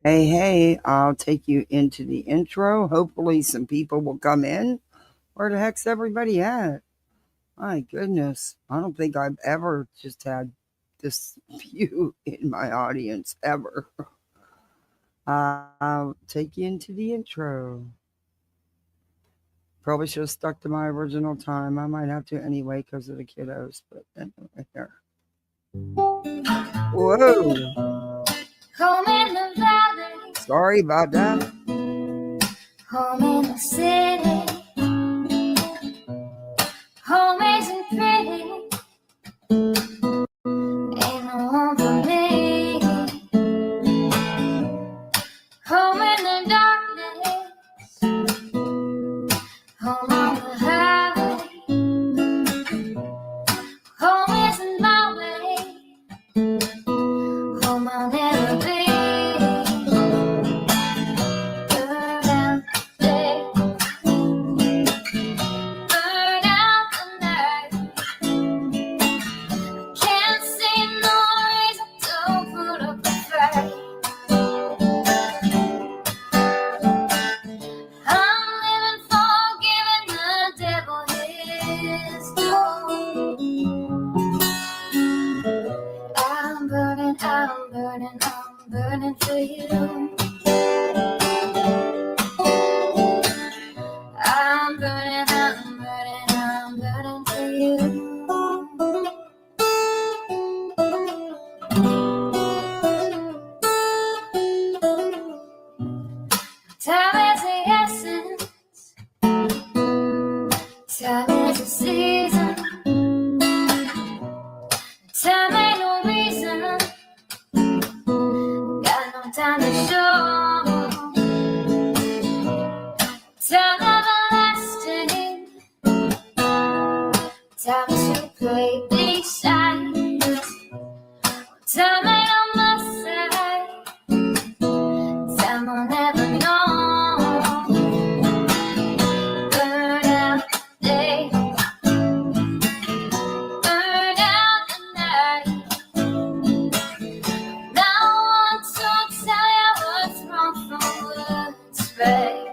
Hey, I'll take you into the intro. Hopefully, some people will come in. Where the heck's everybody at? My goodness, I don't think I've ever just had this few in my audience ever. I'll take you into the intro. Probably should have stuck to my original time. I might have to anyway because of the kiddos, but anyway, here. Whoa. Home in the valley. Sorry about that. Home in the city. Home isn't pretty. Ain't no home for me. Home in the darkness. Home on the highway. Home isn't my way. Home I'll never be. Burn out the day. Burn out the night. Can't see no reason to put up a fight. I'm living for giving the devil his due. I'm burning for you. I'm burning for you. Time is the essence. Time is the season. Time ain't no reason. Got no time to show. Time everlasting. Time to play these sides. Time ain't on my side. Time will never know. Burn out the day. Burn out the night. Now I want to tell you what's wrong from what's right.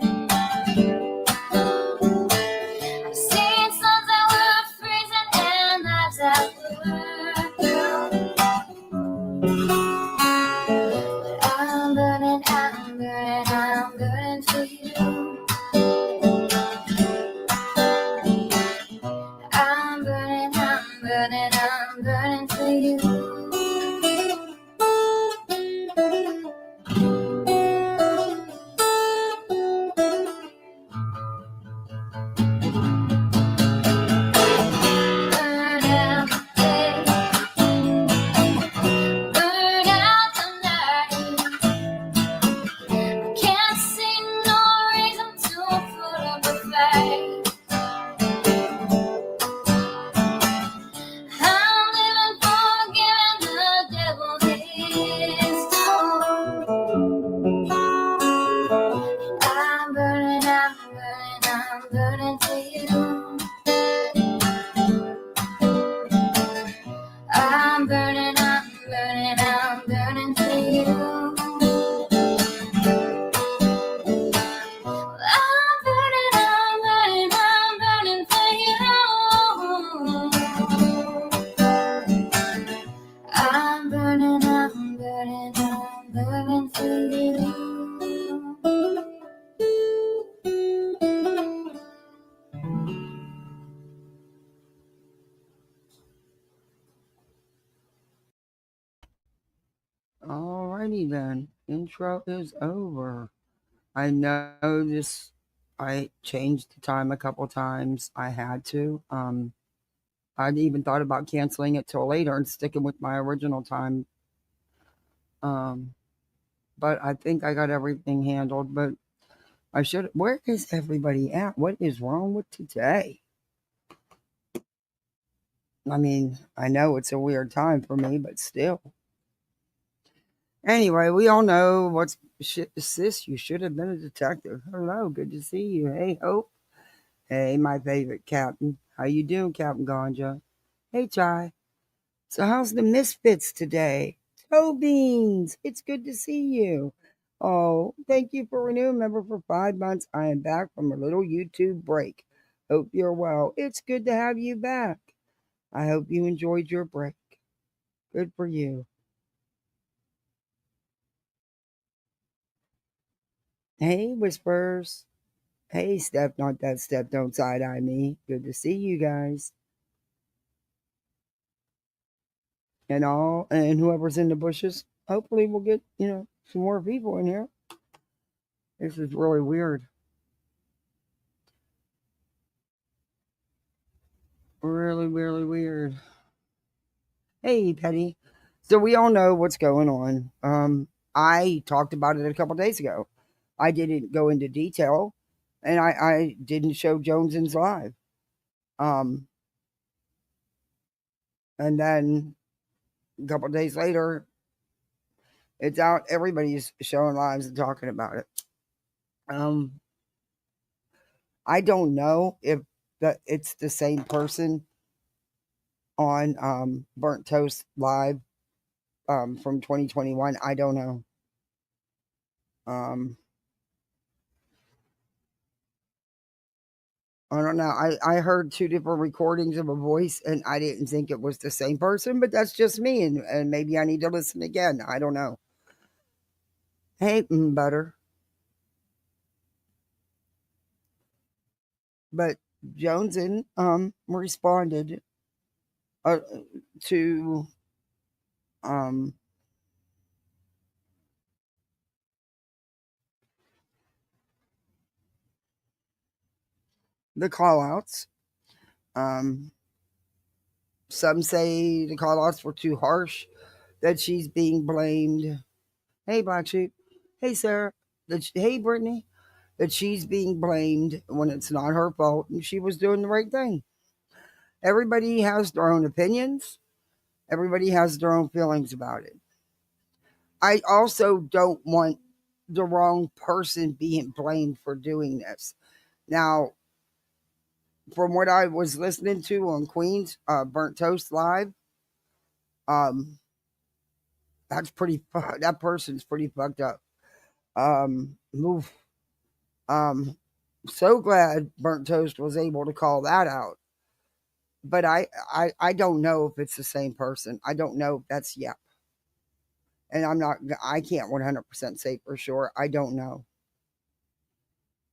I've seen suns that were freezing and lives that were blue. But I'm burning for you. I'm burning for you. Burn out the day. Burn out the night. Can't see no reason to put up a fight. I'm living for giving the devil his due. I'm burning for you. I'm burning for you. I'm burning for you. I'm burning for you. Alrighty then. Intro is over. I know this. I changed the time a couple times. I had to. I'd even thought about canceling it till later and sticking with my original time. But I think I got everything handled. But I should. Where is everybody at? What is wrong with today? I mean, I know it's a weird time for me, but still. Anyway, we all know what's shit is this. You should have been a detective. Hello, good to see you. Hey, Hope. Hey, my favorite captain. How you doing, Captain Ganja? Hey, Chai. So how's the misfits today? Toe Beans, it's good to see you. Oh, thank you for renewing member for 5 months. I am back from a little YouTube break. Hope you're well. It's good to have you back. I hope you enjoyed your break. Good for you. Hey, Whispers. Hey, Steph, not that Steph, don't side eye me. Good to see you guys. And all, and whoever's in the bushes. Hopefully, we'll get, some more people in here. This is really weird. Really, really weird. Hey, Petty. So we all know what's going on. I talked about it a couple days ago. I didn't go into detail, and I didn't show JoneSN'S live. Um, and then a couple days later, it's out. Everybody's showing lives and talking about it. Um, I don't know if it's the same person on Burnt Toast Live from 2021. I don't know. Um, I don't know. I heard two different recordings of a voice and I didn't think it was the same person, but that's just me. And maybe I need to listen again. I don't know. Hey, butter. But Joneson responded uh, to um, the call outs. Um, some say the call outs were too harsh, that she's being blamed. Hey, Black Sheep. Hey, Sarah. Hey, Brittany. That she's being blamed when it's not her fault and she was doing the right thing. Everybody has their own opinions, everybody has their own feelings about it. I also don't want the wrong person being blamed for doing this. Now, from what I was listening to on Queen's Burnt Toast Live, um, that person's pretty fucked up. Move. So glad Burnt Toast was able to call that out. But I don't know if it's the same person. I don't know if that's Yep. And I can't 100% say for sure. I don't know.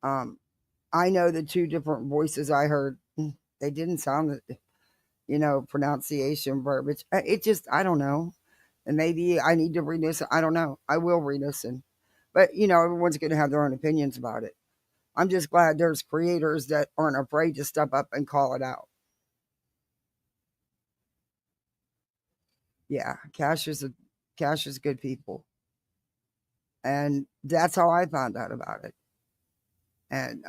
Um, I know the two different voices I heard, they didn't sound, pronunciation, verbiage. It just, I don't know. And maybe I need to re-listen. I don't know. I will re-listen. But, everyone's going to have their own opinions about it. I'm just glad there's creators that aren't afraid to step up and call it out. Yeah, Cash is good people. And that's how I found out about it. And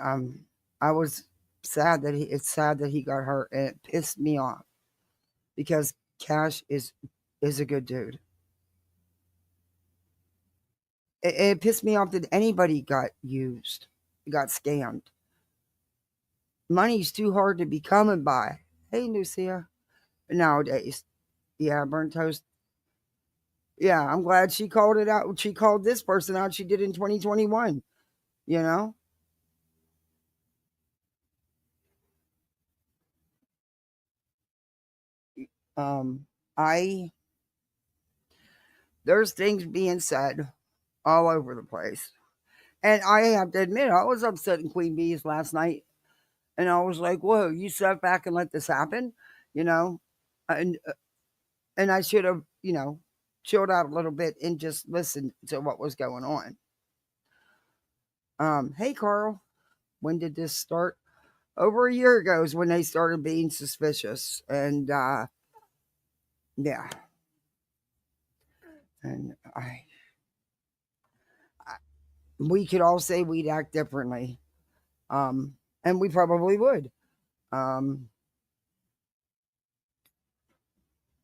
I was it's sad that he got hurt, and it pissed me off because Cash is a good dude. It pissed me off that anybody got used, got scammed. Money's too hard to be coming by. Hey, Lucia. Nowadays, yeah, Burnt Toast. Yeah, I'm glad she called it out. She called this person out. She did in 2021. You know, um, I there's things being said all over the place. And I have to admit, I was upset in Queen Bee's last night. And I was like, whoa, you sat back and let this happen? You know? And and I should have, chilled out a little bit and just listened to what was going on. Hey Carl, when did this start? Over a year ago is when they started being suspicious. And yeah. And we could all say we'd act differently. And we probably would. Um,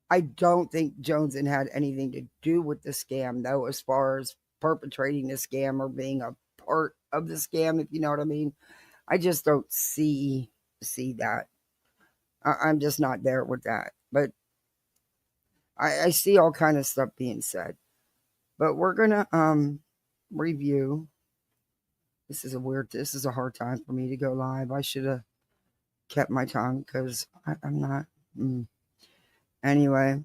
I don't think JoneSN had anything to do with the scam, though, as far as perpetrating the scam or being a part of the scam, if you know what I mean. I just don't see that. I'm just not there with that. But I see all kind of stuff being said. But we're gonna review. This is a hard time for me to go live. I should have kept my tongue because I'm not. Mm. Anyway,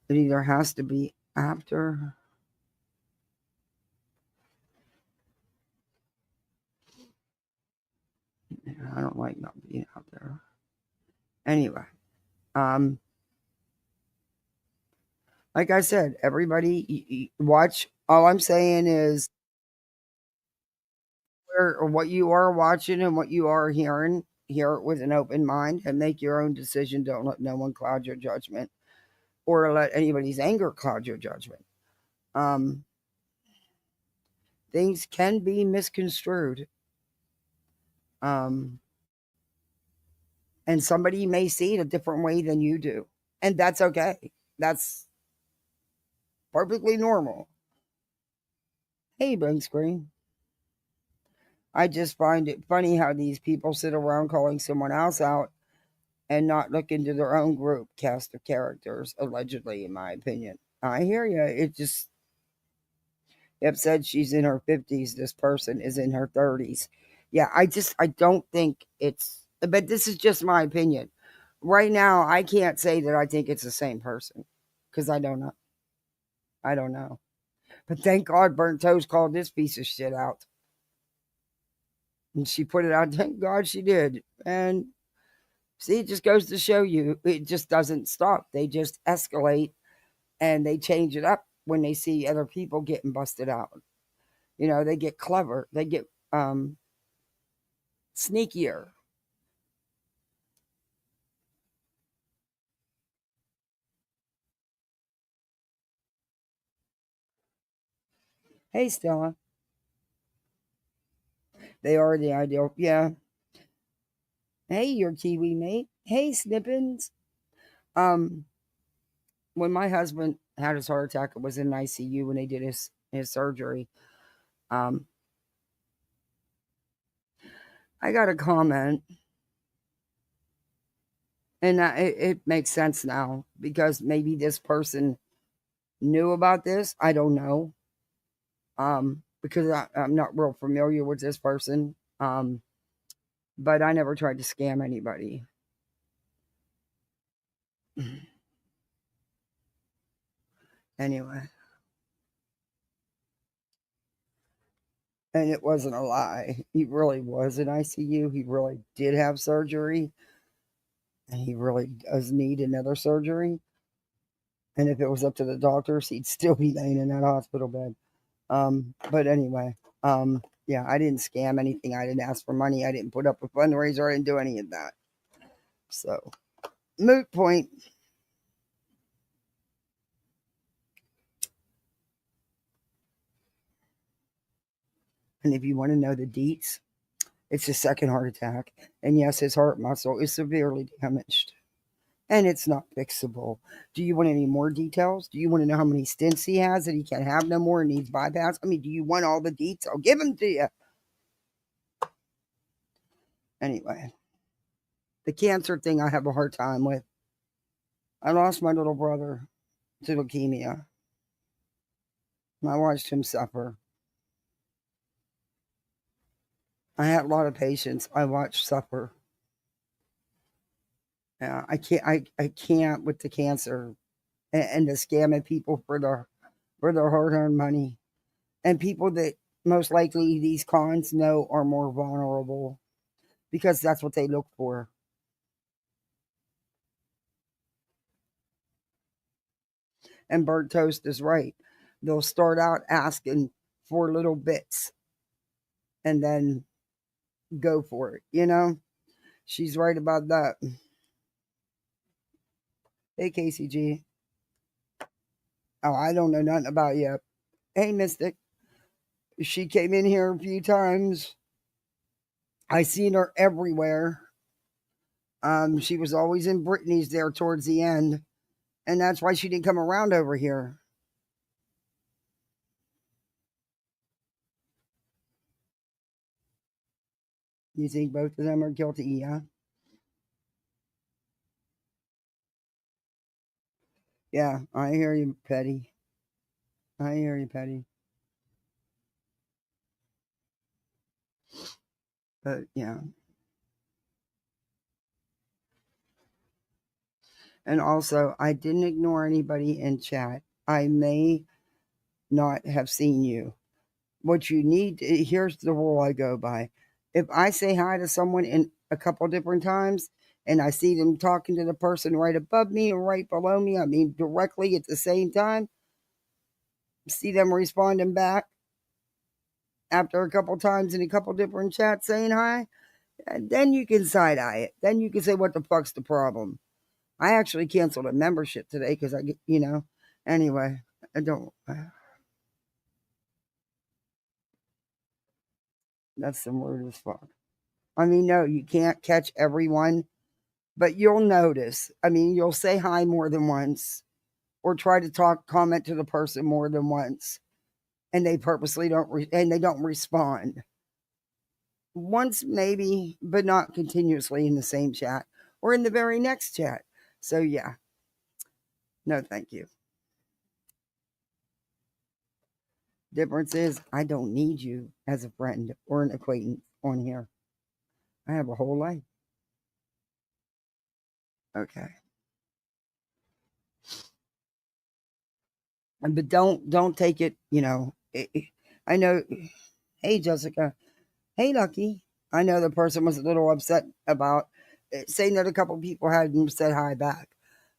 it either has to be after. I don't like not being out there. Anyway, um, like I said, everybody watch. All I'm saying is where or what you are watching and what you are hearing, hear it with an open mind and make your own decision. Don't let no one cloud your judgment or let anybody's anger cloud your judgment. Um, things can be misconstrued. Um, and somebody may see it a different way than you do. And that's okay. That's perfectly normal. Hey, Bone Screen. I just find it funny how these people sit around calling someone else out and not look into their own group cast of characters, allegedly, in my opinion. I hear you. It just, Yep said she's in her 50s. This person is in her 30s. Yeah, I don't think but this is just my opinion. Right now, I can't say that I think it's the same person because I don't know. I don't know. But thank God Burnt Toast called this piece of shit out. And she put it out. Thank God she did. And see, it just goes to show you it just doesn't stop. They just escalate and they change it up when they see other people getting busted out. They get clever. They get sneakier. Hey, Stella. They are the ideal. Yeah. Hey, your Kiwi mate. Hey, Snippins. Um, when my husband had his heart attack, it was in ICU when they did his surgery. Um, I got a comment, and it makes sense now because maybe this person knew about this. I don't know. Because I'm not real familiar with this person. But I never tried to scam anybody. Anyway, and it wasn't a lie. He really was in ICU. He really did have surgery, and he really does need another surgery. And if it was up to the doctors, he'd still be laying in that hospital bed. But anyway, yeah, I didn't scam anything. I didn't ask for money. I didn't put up a fundraiser. I didn't do any of that. So, moot point. And if you want to know the deets, it's a second heart attack. And yes, his heart muscle is severely damaged. And it's not fixable. Do you want any more details? Do you want to know how many stents he has that he can't have no more and needs bypass? I mean, do you want all the deets? I'll give them to you. Anyway, the cancer thing I have a hard time with. I lost my little brother to leukemia. I watched him suffer. I had a lot of patience. I watched suffer. Yeah, I can't with the cancer and the scamming people for their hard-earned money. And people that most likely these cons know are more vulnerable because that's what they look for. And Burnt Toast is right. They'll start out asking for little bits and then go for it. She's right about that. Hey, KCG. Oh, I don't know nothing about you. Hey, Mystic. She came in here a few times. I seen her everywhere. She was always in Brittany's there towards the end, and that's why she didn't come around over here. You think both of them are guilty? Yeah. Yeah, I hear you, Petty. I hear you, Patty. But yeah. And also, I didn't ignore anybody in chat. I may not have seen you. What you need, here's the rule I go by. If I say hi to someone in a couple different times and I see them talking to the person right above me or right below me, I mean directly at the same time, see them responding back after a couple times in a couple different chats saying hi, and then you can side eye it. Then you can say, what the fuck's the problem? I actually canceled a membership today because I get, anyway, I don't, that's some rude as fuck. I mean, no, you can't catch everyone, but you'll notice. I mean, you'll say hi more than once or try to comment to the person more than once, and they purposely don't, and they don't respond. Once, maybe, but not continuously in the same chat or in the very next chat. So, yeah, no, thank you. Difference is, I don't need you as a friend or an acquaintance on here. I have a whole life. Okay. But don't take it, I know. Hey, Jessica. Hey, Lucky. I know the person was a little upset about saying that a couple people hadn't said hi back.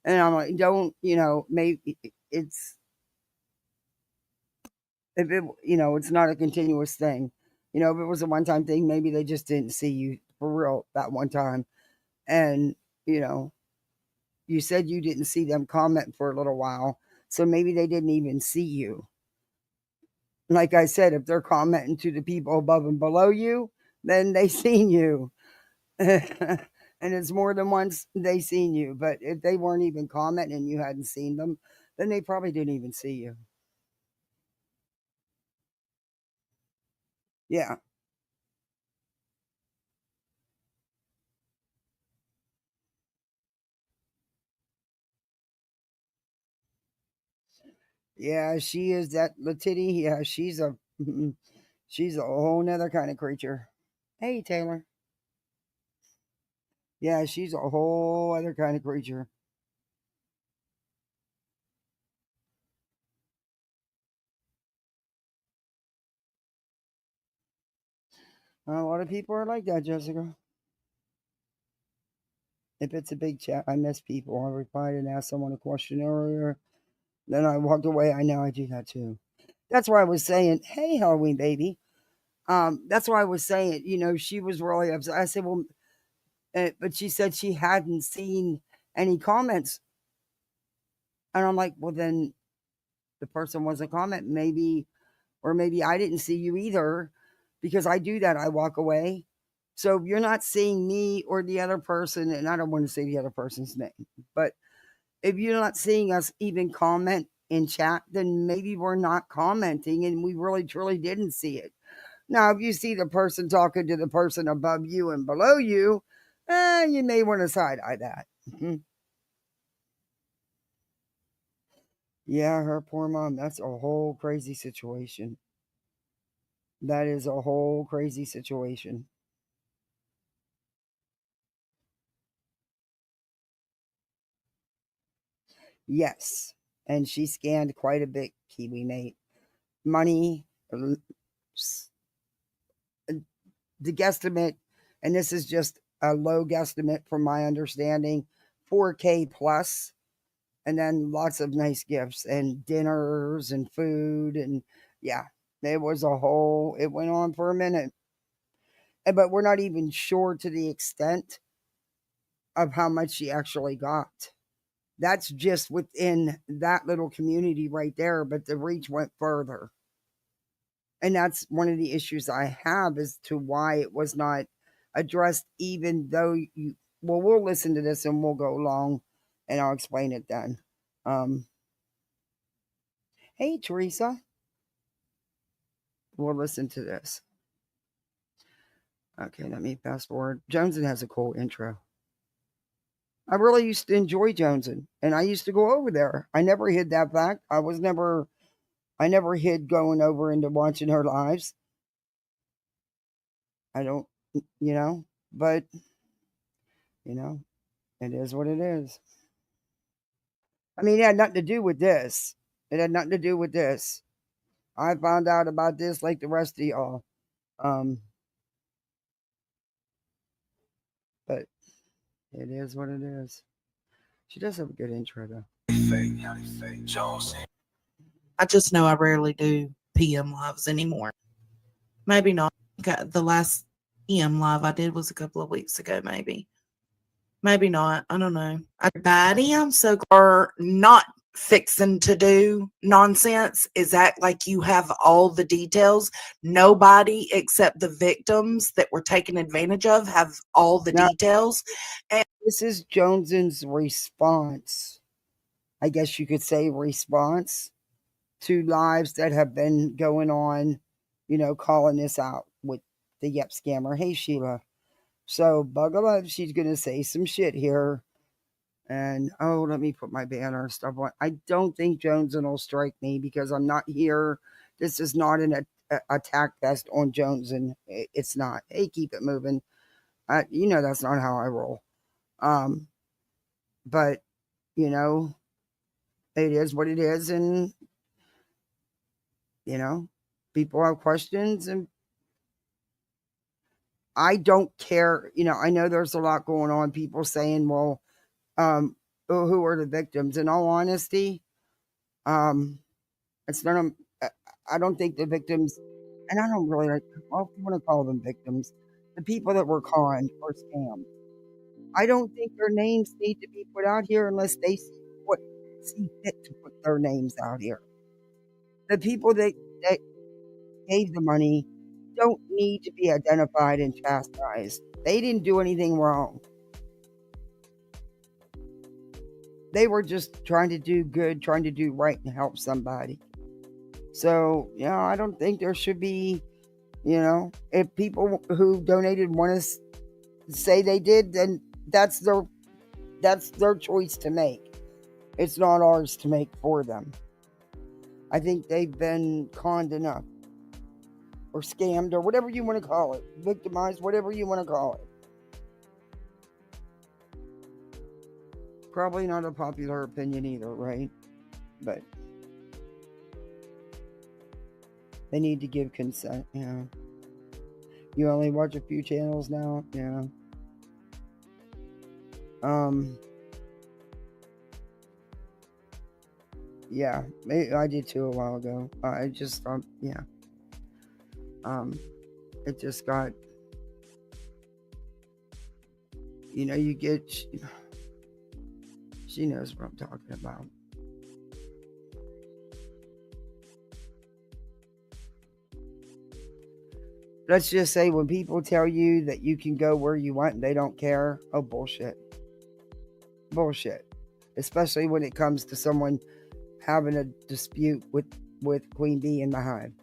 And I'm like, don't, maybe it's, if it, it's not a continuous thing. If it was a one time thing, maybe they just didn't see you for real that one time. And, you know, you said you didn't see them comment for a little while. So maybe they didn't even see you. Like I said, if they're commenting to the people above and below you, then they seen you. And it's more than once they seen you. But if they weren't even commenting and you hadn't seen them, then they probably didn't even see you. Yeah. Yeah, she is that Latity. Yeah, she's a whole nother kind of creature. Hey, Taylor. Yeah, she's a whole other kind of creature. A lot of people are like that, Jessica. If it's a big chat, I miss people. I replied and asked someone a question earlier. Then I walked away. I know I do that too. That's why I was saying, hey, Halloween baby. That's why I was saying, she was really upset. I said, well, but she said she hadn't seen any comments. And I'm like, well, then the person wasn't commenting. Maybe, or maybe I didn't see you either because I do that. I walk away. So if you're not seeing me or the other person, and I don't want to say the other person's name, but if you're not seeing us even comment in chat, then maybe we're not commenting and we really truly didn't see it. Now, if you see the person talking to the person above you and below you, you may want to side eye that. Yeah, her poor mom. That's a whole crazy situation. That is a whole crazy situation. Yes. And she scanned quite a bit, Kiwi mate. Money, the guesstimate, and this is just a low guesstimate from my understanding, 4K plus, and then lots of nice gifts and dinners and food. And yeah, it went on for a minute. But we're not even sure to the extent of how much she actually got. That's just within that little community right there, but the reach went further. And that's one of the issues I have as to why it was not addressed, even though we'll listen to this and we'll go along and I'll explain it then. Um, hey, Teresa, we'll listen to this. Okay, let me fast forward. Joneson has a cool intro. I really used to enjoy Joneson, and I used to go over there. I never hid that fact. I was never I never hid going over into watching her lives. I don't, you know, but, you know, it is what it is. I mean, it had nothing to do with this. It had nothing to do with this. I found out about this like the rest of y'all. Um, but it is what it is. She does have a good intro though. I just know I rarely do PM lives anymore. Maybe not. The last PM live I did was a couple of weeks ago, maybe. Maybe not. I don't know. I bad am so are not fixing to do nonsense is act like you have all the details. Nobody except the victims that were taken advantage of have all the Now, details. And this is JoneSN'S response. I guess you could say response to lives that have been going on, calling this out with the Yep scammer. Hey, Sheila. So, buckle up. She's going to say some shit here. And, let me put my banner and stuff on. I don't think JoneSN will strike me because I'm not here. This is not an attack fest on JoneSN. It's not. Hey, keep it moving. That's not how I roll. But, you know, it is what it is. And, people have questions and I don't care. I know there's a lot going on. People saying, well, who are the victims? In all honesty, it's none of, I don't think the victims, and I don't really like, well, if you want to call them victims, the people that were conned or scammed. I don't think their names need to be put out here unless they see fit to put their names out here. The people that gave the money don't need to be identified and chastised. They didn't do anything wrong. They were just trying to do good, trying to do right and help somebody. So, I don't think there should be, if people who donated want to say they did, then that's their choice to make. It's not ours to make for them. I think they've been conned enough or scammed or whatever you want to call it, victimized, whatever you want to call it. Probably not a popular opinion either, right? But they need to give consent, You only watch a few channels now, Yeah, maybe I did too a while ago. I just it just got, you get, she knows what I'm talking about. Let's just say when people tell you that you can go where you want and they don't care, oh, bullshit. Bullshit. Especially when it comes to someone having a dispute with Queen Bee in the hive.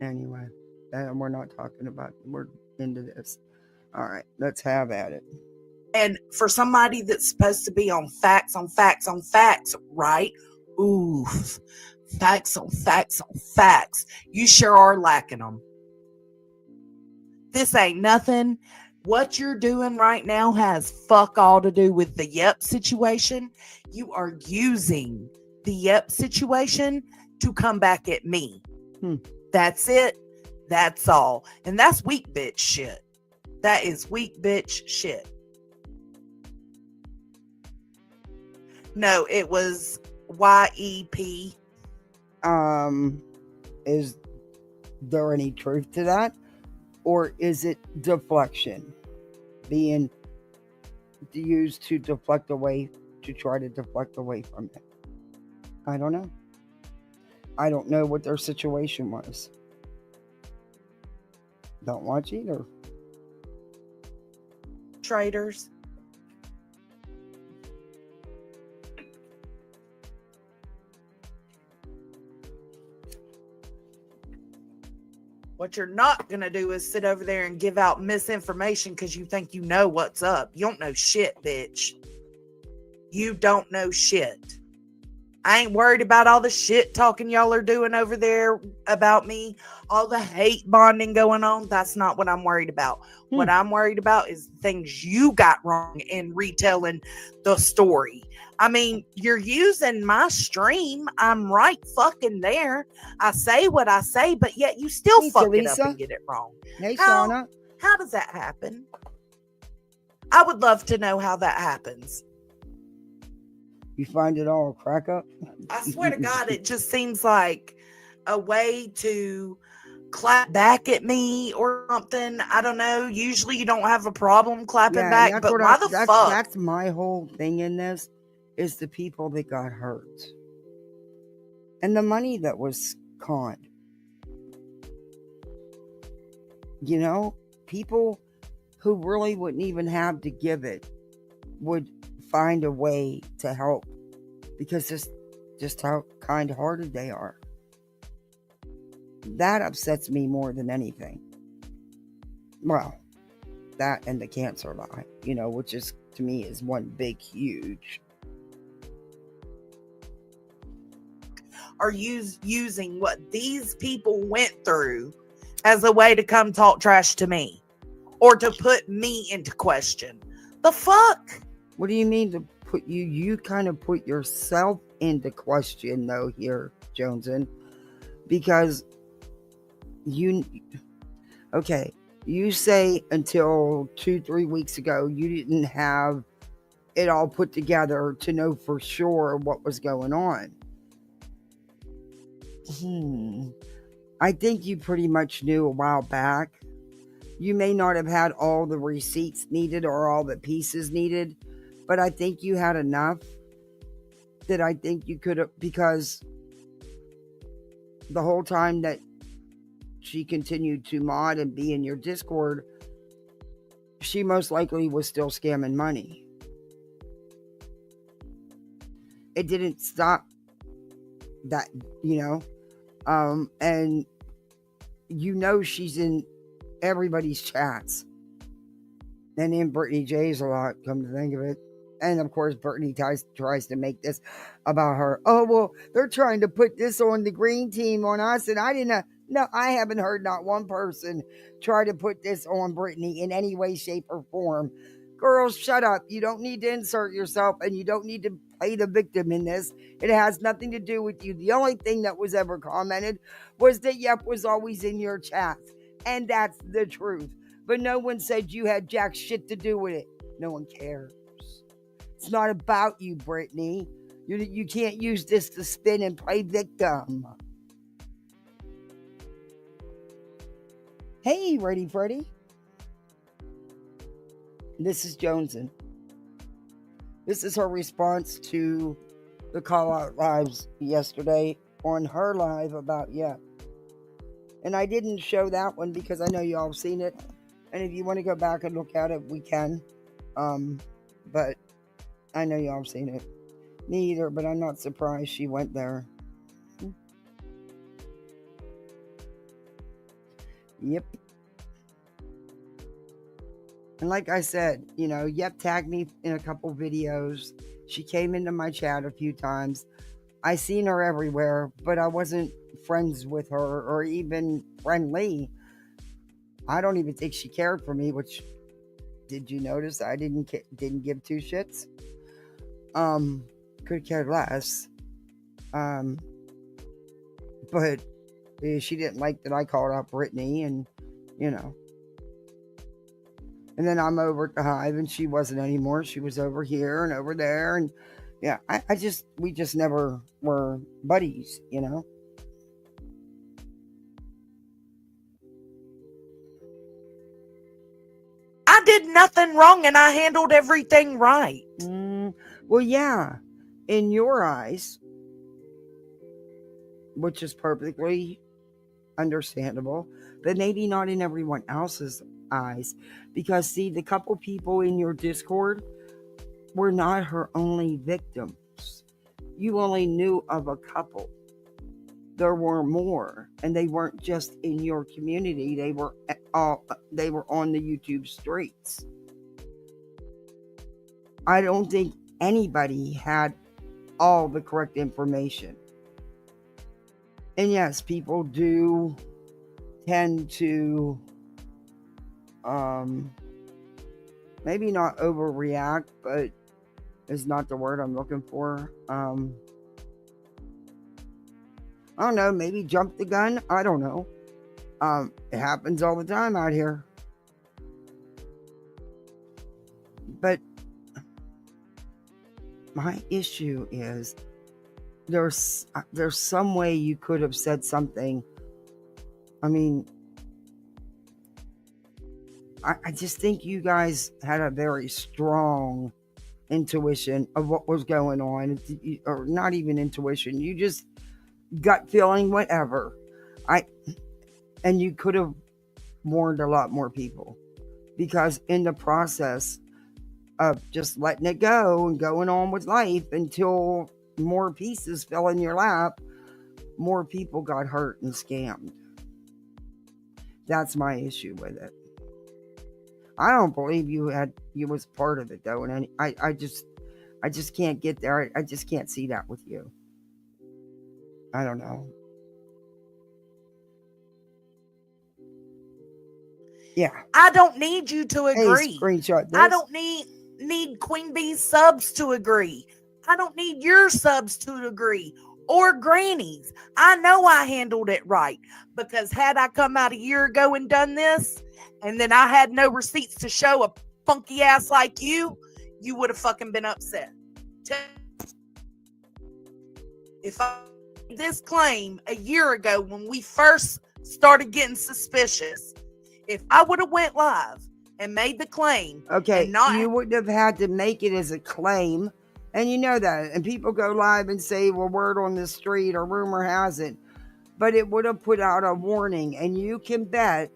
Anyway, we're not talking about, we're into this. All right, let's have at it. And for somebody that's supposed to be on facts, on facts, on facts, right? Oof. Facts on facts on facts. You sure are lacking them. This ain't nothing. What you're doing right now has fuck all to do with the Yep situation. You are using the Yep situation to come back at me. That's it. That's all. And that's weak bitch shit. That is weak bitch shit. No, it was YEP. Is there any truth to that? Or is it deflection being used to deflect away, to try to deflect away from it? I don't know. I don't know what their situation was. Don't watch either. Traders. What you're not going to do is sit over there and give out misinformation because you think you know what's up. You don't know shit, bitch. You don't know shit. I ain't worried about all the shit talking y'all are doing over there about me, all the hate bonding going on. That's not what I'm worried about. What I'm worried about is things you got wrong in retelling the story. I mean, you're using my stream. I'm right fucking there. I say what I say, but yet you still Hey, fuck it up Talisa. and get it wrong. Hey, How Shauna. how does that happen? I would love to know how that happens. You find it all a crack up? I swear to God, it just seems like a way to clap back at me or something. I don't know. Usually you don't have a problem clapping Yeah, and back, that's but what why the fuck? that's my whole thing in this is the people that got hurt. And the money that was conned. You know, people who really wouldn't even have to give it would find a way to help because just how kind-hearted they are. That upsets me more than anything. Well, that and the cancer lie, which is to me is one big huge. Are you using what these people went through as a way to come talk trash to me or to put me into question? The fuck? What do you mean to put you kind of put yourself into question though here, JoneSN, because okay, you say until 2-3 weeks ago you didn't have it all put together to know for sure what was going on. I think you pretty much knew a while back. You may not have had all the receipts needed or all the pieces needed, but I think you had enough that I think you could have, because the whole time that she continued to mod and be in your Discord, she most likely was still scamming money. It didn't stop that, and she's in everybody's chats and in Brittany J's a lot, come to think of it. And of course Brittany tries to make this about her. Oh, well, they're trying to put this on the green team on us, and I didn't no, I haven't heard not one person try to put this on Brittany in any way, shape, or form. Girls, shut up. You don't need to insert yourself, and you don't need to play the victim in this. It has nothing to do with you. The only thing that was ever commented was that Yep was always in your chats, and that's the truth. But no one said you had jack shit to do with it. No one cares. It's not about you, Brittany. You can't use this to spin and play victim. Hey, Ready Freddy. This is JoneSN. This is her response to the call-out lives yesterday on her live about Yep. And I didn't show that one because I know you all have seen it. And if you want to go back and look at it, we can. But I know y'all have seen it. Me either, but I'm not surprised she went there. Yep. And like I said, Yep tagged me in a couple videos. She came into my chat a few times. I seen her everywhere, but I wasn't friends with her or even friendly. I don't even think she cared for me, which, did you notice I didn't give two shits? Could care less. But she didn't like that I called out Brittany, and and then I'm over at the Hive, and she wasn't anymore. She was over here and over there, and yeah, we just never were buddies, I did nothing wrong and I handled everything right. Well, yeah, in your eyes, which is perfectly understandable, but maybe not in everyone else's eyes. Because, see, the couple people in your Discord were not her only victims. You only knew of a couple. there were more, and they weren't just in your community. They were on the YouTube streets. I don't think anybody had all the correct information. And yes, people do tend to maybe not overreact, but is not the word I'm looking for. I don't know, maybe jump the gun. I don't know. It happens all the time out here. But my issue is there's some way you could have said something. I mean, I just think you guys had a very strong intuition of what was going on, or not even intuition. You just gut feeling, whatever. And you could have warned a lot more people, because in the process of just letting it go and going on with life until more pieces fell in your lap, more people got hurt and scammed. That's my issue with it. I don't believe you was part of it though, and I just can't get there. I just can't see that with you. I don't know. Yeah. I don't need you to agree. Hey, screenshot this. I don't need Queen Bee's subs to agree. I don't need your subs to agree, or Granny's. I know I handled it right, because had I come out a year ago and done this, and then I had no receipts to show a funky ass like you would have fucking been upset. If I made this claim a year ago when we first started getting suspicious, if I would have went live and made the claim, okay, you wouldn't have had to make it as a claim, and you know that. And people go live and say, well, word on the street or rumor has it, but it would have put out a warning, and you can bet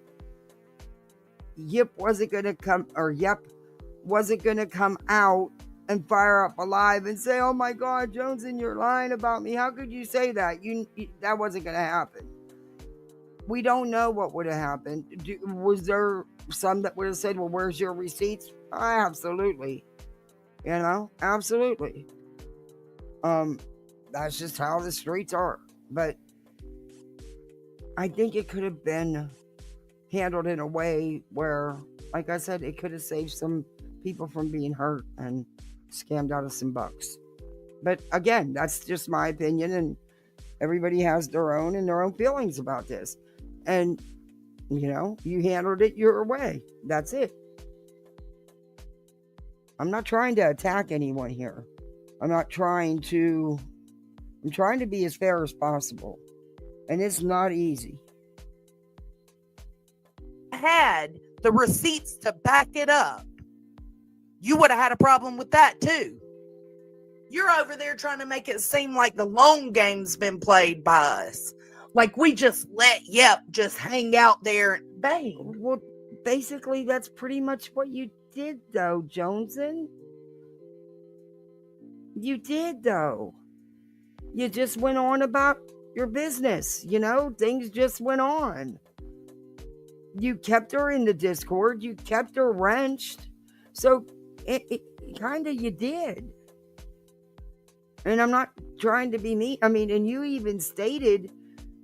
Yep wasn't going to come out and fire up a live and say, oh my God, JoneSN, you're lying about me. How could you say that? That wasn't going to happen. We don't know what would have happened. Was there some that would have said, well, where's your receipts? Absolutely. Absolutely. That's just how the streets are. But I think it could have been handled in a way where, like I said, it could have saved some people from being hurt and scammed out of some bucks. But again, that's just my opinion, and everybody has their own feelings about this. And you handled it your way. That's it. I'm not trying to attack anyone here. I'm trying to be as fair as possible. And it's not easy. Had the receipts to back it up, you would have had a problem with that too. You're over there trying to make it seem like the long game's been played by us. Like we just let just hang out there and bang. Well, basically, that's pretty much what you did, though, JoneSN. You did, though. You just went on about your business. Things just went on. You kept her in the Discord. You kept her wrenched. So, it kind of you did. And I'm not trying to be mean. I mean, and you even stated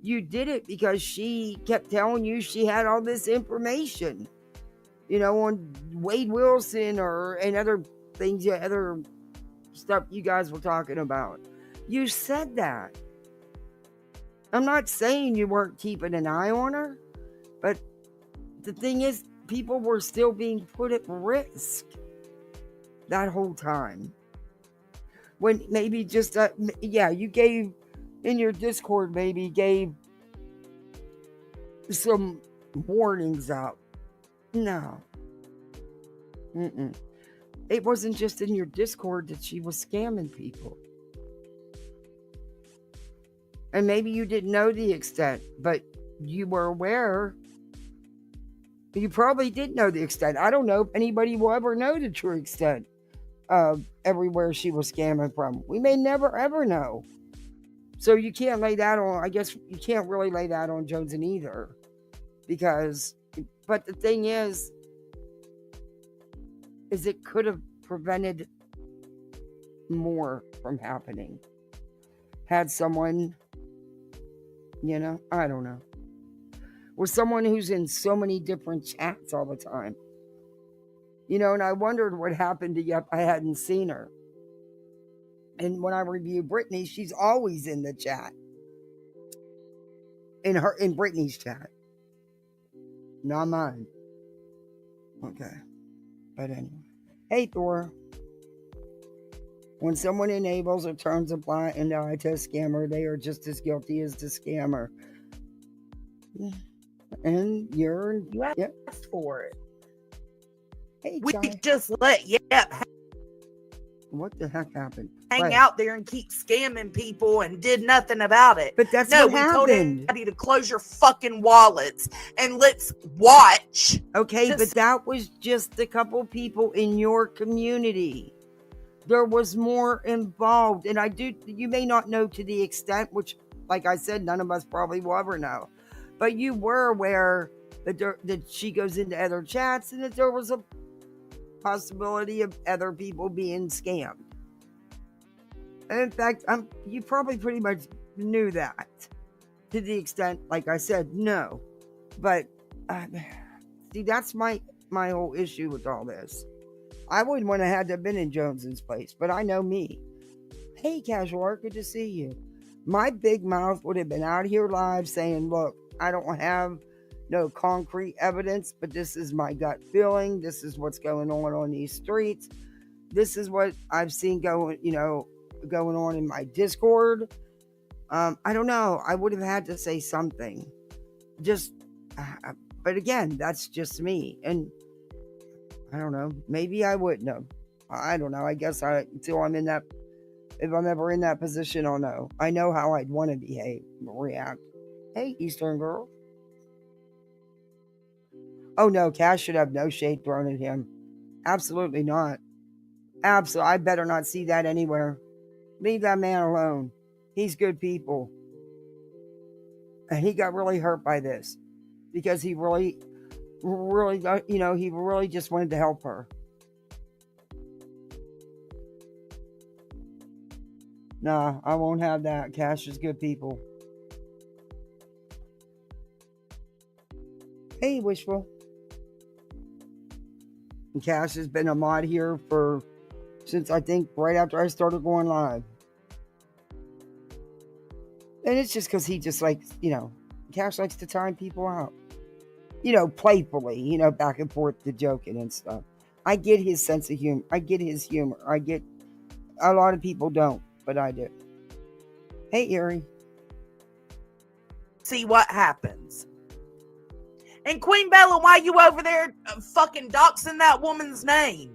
you did it because she kept telling you she had all this information, on Wade Wilson and other things, other stuff you guys were talking about. You said that. I'm not saying you weren't keeping an eye on her, but the thing is, people were still being put at risk that whole time. When maybe just, you gave, in your Discord, maybe gave some warnings out. No. It wasn't just in your Discord that she was scamming people. And maybe you didn't know the extent, but you were aware. You probably did know the extent. I don't know if anybody will ever know the true extent of everywhere she was scamming from. We may never ever know. So you can't lay that on, I guess you can't really lay that on Joneson either. Because, but the thing is it could have prevented more from happening. Had someone, I don't know. With someone who's in so many different chats all the time. And I wondered what happened to Yep, I hadn't seen her. And when I review Brittany, she's always in the chat. In Brittany's chat. Not mine. Okay. But anyway. Hey Thor. When someone enables or turns a blind eye to a scammer, they are just as guilty as the scammer. And you asked for it. Hey, we Johnny. just let What the heck happened? Hang out there and keep scamming people and did nothing about it. But that's what happened. We told everybody to close your fucking wallets and let's watch. Okay, but that was just a couple people in your community. There was more involved. And you may not know to the extent, which, like I said, none of us probably will ever know. But you were aware that she goes into other chats and that there was a possibility of other people being scammed. And in fact, you probably pretty much knew that to the extent, like I said, no. But see, that's my whole issue with all this. I wouldn't want to have been in JoneSN'S place, but I know me. Hey, Casual Art, good to see you. My big mouth would have been out here live saying, look, I don't have no concrete evidence, but this is my gut feeling. This is what's going on these streets. This is what I've seen going on in my Discord. I don't know. I would have had to say something. But again, that's just me. And I don't know. Maybe I wouldn't have. I don't know. I guess until I'm in that, if I'm ever in that position, I'll know. I know how I'd want to react. Hey, Eastern girl. Oh no, Cash should have no shade thrown at him. Absolutely not. Absolutely. I better not see that anywhere. Leave that man alone. He's good people. And he got really hurt by this because he really, he really just wanted to help her. Nah, I won't have that. Cash is good people. Hey, Wishful. And Cash has been a mod here since I think right after I started going live. And it's just because he just likes, Cash likes to time people out. Playfully, back and forth to joking and stuff. I get his sense of humor. I get his humor. A lot of people don't, but I do. Hey, Erie. See what happens. And Queen Bella, why you over there fucking doxing that woman's name?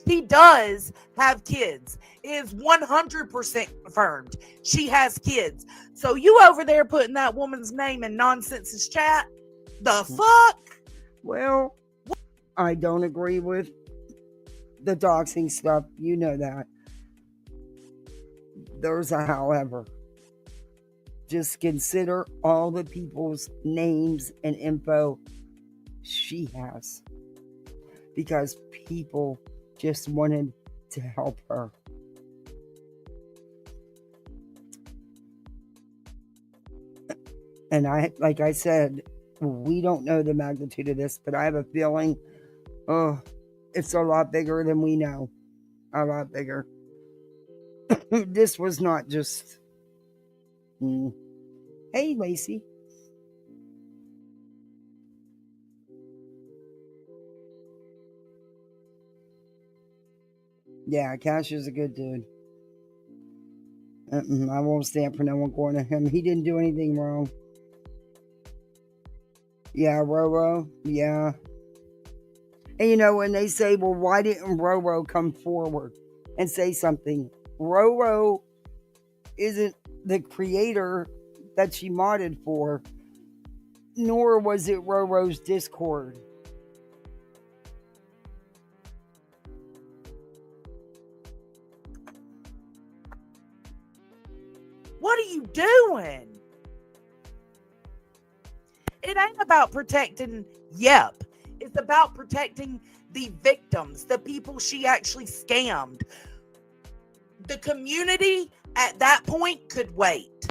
She does have kids. It is 100% confirmed. She has kids. So you over there putting that woman's name in Nonsense's chat? The fuck? Well, I don't agree with the doxing stuff. You know that. There's a however. Just consider all the people's names and info she has. Because people just wanted to help her. And like I said, we don't know the magnitude of this, but I have a feeling, it's a lot bigger than we know. A lot bigger. This was not just... Hey, Lacey. Yeah, Cash is a good dude. I won't stand for no one going to him. He didn't do anything wrong. Yeah, Roro. Yeah. And when they say, well, why didn't Roro come forward and say something? Roro isn't the creator that she modded for, nor was it Roro's Discord. What are you doing? It ain't about protecting Yep. It's about protecting the victims, the people she actually scammed. The community at that point could wait.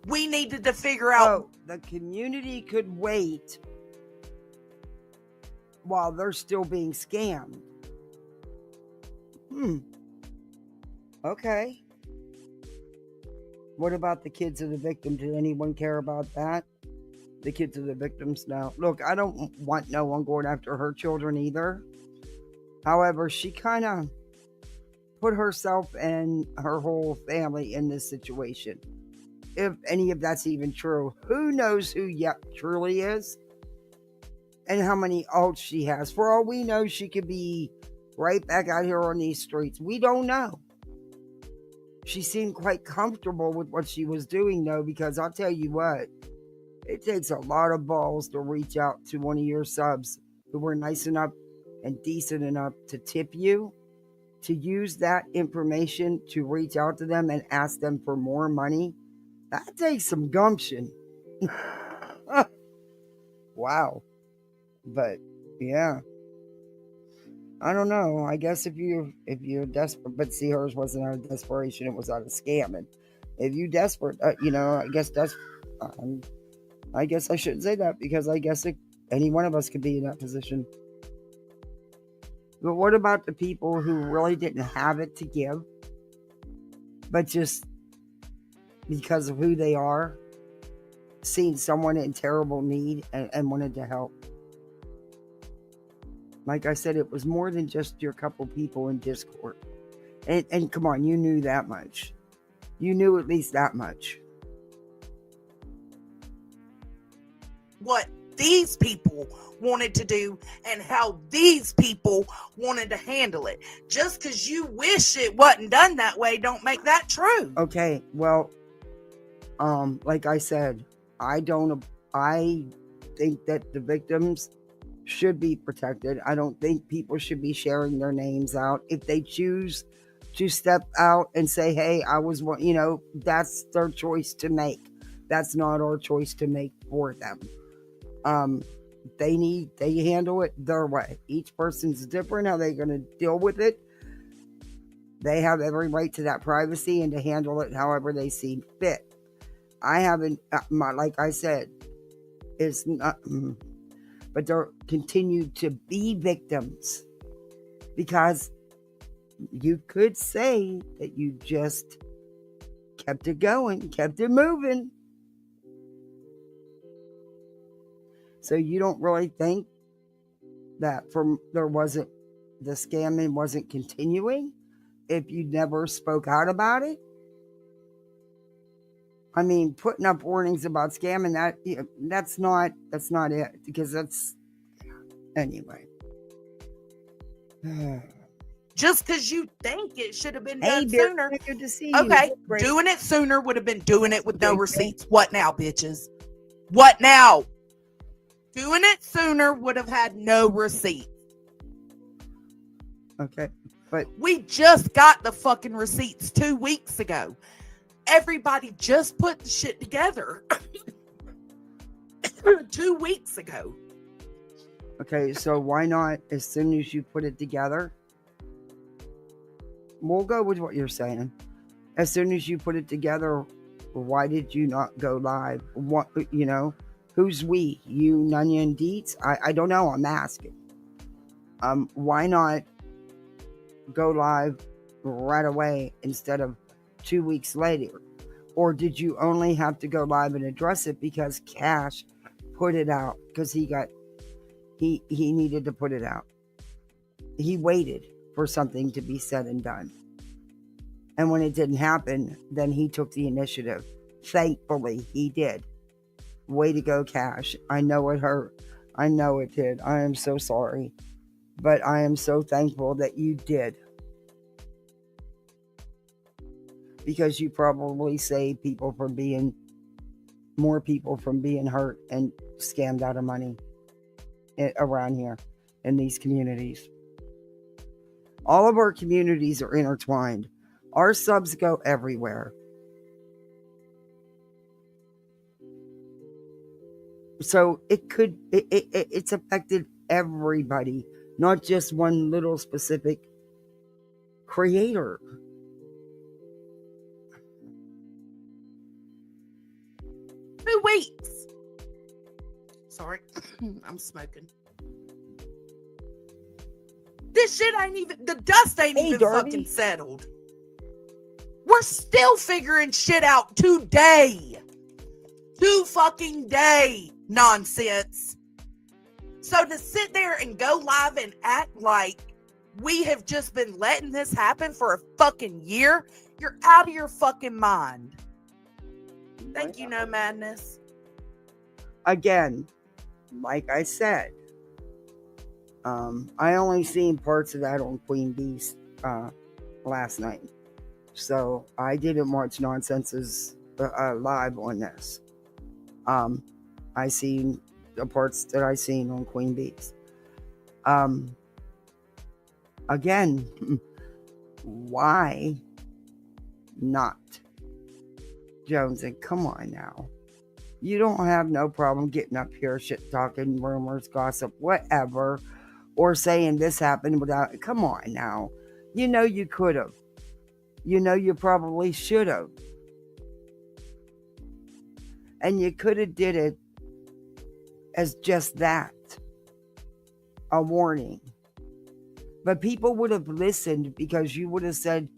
We needed to figure out. Oh, the community could wait while they're still being scammed. Okay. What about the kids of the victim? Did anyone care about that? The kids of the victims now. Look, I don't want no one going after her children either. However, she kind of put herself and her whole family in this situation. If any of that's even true, who knows who Yep truly is and how many alts she has. For all we know, she could be right back out here on these streets. We don't know. She seemed quite comfortable with what she was doing, though, because I'll tell you what, it takes a lot of balls to reach out to one of your subs who were nice enough and decent enough to tip you, to use that information to reach out to them and ask them for more money. That takes some gumption. Wow. But yeah, I don't know. I guess if you're desperate, but see, hers wasn't out of desperation; it was out of scamming. If you desperate, I guess I shouldn't say that, because I guess any one of us could be in that position. But what about the people who really didn't have it to give, but just because of who they are, seen someone in terrible need and wanted to help? Like I said, it was more than just your couple people in Discord. And come on, you knew that much. You knew at least that much. What these people wanted to do and how these people wanted to handle it. Just because you wish it wasn't done that way don't make that true. Okay, well, like I said, I think that the victims should be protected. I don't think people should be sharing their names out. If they choose to step out and say, hey, I was one, that's their choice to make. That's not our choice to make for them. They handle it their way. Each person's different, how they're going to deal with it. They have every right to that privacy and to handle it however they see fit. I haven't, like I said, it's not, but there continue to be victims, because you could say that you just kept it going, kept it moving. So you don't really think that the scamming wasn't continuing if you never spoke out about it? I mean, putting up warnings about scamming, that's not it, because that's, anyway. Just because you think it should have been done Beer, sooner. good to see okay, you. doing it sooner would have been doing it with no receipts. What now, bitches? What now? Doing it sooner would have had no receipts. Okay, but we just got the fucking receipts 2 weeks ago. Everybody just put the shit together 2 weeks ago. Okay, so why not, as soon as you put it together? We'll go with what you're saying. As soon as you put it together, why did you not go live? What, who's we? You, Nunya, and Deets? I don't know. I'm asking. Why not go live right away instead of 2 weeks later? Or did you only have to go live and address it because Cash put it out, because he needed to put it out? He waited for something to be said and done, and when it didn't happen, then he took the initiative. Thankfully he did. Way to go, Cash. I know it hurt. I know it did. I am so sorry, but I am so thankful that you did, because you probably saved more people from being hurt and scammed out of money around here in these communities. All of our communities are intertwined. Our subs go everywhere. So it's affected everybody, not just one little specific creator. Who waits? Sorry, I'm smoking. This shit ain't even, the dust ain't even Darby. fucking settled. We're still figuring shit out today. To fucking day. Nonsense. So to sit there and go live and act like we have just been letting this happen for a fucking year, you're out of your fucking mind. Thank you, No Madness. Again, like I said, I only seen parts of that on Queen Bee's last night. So I didn't watch JoneSN'S live on this. I seen the parts that I seen on Queen Bee's. Again, why not? Jones, and come on now. You don't have no problem getting up here, shit talking, rumors, gossip, whatever, or saying this happened without. Come on now. You know you could have. You know you probably should have. And you could have did it as just that. A warning. But people would have listened because you would have said,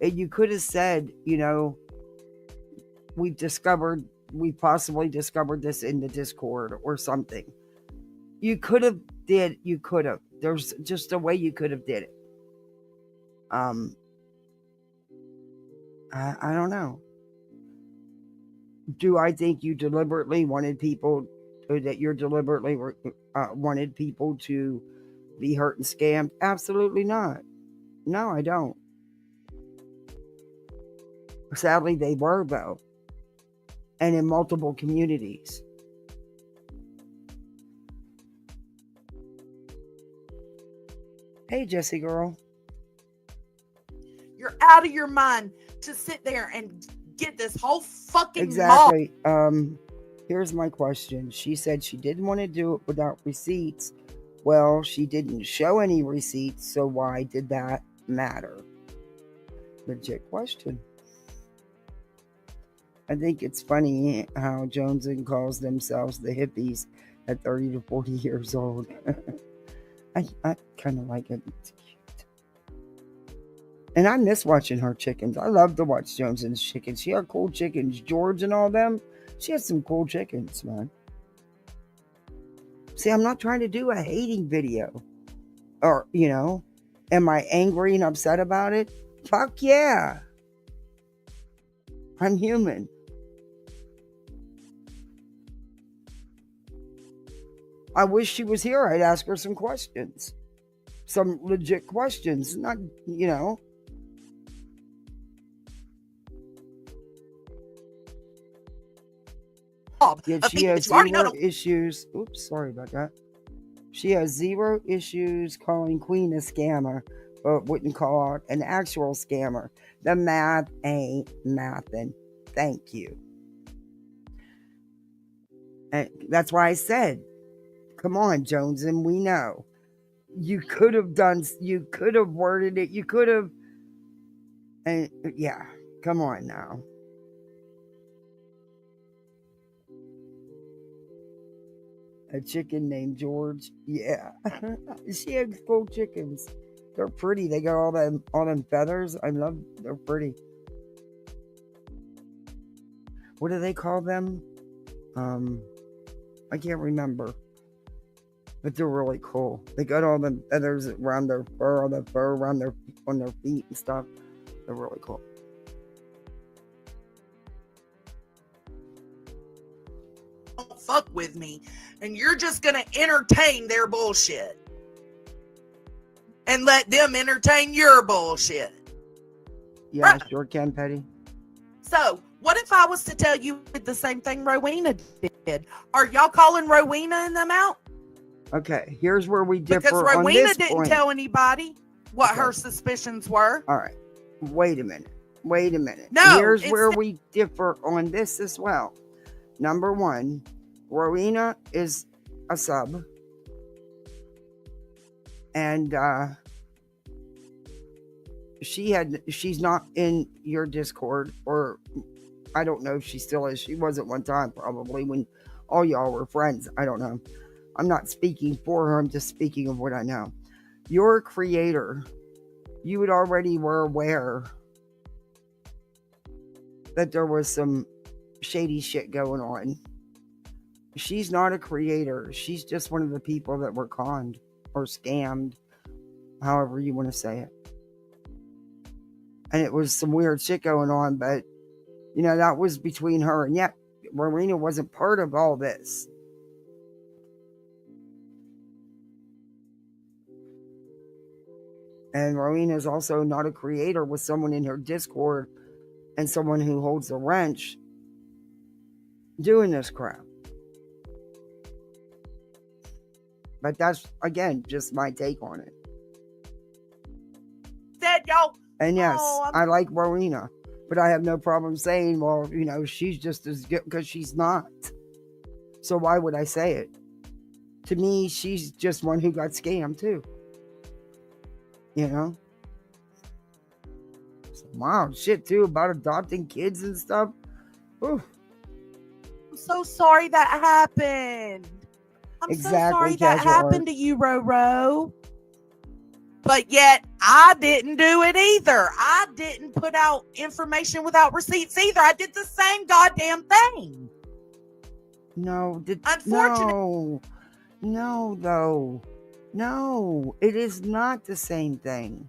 and you could have said, you know, we possibly discovered this in the Discord or something. You could have. There's just a way you could have did it. I don't know. Do I think you deliberately wanted people, or that you're deliberately wanted people to be hurt and scammed? Absolutely not. No, I don't. Sadly, they were, though. And in multiple communities. Hey, Jessie girl. You're out of your mind to sit there and get this whole fucking exactly. Here's my question. She said she didn't want to do it without receipts. Well, she didn't show any receipts, so why did that matter? Legit question. I think it's funny how JoneSN calls themselves the hippies at 30 to 40 years old. I kind of like it. It's cute. And I miss watching her chickens. I love to watch JoneSN'S chickens. She had cool chickens. George and all them. She has some cool chickens, man. See, I'm not trying to do a hating video. Or, you know, am I angry and upset about it? Fuck yeah. I'm human. I wish she was here. I'd ask her some questions. Some legit questions. Not, you know. Yet she has zero issues. Oops, sorry about that. She has zero issues calling Queen a scammer, but wouldn't call out an actual scammer. The math ain't mathin'. Thank you. And that's why I said, come on, JoneSN, we know. You could have worded it, you could have, and yeah, come on now. A chicken named George, yeah. She has cool chickens. They're pretty. They got all them feathers. They're pretty. What do they call them? I can't remember. But they're really cool. They got all the feathers around their fur, all the fur around on their feet and stuff. They're really cool. Don't fuck with me, and you're just gonna entertain their bullshit and let them entertain your bullshit. Yeah, right. Sure can, Petty. So, what if I was to tell you the same thing Rowena did? Are y'all calling Rowena and them out? Okay, here's where we differ. Because Rowena on this didn't point. Tell anybody what her suspicions were. All right, wait a minute. No, here's where we differ on this as well. Number one, Rowena is a sub, and she's not in your Discord, or I don't know if she still is. She wasn't one time, probably, when all y'all were friends. I don't know. I'm not speaking for her. I'm just speaking of what I know. Your creator, you had already were aware that there was some shady shit going on. She's not a creator. She's just one of the people that were conned or scammed, however you want to say it. And it was some weird shit going on, but that was between her, and yet Rowena wasn't part of all this. And Rowena is also not a creator with someone in her Discord and someone who holds the wrench doing this crap. But that's, again, just my take on it. Said y'all. And yes, I like Rowena, but I have no problem saying, well, she's just as good, because she's not. So why would I say it? To me, she's just one who got scammed too. Some wild shit too about adopting kids and stuff. Ooh. I'm so sorry that happened. I'm so sorry that happened to you, Roro. But yet, I didn't do it either. I didn't put out information without receipts either. I did the same goddamn thing. No, unfortunately. No, though. No, it is not the same thing.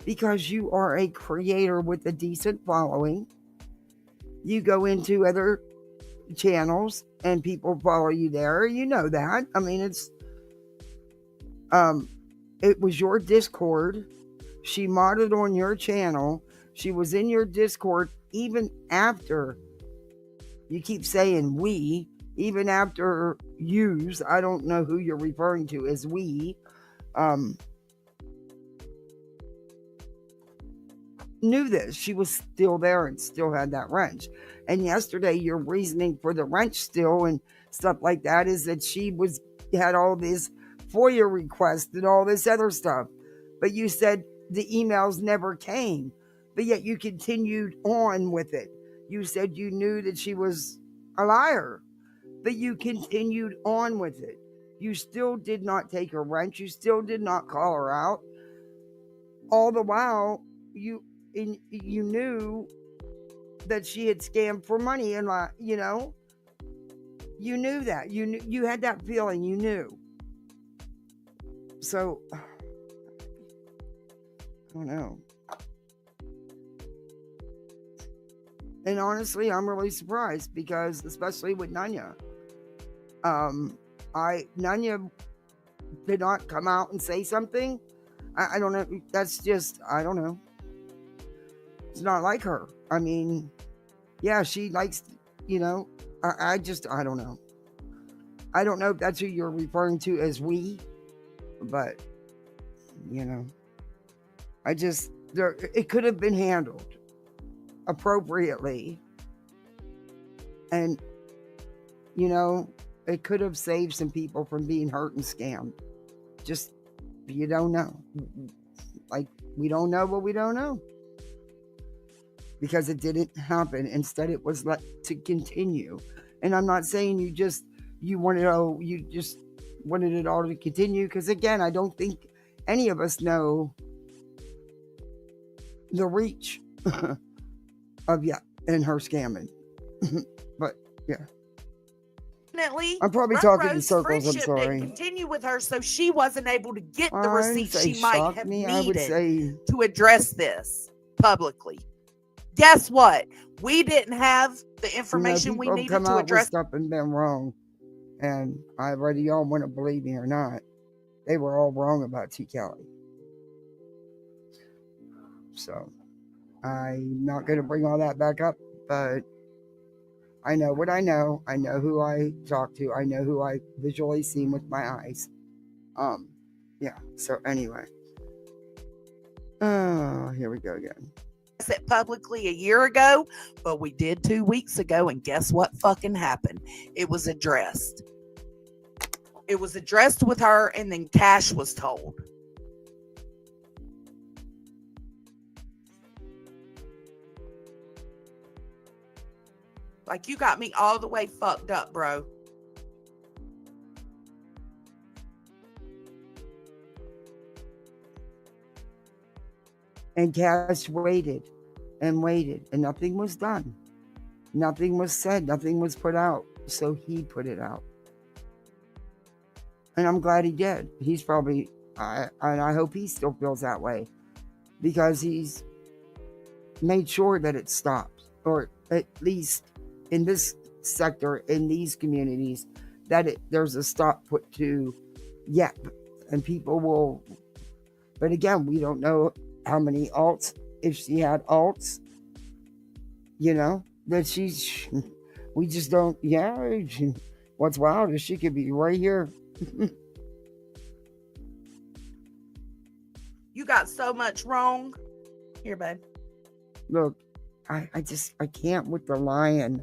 Because you are a creator with a decent following. You go into other channels and people follow you there. You know that. I mean, it was your Discord. She modded on your channel. She was in your Discord even after, you keep saying we, even after yous, I don't know who you're referring to as we, knew this. She was still there and still had that wrench. And yesterday, your reasoning for the wrench still and stuff like that is that she had all this FOIA requests and all this other stuff. But you said the emails never came. But yet you continued on with it. You said you knew that she was a liar. But you continued on with it. You still did not take her wrench. You still did not call her out. All the while, you knew that she had scammed for money, and you knew that. You had that feeling. You knew. So I don't know. And honestly, I'm really surprised, because especially with Nanya, Nanya did not come out and say something. I don't know. That's just, I don't know. It's not like her. I mean, yeah, she likes, I don't know. I don't know if that's who you're referring to as we, but, it could have been handled appropriately. And, it could have saved some people from being hurt and scammed. Just, you don't know. Like, we don't know what we don't know. Because it didn't happen. Instead, it was let to continue. And I'm not saying you just wanted it all to continue. Because again, I don't think any of us know the reach of and her scamming. But yeah. I'm probably talking in circles. I'm sorry. Continue with her, so she wasn't able to get the receipts she might have needed I would say, to address this publicly. Guess what? We didn't have the information we needed come to out address with stuff and been wrong, and whether y'all want to believe me or not, they were all wrong about T. Kelly. So I'm not going to bring all that back up, but I know what I know. I know who I talk to. I know who I visually see with my eyes. Yeah. So anyway, here we go again. it publicly a year ago, but we did 2 weeks ago, and guess what fucking happened? It was addressed. It was addressed with her, and then Cash was told. Like, you got me all the way fucked up, bro. And Cash waited and waited, and nothing was done. Nothing was said, nothing was put out. So he put it out. And I'm glad he did. He's probably, and I hope he still feels that way, because he's made sure that it stops, or at least in this sector, in these communities, that there's a stop put to, yep, and people will. But again, we don't know how many alts, if she had alts, that she's, we just don't, what's wild is she could be right here. You got so much wrong. Here, babe. Look, I can't with the lying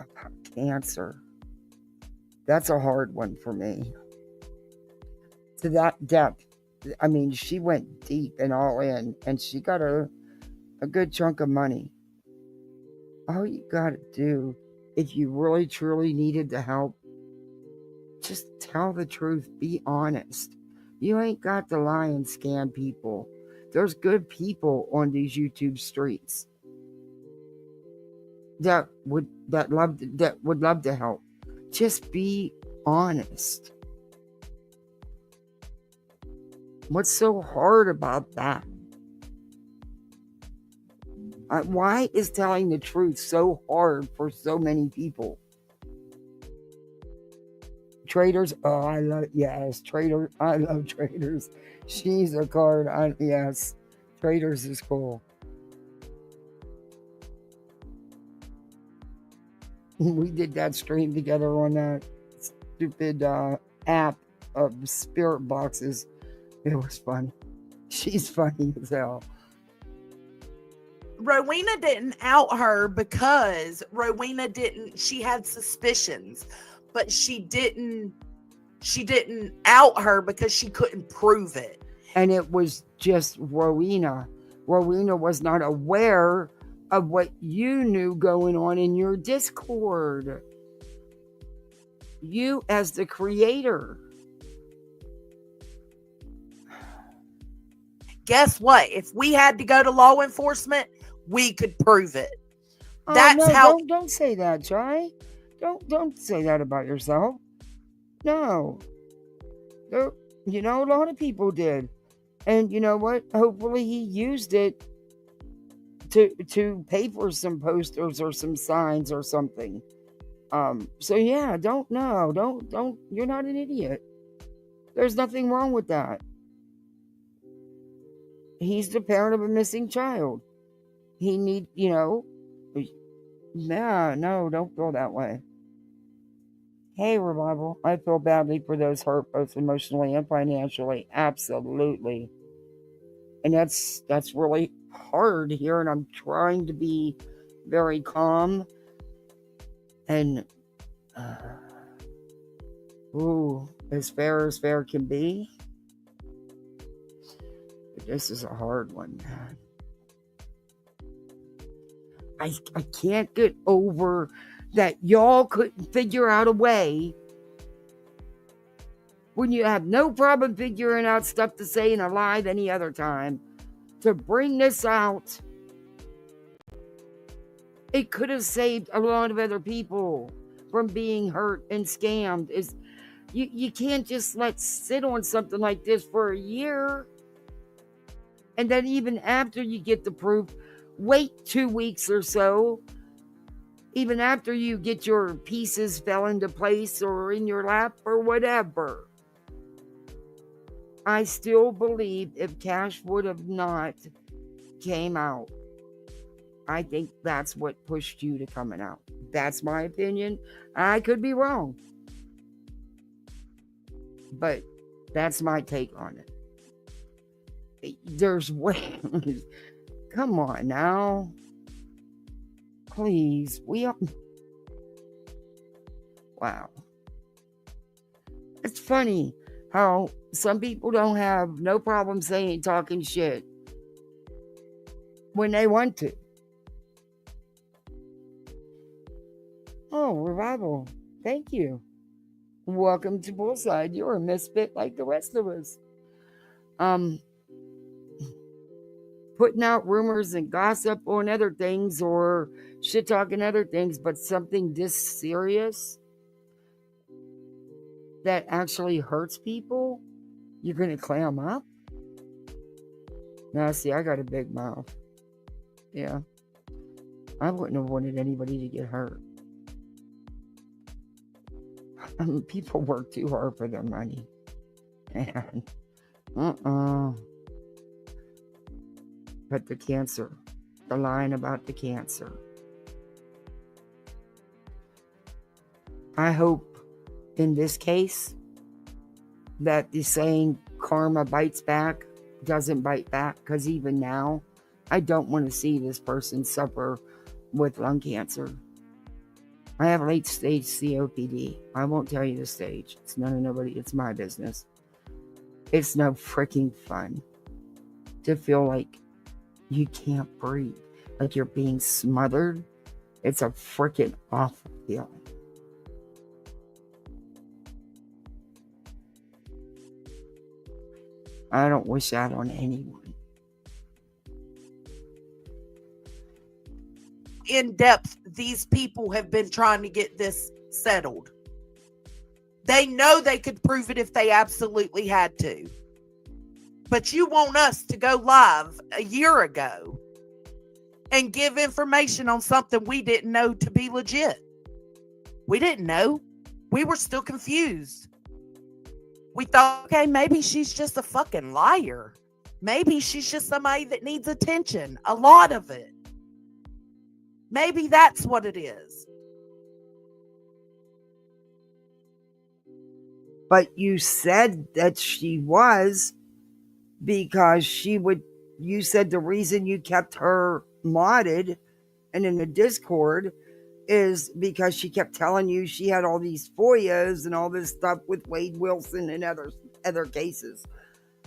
about cancer. That's a hard one for me. To that depth. I mean, she went deep and all in, and she got a good chunk of money. All you got to do, if you really truly needed the help, just tell the truth. Be honest. You ain't got to lie and scam people. There's good people on these YouTube streets that would love to help. Just be honest. What's so hard about that? Why is telling the truth so hard for so many people? Traders, oh, I love, yes, Trader, I love Traders. She's a card, yes, Traders is cool. We did that stream together on that stupid app of spirit boxes. It was fun. She's funny as hell. Rowena didn't out her because she had suspicions, but she didn't out her because she couldn't prove it. And it was just Rowena. Rowena was not aware of what you knew going on in your Discord. You as the creator. Guess what? If we had to go to law enforcement, we could prove it. That's how. Don't say that, Jai. Don't say that about yourself. No. A lot of people did, and you know what? Hopefully, he used it to pay for some posters or some signs or something. So yeah, don't. You're not an idiot. There's nothing wrong with that. He's the parent of a missing child. He need, no, don't feel that way. Hey, Revival, I feel badly for those hurt both emotionally and financially. Absolutely. And that's really hard here, and I'm trying to be very calm and as fair can be. But this is a hard one, man. I can't get over that y'all couldn't figure out a way, when you have no problem figuring out stuff to say in a live any other time, to bring this out. It could have saved a lot of other people from being hurt and scammed. You can't just sit on something like this for a year, and then even after you get the proof, wait 2 weeks or so, even after you get your pieces fell into place or in your lap or whatever. I still believe if Cash would have not came out, I think that's what pushed you to coming out. That's my opinion. I could be wrong, but that's my take on it. There's ways. Come on now. Please. Wow. It's funny how some people don't have no problem saying talking shit when they want to. Oh, revival. Thank you. Welcome to Bullside. You're a misfit like the rest of us. Um, Putting out rumors and gossip on other things or shit talking other things, but something this serious that actually hurts people, you're gonna clam up? Now, see, I got a big mouth. Yeah, I wouldn't have wanted anybody to get hurt. People work too hard for their money. And, But the cancer, the line about the cancer. I hope in this case that the saying karma bites back doesn't bite back, because even now, I don't want to see this person suffer with lung cancer. I have late stage COPD. I won't tell you the stage. It's none of nobody. It's my business. It's no freaking fun to feel like you can't breathe, like you're being smothered. It's a freaking awful feeling. I don't wish that on anyone. In depth, these people have been trying to get this settled. They know they could prove it if they absolutely had to. But you want us to go live a year ago and give information on something we didn't know to be legit. We didn't know. We were still confused. We thought, okay, maybe she's just a fucking liar. Maybe she's just somebody that needs attention. A lot of it. Maybe that's what it is. But you said that she was, because you said the reason you kept her modded and in the Discord is because she kept telling you she had all these FOIAs and all this stuff with Wade Wilson and other cases,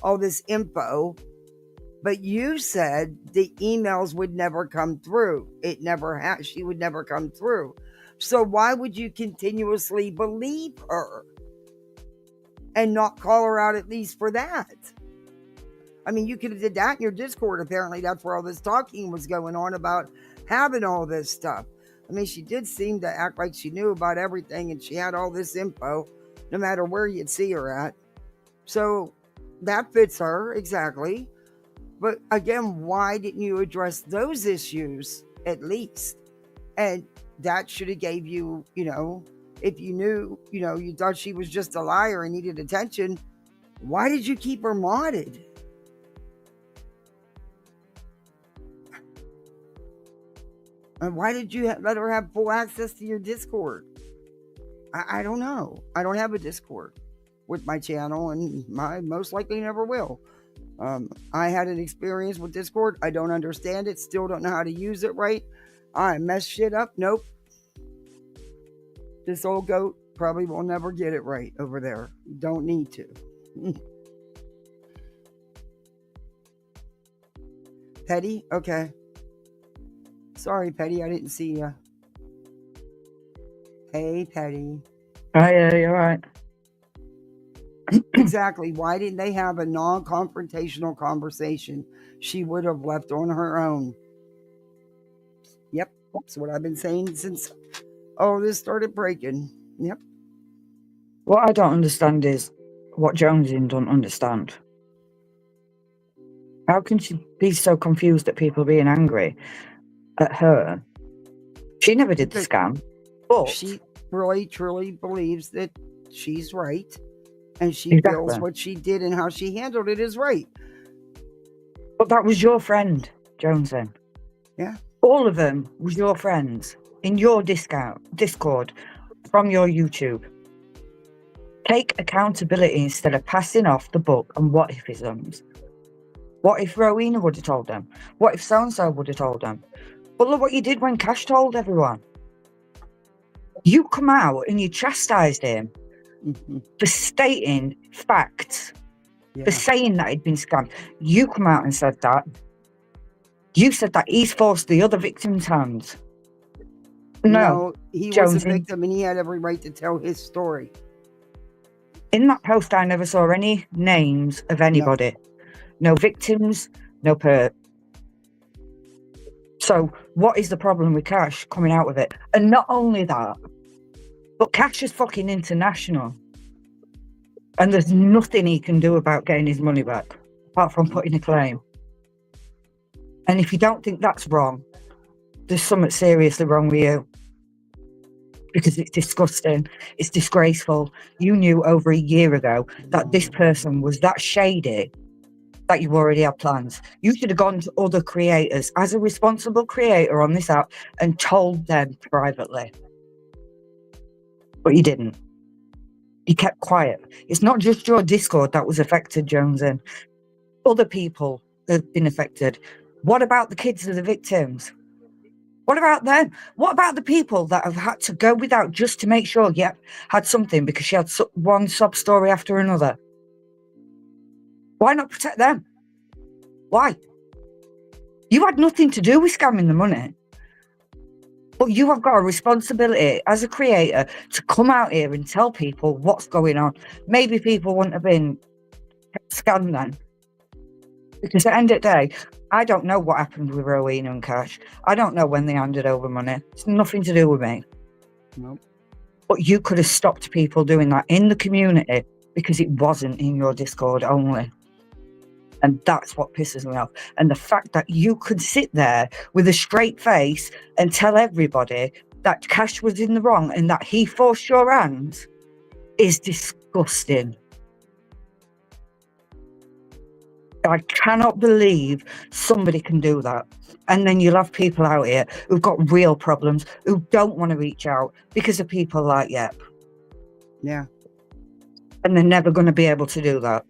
all this info. But you said the emails would never come through. She would never come through. So why would you continuously believe her and not call her out at least for that? I mean, you could have did that in your Discord. Apparently, that's where all this talking was going on about having all this stuff. I mean, she did seem to act like she knew about everything and she had all this info, no matter where you'd see her at. So that fits her, exactly. But again, why didn't you address those issues at least? And that should have gave you, if you knew, you thought she was just a liar and needed attention, why did you keep her modded? And why did you let her have full access to your Discord? I don't know. I don't have a Discord with my channel, and I most likely never will. I had an experience with Discord. I don't understand it. Still don't know how to use it right. I mess shit up. Nope. This old goat probably will never get it right over there. Don't need to. Petty? Okay. Sorry, Petty. I didn't see you. Hey, Petty. Oh, yeah, you're right. Exactly. Why didn't they have a non-confrontational conversation? She would have left on her own. Yep. That's what I've been saying since all this started breaking. Yep. What I don't understand is what JoneSN'S don't understand. How can she be so confused at people being angry at her? She never did the scam, but she really, truly believes that she's right. And she feels what she did and how she handled it is right. But that was your friend, JoneSN. Yeah. All of them was your friends in your Discord from your YouTube. Take accountability instead of passing off the book and what-ifisms. What if Rowena would have told them? What if so-and-so would have told them? But look what you did when Cash told everyone. You come out and you chastised him for stating facts, for saying that he'd been scammed. You come out and said that. You said that he's forced the other victims' hands. No, he was a Jonesy. victim and he had every right to tell his story. In that post, I never saw any names of anybody. No victims, no perp. So what is the problem with Cash coming out with it? And not only that, but Cash is fucking international. And there's nothing he can do about getting his money back, apart from putting a claim. And if you don't think that's wrong, there's something seriously wrong with you. Because it's disgusting. It's disgraceful. You knew over a year ago that this person was that shady that you already had plans. You should have gone to other creators as a responsible creator on this app and told them privately. But you didn't. You kept quiet. It's not just your Discord that was affected, JoneSN. Other people have been affected. What about the kids of the victims? What about them? What about the people that have had to go without just to make sure, had something because she had one sob story after another? Why not protect them? Why? You had nothing to do with scamming the money. But you have got a responsibility as a creator to come out here and tell people what's going on. Maybe people wouldn't have been scammed then. Because at the end of the day, I don't know what happened with Rowena and Cash. I don't know when they handed over money. It's nothing to do with me. Nope. But you could have stopped people doing that in the community because it wasn't in your Discord only. And that's what pisses me off. And the fact that you could sit there with a straight face and tell everybody that Cash was in the wrong and that he forced your hand is disgusting. I cannot believe somebody can do that. And then you'll have people out here who've got real problems, who don't want to reach out because of people like Yep. Yeah. And they're never going to be able to do that.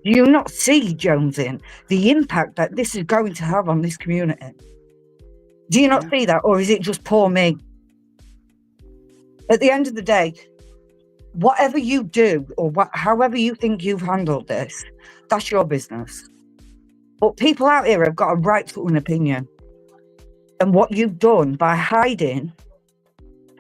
Do you not see, JoneSN, the impact that this is going to have on this community? Do you not see that? Or is it just poor me? At the end of the day, whatever you do or however you think you've handled this, that's your business. But people out here have got a right to an opinion. And what you've done by hiding,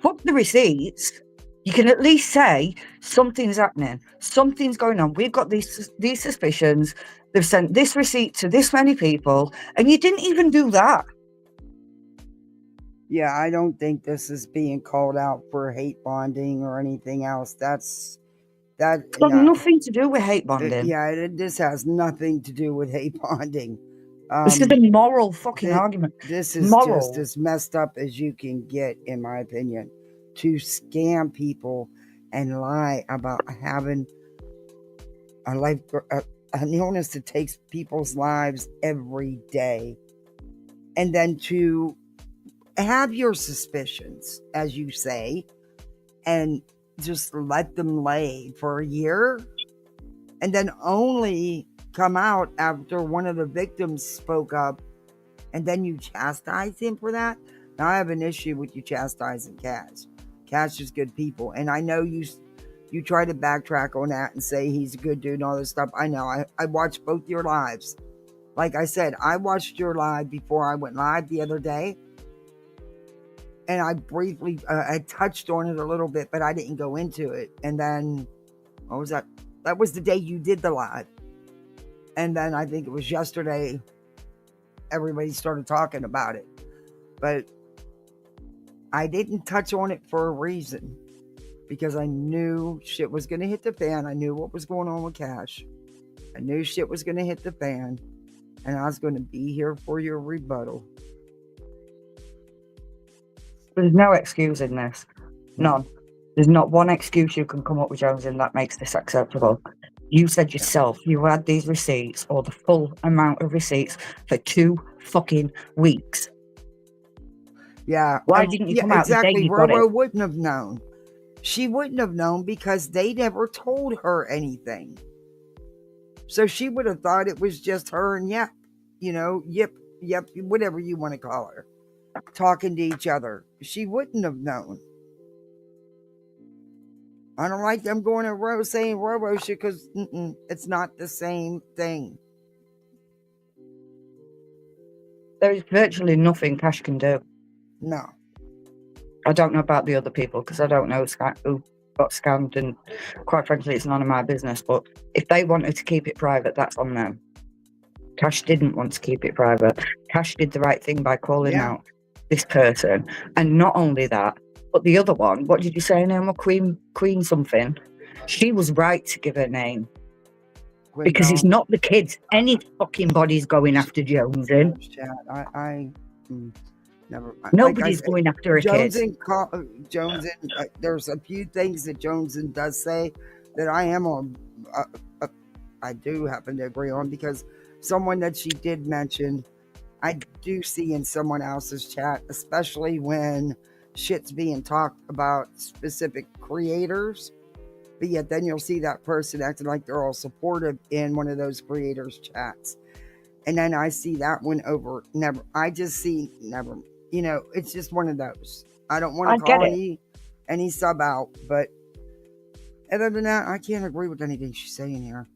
fuck the receipts, you can at least say something's happening, something's going on. We've got these suspicions. They've sent this receipt to this many people, and you didn't even do that. Yeah, I don't think this is being called out for hate bonding or anything else. It's got nothing to do with hate bonding. This has nothing to do with hate bonding. This is a moral fucking argument. This is moral. Just as messed up as you can get, in my opinion. To scam people and lie about having an illness that takes people's lives every day. And then to have your suspicions, as you say, and just let them lay for a year, and then only come out after one of the victims spoke up, and then you chastise him for that. Now, I have an issue with you chastising Cash. Cash is good people, and I know you try to backtrack on that and say he's a good dude and all this stuff. I know. I watched both your lives. Like I said, I watched your live before I went live the other day, and I briefly I touched on it a little bit, but I didn't go into it. And then, what was that? That was the day you did the live. And then I think it was yesterday, everybody started talking about it. But I didn't touch on it for a reason, because I knew shit was going to hit the fan. I knew what was going on with Cash. I knew shit was going to hit the fan, and I was going to be here for your rebuttal. There's no excuse in this. None. There's not one excuse you can come up with, JoneSN, that makes this acceptable. You said yourself you had these receipts, or the full amount of receipts, for 2 fucking weeks. Yeah. Why didn't you come out exactly. the day you got Roro it? wouldn't have known. She wouldn't have known because they never told her anything. So she would have thought it was just her and Yep, Yep, whatever you want to call her, talking to each other. She wouldn't have known. I don't like them going in row saying robo shit because it's not the same thing. There is virtually nothing Cash can do. No. I don't know about the other people because I don't know who got scammed, and quite frankly, it's none of my business. But if they wanted to keep it private, that's on them. Cash didn't want to keep it private. Cash did the right thing by calling out this person. And not only that, but the other one, what did you say her name was? Queen something. She was right to give her name. Because it's not the kids. Any fucking body's going after JoneSN. Never. Nobody's going after a kid. JoneSN. There's a few things that JoneSN does say that I am on. I do happen to agree on, because someone that she did mention, I do see in someone else's chat, especially when shit's being talked about specific creators. But yet then you'll see that person acting like they're all supportive in one of those creators' chats. And then I see that one over. Never. I just see never. It's just one of those. I don't want to call any sub out, but other than that, I can't agree with anything she's saying here.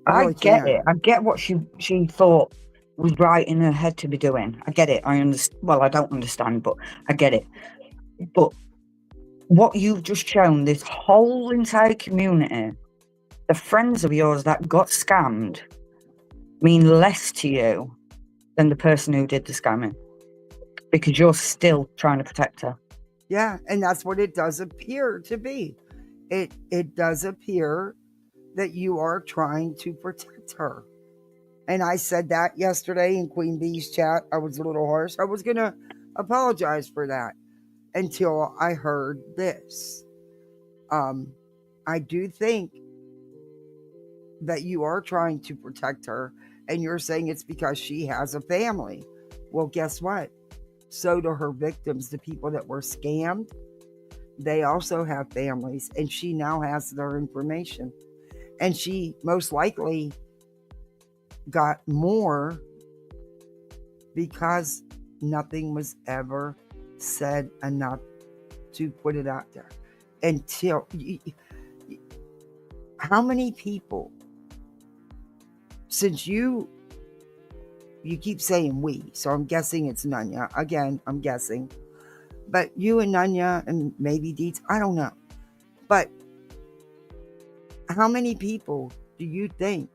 I get it. I get what she thought was right in her head to be doing. I get it. I understand. Well, I don't understand, but I get it. But what you've just shown, this whole entire community, the friends of yours that got scammed, mean less to you than the person who did the scamming, because you're still trying to protect her. Yeah, and that's what it does appear to be. It does appear that you are trying to protect her. And I said that yesterday in Queen Bee's chat. I was a little harsh. I was going to apologize for that until I heard this. I do think that you are trying to protect her, and you're saying it's because she has a family. Well, guess what? So do her victims, the people that were scammed. They also have families, and she now has their information. And she most likely got more because nothing was ever said enough to put it out there. Until how many people, since you keep saying we, so I'm guessing it's Nunya. Again, I'm guessing. But you and Nunya and maybe Deets, I don't know. But how many people do you think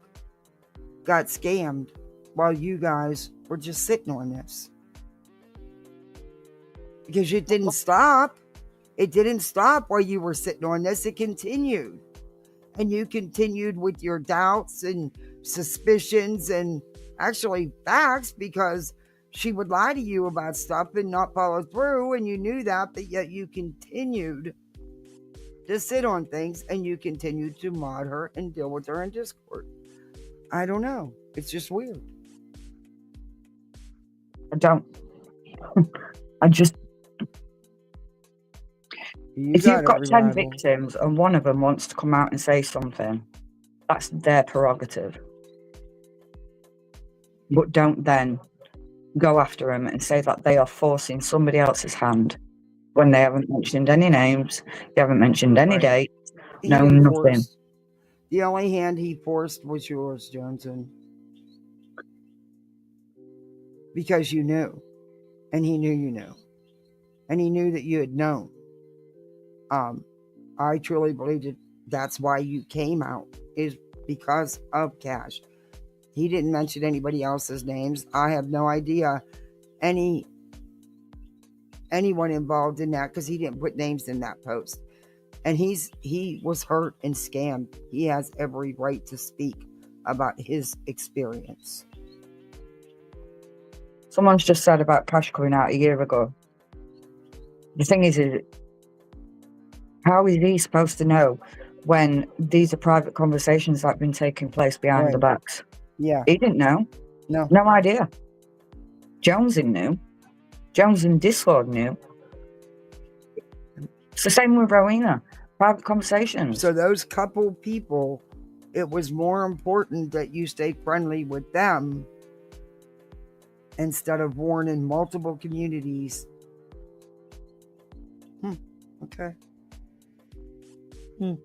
got scammed while you guys were just sitting on this? Because it didn't stop. It didn't stop while you were sitting on this. It continued. And you continued with your doubts and suspicions and actually facts, because she would lie to you about stuff and not follow through, and you knew that, but yet you continued to sit on things, and you continued to mod her and deal with her in Discord. I don't know. It's just weird. I don't. I just. If you've got 10 victims and one of them wants to come out and say something, that's their prerogative. But don't then go after them and say that they are forcing somebody else's hand when they haven't mentioned any names, they haven't mentioned any dates, nothing. The only hand he forced was yours, JoneSN. Because you knew. And he knew you knew. And he knew that you had known. I truly believe that that's why you came out, is because of Cash. He didn't mention anybody else's names. I have no idea anyone involved in that, because he didn't put names in that post. And he was hurt and scammed. He has every right to speak about his experience. Someone's just said about Cash coming out a year ago. The thing is how is he supposed to know when these are private conversations that have been taking place behind the backs? Yeah. He didn't know. No idea. JoneSN knew. JoneSN Discord knew. It's the same with Rowena. Private conversations. So those couple people it was more important that you stay friendly with them instead of warning multiple communities. Okay. You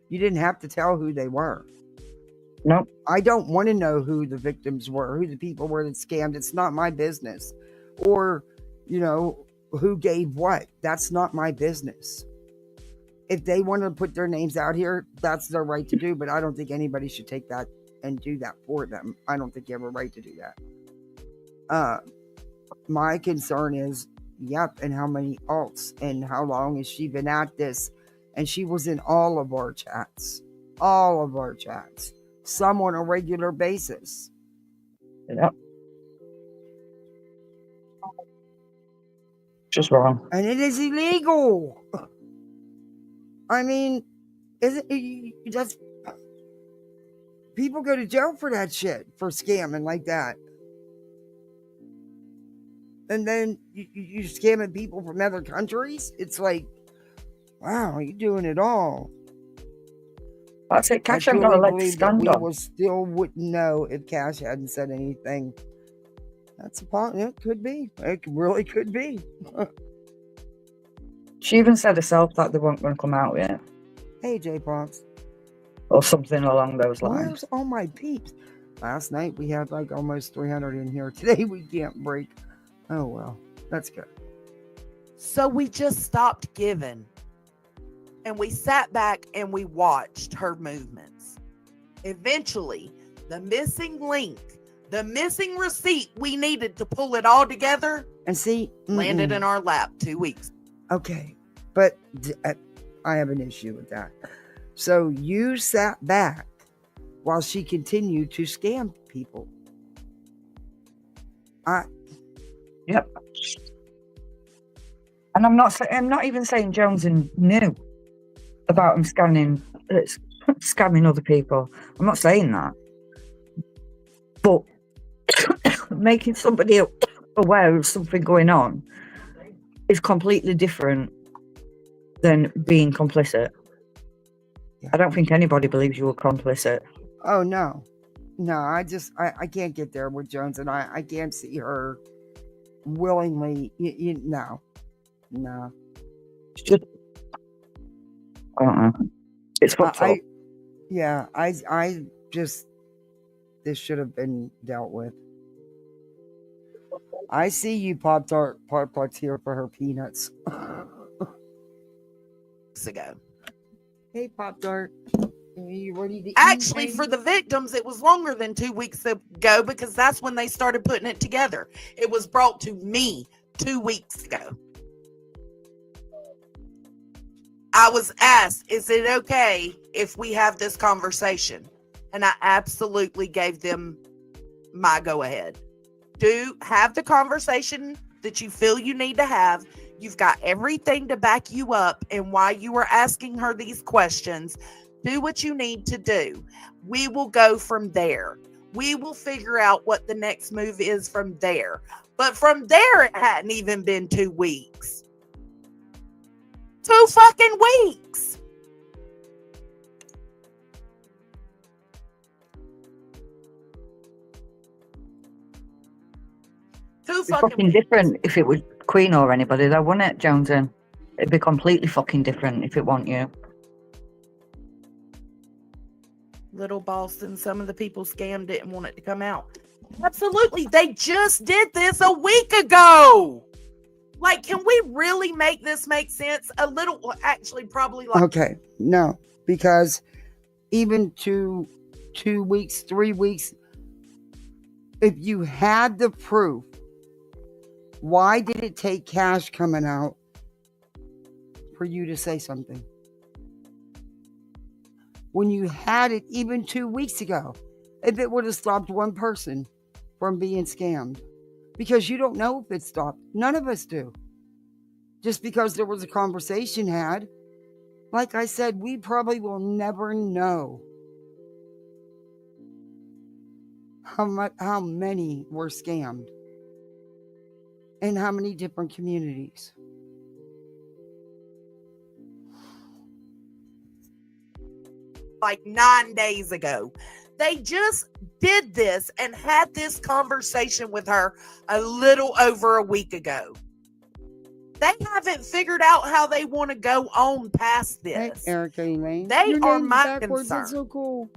didn't have to tell who they were. Nope. I don't want to know who the victims were, who the people were that scammed. It's not my business. Or, who gave what. That's not my business. If they want to put their names out here, that's their right to do. But I don't think anybody should take that and do that for them. I don't think you have a right to do that. My concern is, and how many alts and how long has she been at this? And she was in all of our chats. Some on a regular basis. Yep. Just wrong. And it is illegal. I mean, that's people go to jail for that shit, for scamming like that. And then you scamming people from other countries. It's like, wow, you're doing it all. That's it. Cash I ain't got a truly leg to believe that stand we on. still wouldn't know if Cash hadn't said anything. That's a part. It could be. It really could be. She even said herself that they weren't going to come out yet. Hey, J Pops. Or something along those lines. Where's all my peeps? Last night we had like almost 300 in here. Today we can't break. Oh well, that's good. So we just stopped giving. And we sat back and we watched her movements. Eventually, the missing link, the missing receipt we needed to pull it all together, and see, landed in our lap 2 weeks. Okay, but I have an issue with that. So you sat back while she continued to scam people. Yep. And I'm not even saying Joneson knew about him scamming other people. I'm not saying that. But making somebody aware of something going on is completely different than being complicit. Yeah. I don't think anybody believes you were complicit. Oh, no. No, I can't get there with Jones, and I can't see her willingly. No. It's just, I don't know. It's fucked up. I just, this should have been dealt with. I see you, Pop-Tart's here for her peanuts. Ago. Hey, Pop-Tart. Are you ready to Actually, eat? for the victims, it was longer than 2 weeks ago because that's when they started putting it together. It was brought to me 2 weeks ago. I was asked, is it okay if we have this conversation? And I absolutely gave them my go ahead. Do have the conversation that you feel you need to have. You've got everything to back you up and why you were asking her these questions. Do what you need to do. We will go from there. We will figure out what the next move is from there. But from there, it hadn't even been 2 weeks. 2 fucking weeks. It'd be fucking different if it was Queen or anybody, though, wouldn't it, Joneson? It'd be completely fucking different if it wasn't you. Little Boston, some of the people scammed it and want it to come out. Absolutely. They just did this a week ago. Like, can we really make this make sense? A little, actually, probably like. Okay, no, because even 2 weeks, 3 weeks, if you had the proof, why did it take Cash coming out for you to say something? When you had it even 2 weeks ago, if it would have stopped one person from being scammed. Because you don't know if it stopped. None of us do. Just because there was a conversation had. Like I said, we probably will never know how many were scammed. In how many different communities. like 9 days ago. They just did this and had this conversation with her a little over a week ago. They haven't figured out how they want to go on past this. Hey, Erica Elaine. They Your are name's my backwards. concern. It's so cool.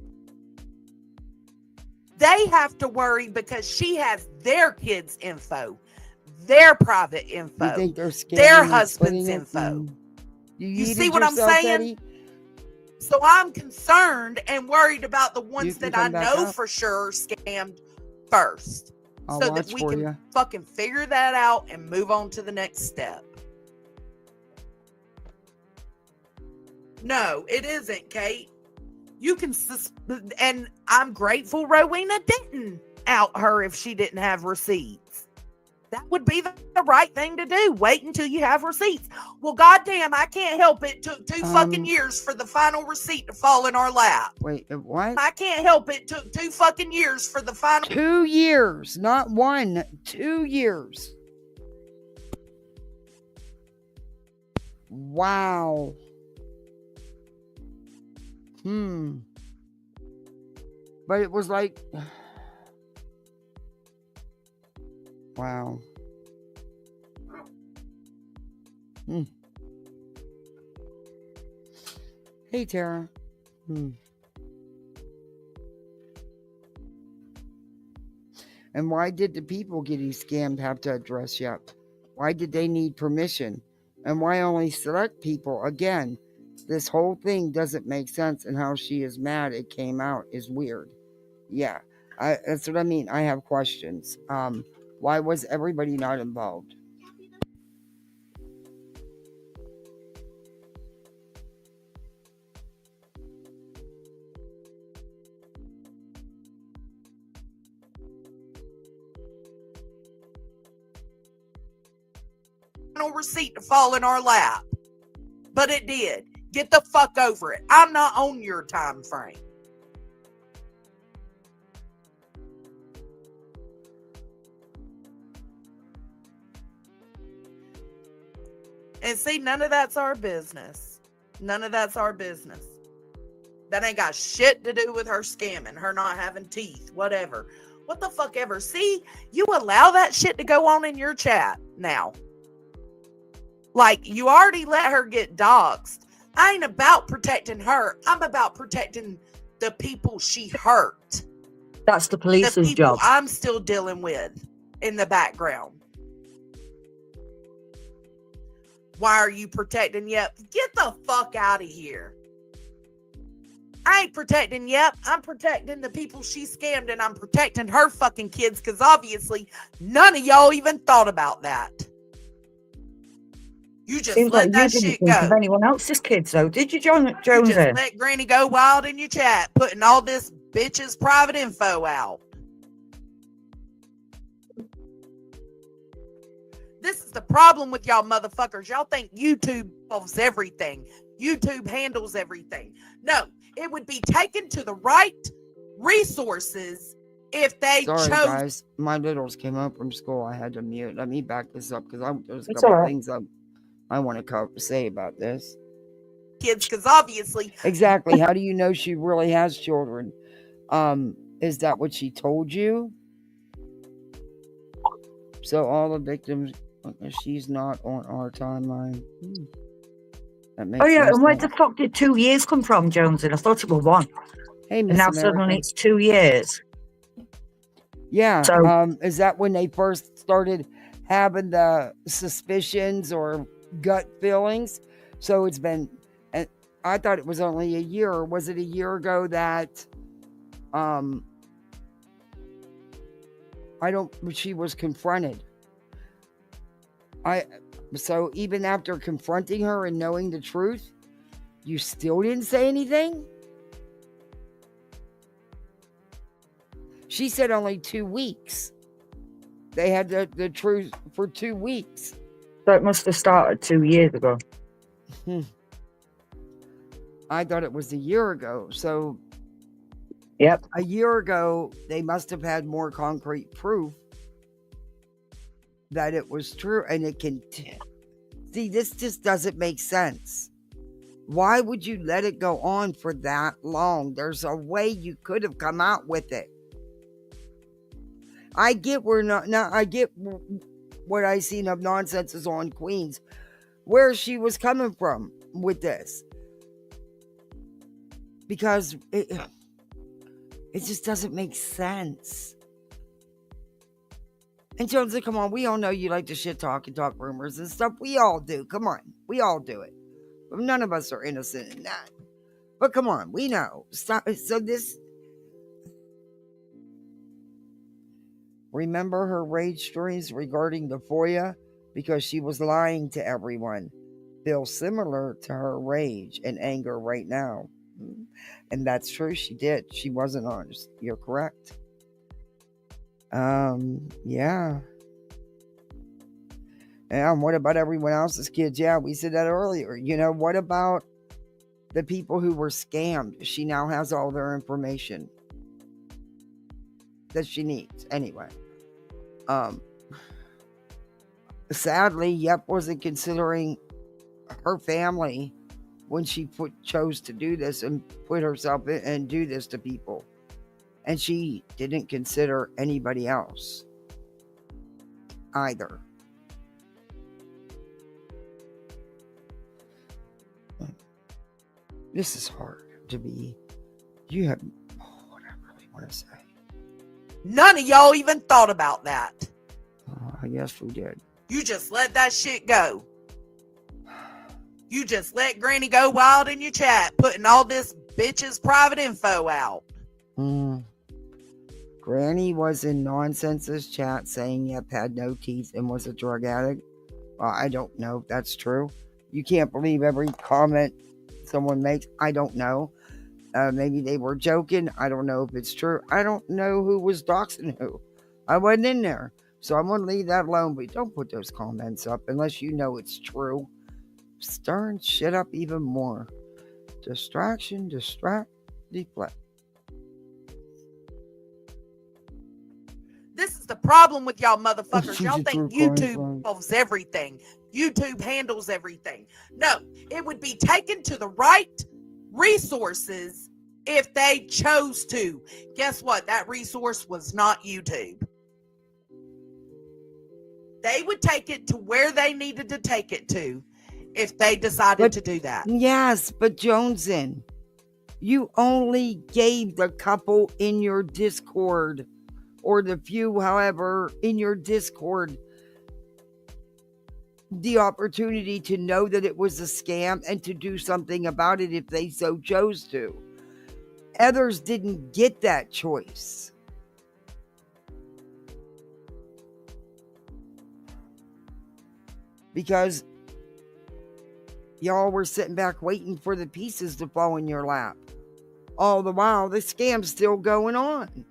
They have to worry because she has their kids' info, their private info, You think they're scamming their and husband's splitting it? info. You see what I'm yourself, saying? Eddie? So I'm concerned and worried about the ones can that I come back know up. for sure scammed first. I'll so watch that we for can you. fucking figure that out and move on to the next step. No, it isn't, Kate. You can, and I'm grateful Rowena didn't out her if she didn't have receipts. That would be the right thing to do. Wait until you have receipts. Well, goddamn, I can't help it. Took 2 fucking years for the final receipt to fall in our lap. Wait, what? I can't help it. Took 2 fucking years for the final. 2 years, not 1. 2 years. Wow. But it was like, wow. Hey, Tara. And why did the people getting scammed have to address you? Why did they need permission? And why only select people? Again, this whole thing doesn't make sense, and how she is mad it came out is weird. Yeah, that's what I mean. I have questions. Why was everybody not involved? Receipt to fall in our lap. But it did. Get the fuck over it. I'm not on your time frame. And see, none of that's our business. None of that's our business. That ain't got shit to do with her scamming, her not having teeth, whatever. What the fuck ever. See, you allow that shit to go on in your chat now. Like, you already let her get doxxed. I ain't about protecting her. I'm about protecting the people she hurt. That's the police's job. I'm still dealing with in the background. Why are you protecting Yep? Get the fuck out of here. I ain't protecting Yep. I'm protecting the people she scammed, and I'm protecting her fucking kids, because obviously none of y'all even thought about that. You just Seems let like that you didn't shit think go. of anyone else's kids, though, did you, Jonesy? You just let Granny go wild in your chat, putting all this bitch's private info out. This is the problem with y'all motherfuckers. Y'all think YouTube solves everything. YouTube handles everything. No, it would be taken to the right resources if they Sorry, chose. guys. My littles came home from school. I had to mute. Let me back this up, because there's a couple things I want to say about this. Kids, because obviously. Exactly. How do you know she really has children? Is that what she told you? So all the victims, she's not on our timeline. That makes yeah, no and where sense. the fuck did 2 years come from, Jonesy? I thought it was 1. Hey, Miss and now America. suddenly it's 2 years. Yeah. So, is that when they first started having the suspicions or gut feelings? So it's been, and I thought it was only a year. Was it a year ago that she was confronted? So even after confronting her and knowing the truth, you still didn't say anything? She said only 2 weeks. They had the truth for 2 weeks. so it must have started 2 years ago. I thought it was a year ago. So Yep. a year ago, they must have had more concrete proof that it was true. And it can... See, this just doesn't make sense. Why would you let it go on for that long? There's a way you could have come out with it. I get we're not now. I get what I seen of nonsense on Queens, where she was coming from with this, because it just doesn't make sense. And Jonesy, come on, we all know you like to shit talk and talk rumors and stuff. We all do. Come on, we all do it. But none of us are innocent in that. But come on, we know. Stop. So this. Remember her rage stories regarding the FOIA? Because she was lying to everyone. Feel similar to her rage and anger right now. And that's true, she did. She wasn't honest. You're correct. Yeah. And what about everyone else's kids? Yeah, we said that earlier. You know, what about the people who were scammed? She now has all their information that she needs. Anyway. Sadly, Yep wasn't considering her family when she chose to do this and put herself in and do this to people. And she didn't consider anybody else either. This is hard to be. You have what I really want to say. None of y'all even thought about that. I guess we did. You just let that shit go. You just let Granny go wild in your chat, putting all this bitch's private info out. Granny was in Nonsense's chat saying Yep had no teeth and was a drug addict. Well, I don't know if that's true. You can't believe every comment someone makes. I don't know. Maybe they were joking. I don't know if it's true. I don't know who was doxing who. I wasn't in there. So I'm going to leave that alone. But don't put those comments up unless you know it's true. Stirring shit up even more. Distraction, distract, deflect. This is the problem with y'all motherfuckers. Y'all think YouTube solves everything. YouTube handles everything. No, it would be taken to the right resources if they chose to. Guess what? That resource was not YouTube. They would take it to where they needed to take it to if they decided to do that. Yes, but JoneSN, you only gave the couple in your Discord, or the few, however, in your Discord, the opportunity to know that it was a scam and to do something about it if they so chose to. Others didn't get that choice. Because y'all were sitting back waiting for the pieces to fall in your lap. All the while, the scam's still going on.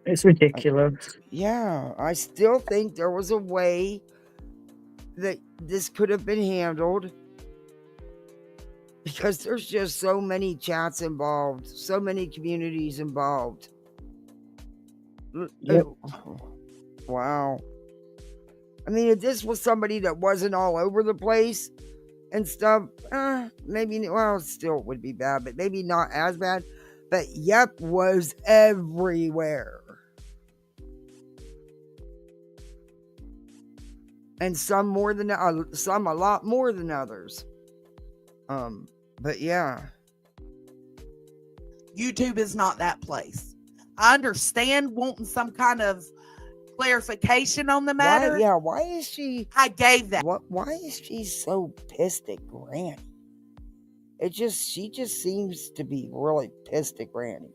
It's ridiculous. I still think there was a way that this could have been handled, because there's just so many chats involved, so many communities involved. Yep. Wow. I mean, if this was somebody that wasn't all over the place and stuff, maybe, well, still it would be bad, but maybe not as bad. But Yep was everywhere. And some more than some a lot more than others. But yeah. YouTube is not that place. I understand wanting some kind of clarification on the matter. Why is she? I gave that. Why is she so pissed at Granny? She just seems to be really pissed at Granny.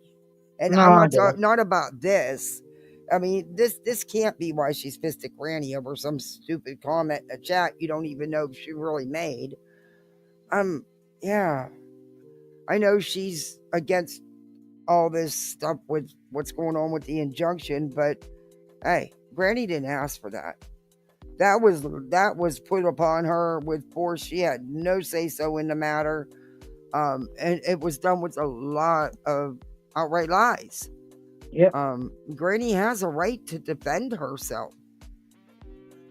And no, I'm not about this. I mean, this can't be why she's pissed at Granny over some stupid comment in a chat you don't even know if she really made. Yeah. I know she's against all this stuff with what's going on with the injunction, but hey, Granny didn't ask for that. That was put upon her with force. She had no say-so in the matter. And it was done with a lot of outright lies. Yep. Granny has a right to defend herself.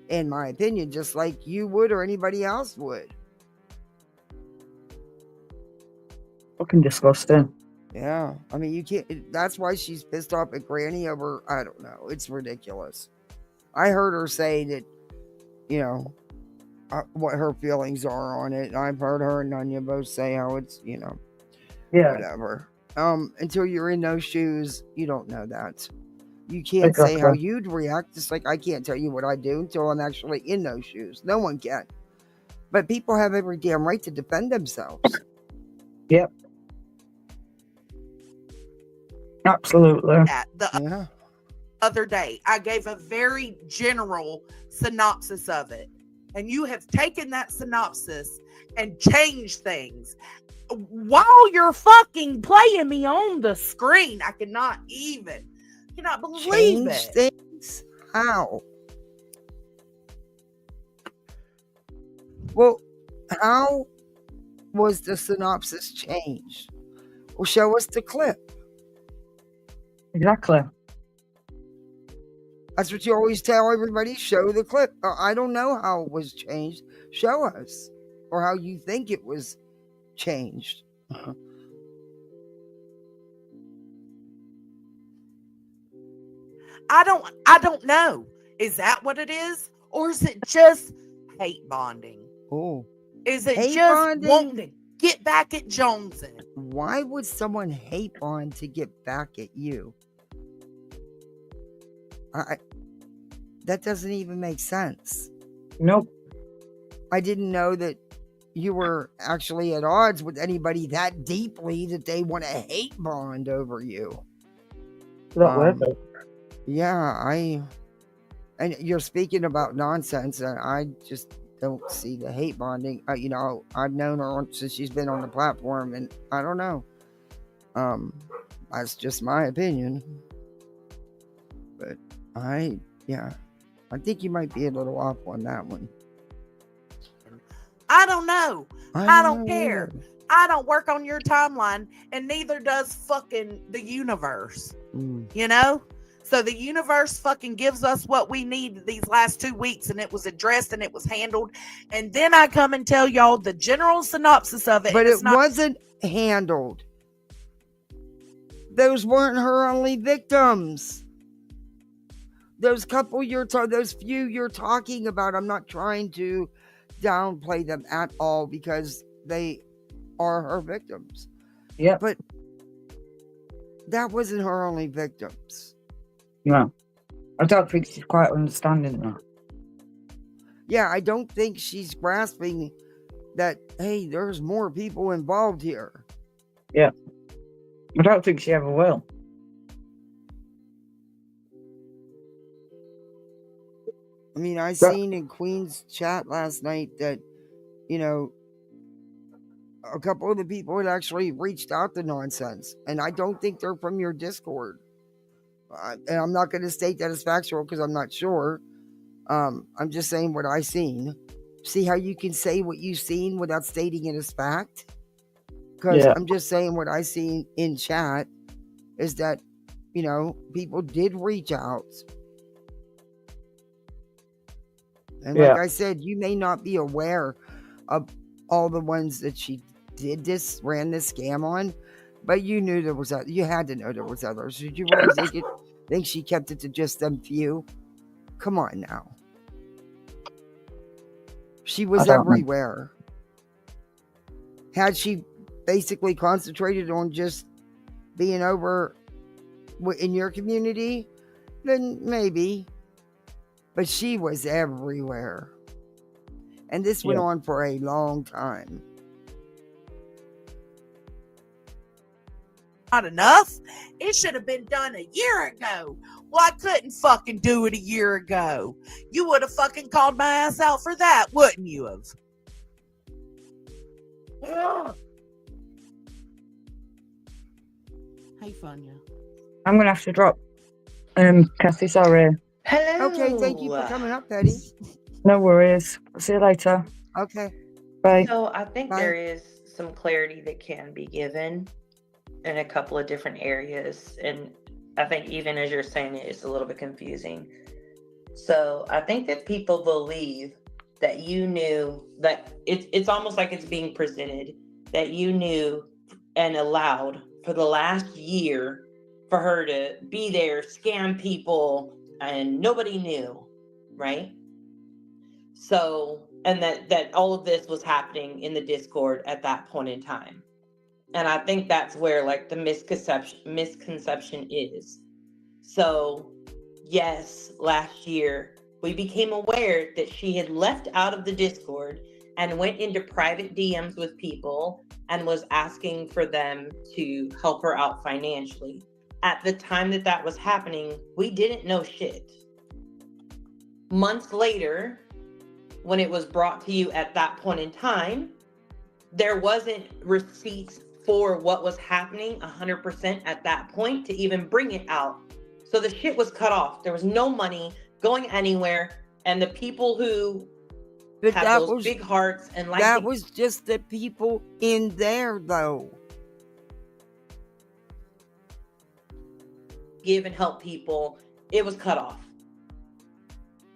in my opinion, just like you would or anybody else would. Fucking disgusting. Yeah, I mean, you can't. That's why she's pissed off at Granny over. I don't know. It's ridiculous. I heard her say that, you know, what her feelings are on it. I've heard her and Anya both say how it's, Yeah, whatever. Until you're in those shoes, you don't know that. You can't say how exactly. you'd react. Just like I can't tell you what I do until I'm actually in those shoes. No one can. But people have every damn right to defend themselves. Yep. Absolutely. The other day, I gave a very general synopsis of it. And you have taken that synopsis and changed things while you're fucking playing me on the screen. I cannot believe Change it. things? How? Well, how was the synopsis changed? Well, show us the clip. Exactly. That's what you always tell everybody. Show the clip. I don't know how it was changed. Show us. Or how you think it was changed. I don't know. Is that what it is? Or is it just hate bonding? Oh. Is it Hate just bonding? wanting to get back at JoneSN? Why would someone hate bond to get back at you? That doesn't even make sense. Nope. I didn't know that you were actually at odds with anybody that deeply that they want to hate bond over you. That worth it. Yeah, and you're speaking about nonsense, and I just don't see the hate bonding. I've known her since she's been on the platform, and I don't know. That's just my opinion. But I think you might be a little off on that one. I don't know. I don't care. Either. I don't work on your timeline, and neither does fucking the universe. You know? So the universe fucking gives us what we need these last 2 weeks, and it was addressed and it was handled. And then I come and tell y'all the general synopsis of it. But it wasn't handled. Those weren't her only victims. Those those few you're talking about, I'm not trying to downplay them at all because they are her victims. Yeah. But that wasn't her only victims. No. I don't think she's quite understanding that. Yeah, I don't think she's grasping that, hey, there's more people involved here. Yeah. I don't think she ever will. I mean, I seen in Queen's chat last night that, a couple of the people had actually reached out to JoneSN'S, and I don't think they're from your Discord. And I'm not going to state that as factual because I'm not sure. I'm just saying what I seen. See how you can say what you seen without stating it as fact? Because I'm just saying what I seen in chat is that, people did reach out. And like I said, you may not be aware of all the ones that she ran this scam on, but you knew there was you had to know there was others. Did you really think she kept it to just them few? Come on now. She was everywhere. Had she basically concentrated on just being over in your community, then maybe. But she was everywhere. And this went on for a long time. Not enough? It should have been done a year ago. Well, I couldn't fucking do it a year ago. You would have fucking called my ass out for that, wouldn't you have? Hey, Funya. I'm going to have to drop. Kathy, sorry. Hello. Okay, thank you for coming up, Betty. No worries. See you later. Okay. Bye. So I think Bye. there is some clarity that can be given in a couple of different areas. And I think even as you're saying it, it's a little bit confusing. So I think that people believe that you knew that it's almost like it's being presented that you knew and allowed for the last year for her to be there, scam people, and nobody knew, right? So, and that all of this was happening in the Discord at that point in time. And I think that's where like the misconception is. So, yes, last year we became aware that she had left out of the Discord and went into private DMs with people and was asking for them to help her out financially. At the time that that was happening, we didn't know shit. Months later, when it was brought to you at that point in time, there wasn't receipts for what was happening 100% at that point to even bring it out. So the shit was cut off. There was no money going anywhere. And the people who had those big hearts and like that was just the people in there though. Give and help people, it was cut off.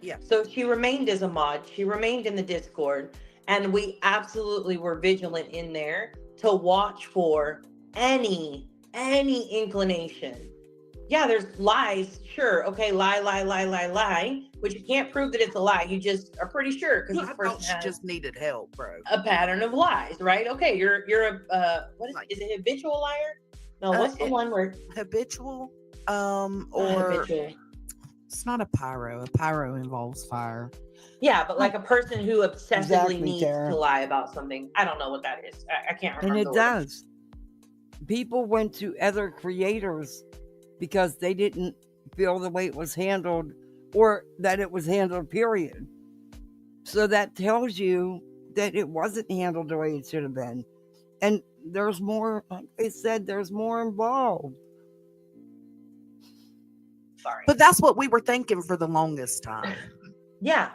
Yeah. So she remained as a mod. She remained in the Discord. And we absolutely were vigilant in there to watch for any inclination. Yeah, there's lies. Sure. Okay. Lie. Which you can't prove that it's a lie. You just are pretty sure because this person she just needed help, bro. A pattern of lies, right? Okay. You're a, what is it? Habitual liar? No, what's the one where? Habitual? Or habitual. It's not a pyro. A pyro involves fire. Yeah, but like a person who obsessively needs to lie about something. I don't know what that is. I can't remember. And it does. People went to other creators because they didn't feel the way it was handled or that it was handled, period. So that tells you that it wasn't handled the way it should have been. And there's more, like they said, there's more involved. Sorry. But that's what we were thinking for the longest time. Yeah.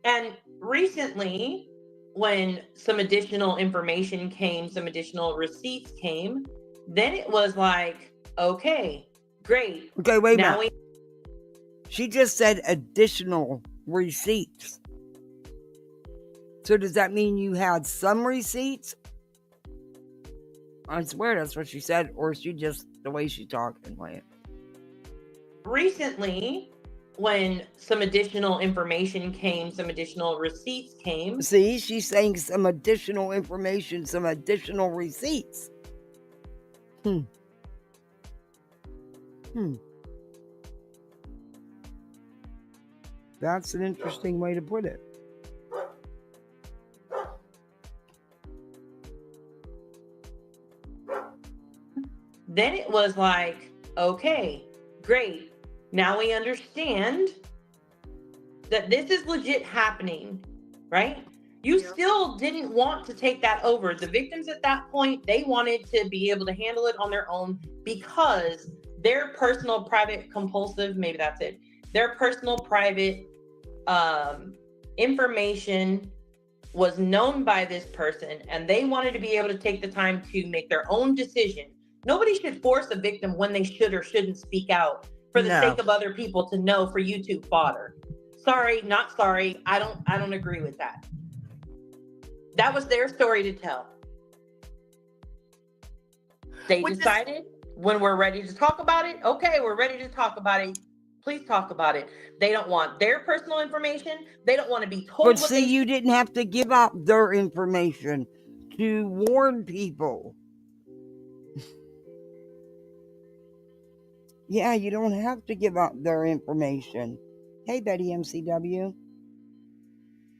And recently, when some additional information came, some additional receipts came, then it was like, okay, great. Okay, wait a minute. She just said additional receipts. So does that mean you had some receipts? I swear that's what she said, or she just the way she talked and way. Recently, when some additional information came, some additional receipts came. See, she's saying some additional information, some additional receipts. That's an interesting way to put it. Then it was like, okay, great. Now we understand that this is legit happening, right? You still didn't want to take that over. The victims at that point, they wanted to be able to handle it on their own because their personal, private, compulsive, maybe that's it, their personal, private information was known by this person, and they wanted to be able to take the time to make their own decision. Nobody should force a victim when they should or shouldn't speak out for the sake of other people to know for YouTube fodder. Sorry, not sorry. I don't agree with that. That was their story to tell. They decided when we're ready to talk about it, okay, we're ready to talk about it. Please talk about it. They don't want their personal information. They don't want to be told. But see, you didn't have to give out their information to warn people. Yeah, you don't have to give out their information. Hey, Betty MCW.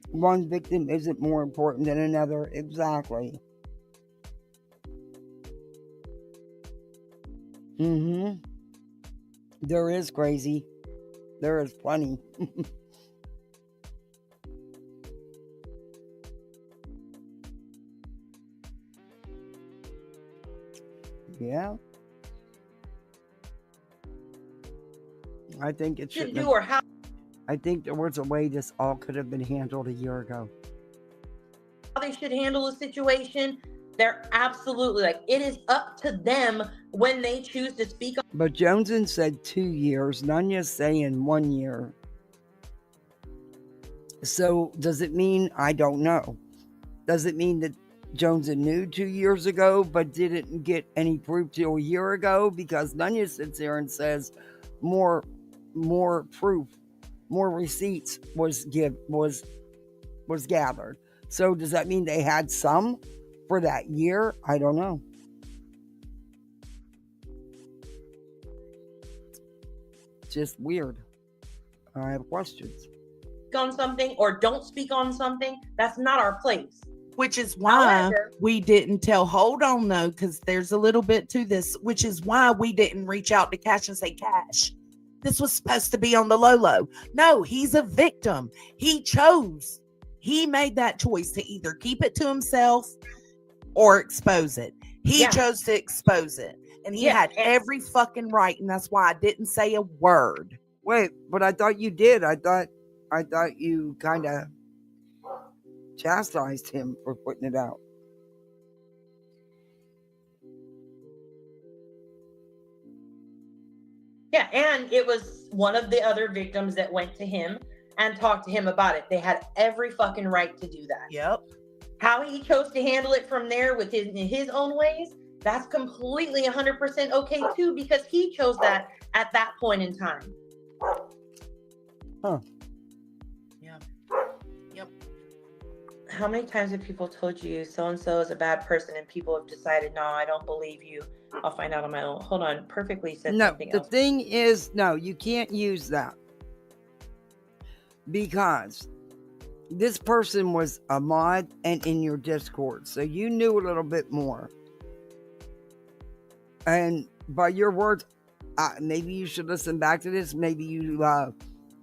One victim isn't more important than another. Exactly. There is crazy. There is plenty. Yeah. I think it should do or how. I think there was a way this all could have been handled a year ago. How they should handle a situation. They're absolutely like, it is up to them when they choose to speak. But JoneSN said 2 years. Nanya's saying 1 year. So does it mean, I don't know. Does it mean that Joneson knew 2 years ago but didn't get any proof till a year ago? Because Nunya sits there and says more proof, more receipts was gathered. So does that mean they had some for that year? I don't know. Just weird. I have questions. On something or don't speak on something, that's not our place. Which is why However, we didn't tell. Hold on, though, because there's a little bit to this, which is why we didn't reach out to Cash and say, Cash, this was supposed to be on the low. No, he's a victim. He chose. He made that choice to either keep it to himself or expose it. He chose to expose it. And he had every fucking right. And that's why I didn't say a word. Wait, but I thought you did. I thought you kind of chastised him for putting it out. Yeah, and it was one of the other victims that went to him and talked to him about it. They had every fucking right to do that. Yep. How he chose to handle it from there with his own ways, that's completely 100% okay too, because he chose that at that point in time. Huh. Yep. How many times have people told you so-and-so is a bad person and people have decided, no, I don't believe you. I'll find out on my own. Hold on. Perfectly said something else. The thing is, no, you can't use that. Because this person was a mod and in your Discord. So you knew a little bit more. And by your words, maybe you should listen back to this. Maybe you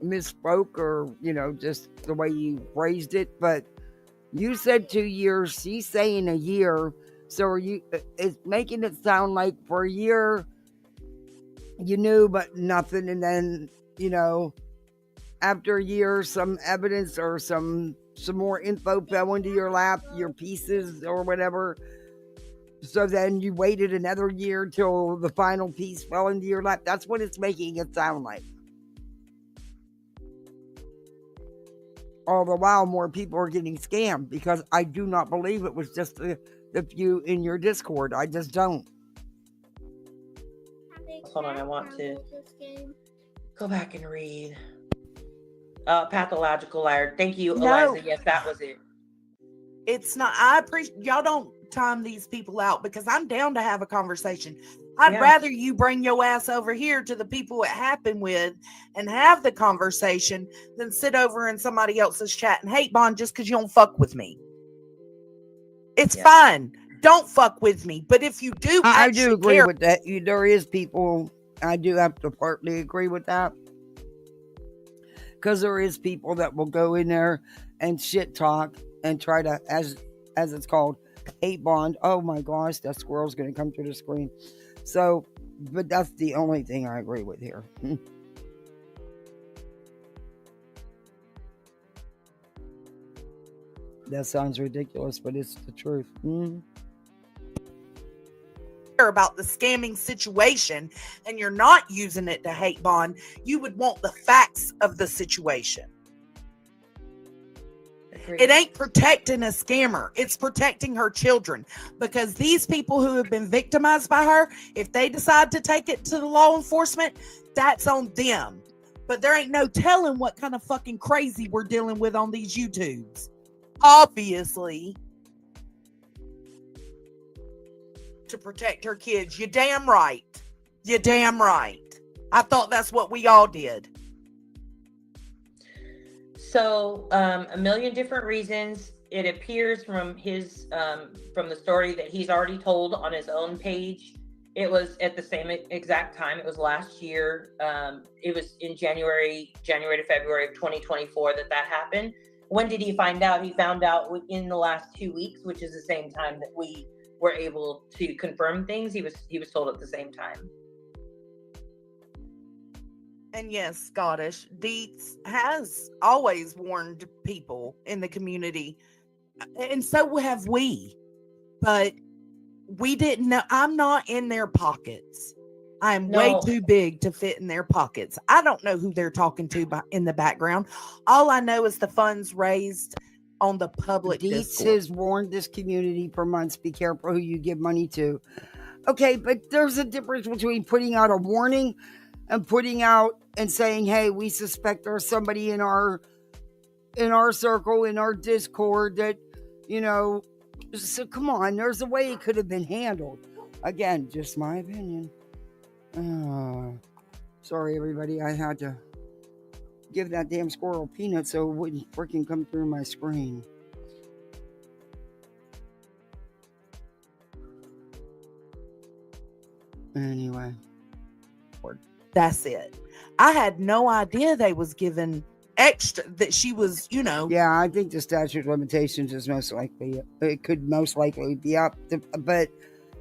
misspoke or, just the way you phrased it. But you said 2 years. She's saying a year. So it's making it sound like for a year you knew but nothing. And then, after a year, some evidence or some more info fell into your lap, your pieces or whatever. So then you waited another year till the final piece fell into your lap. That's what it's making it sound like. All the while, more people are getting scammed because I do not believe it was just the few in your Discord. I just don't. Hold on, I want to go back and read. Pathological liar. Thank you, Eliza. Yes, that was it. It's not. I appreciate y'all don't time these people out because I'm down to have a conversation. I'd rather you bring your ass over here to the people it happened with and have the conversation than sit over in somebody else's chat and hate bond just because you don't fuck with me. It's fine. Don't fuck with me. But if you do, I do agree with that. There is people. I do have to partly agree with that. Because there is people that will go in there and shit talk and try to, as it's called, hate bond. Oh my gosh, that squirrel's going to come through the screen. So, but that's the only thing I agree with here. That sounds ridiculous, but it's the truth. About the scamming situation and you're not using it to hate bond, you would want the facts of the situation. It ain't protecting a scammer. It's protecting her children because these people who have been victimized by her, if they decide to take it to the law enforcement, that's on them. But there ain't no telling what kind of fucking crazy we're dealing with on these YouTubes. Obviously. To protect her kids. You're damn right. You're damn right. I thought that's what we all did. So, a million different reasons. It appears from his, from the story that he's already told on his own page. It was at the same exact time. It was last year. It was in January to February of 2024 that happened. When did he find out? He found out within the last 2 weeks, which is the same time that we were able to confirm things. He was told at the same time. And yes, Scottish, Dietz has always warned people in the community, and so have we. But we didn't know. I'm not in their pockets. I'm way No. too big to fit in their pockets. I don't know who they're talking to in the background. All I know is the funds raised on the public Dietz Discord. has warned this community for months, be careful who you give money to. Okay, but there's a difference between putting out a warning and putting out and saying, hey, we suspect there's somebody in our circle, in our Discord that, so come on, there's a way it could have been handled. Again, just my opinion. Sorry, everybody. I had to give that damn squirrel peanuts so it wouldn't freaking come through my screen. Anyway. That's it. I had no idea they was given extra, that she was, Yeah, I think the statute of limitations is it could most likely be up. But,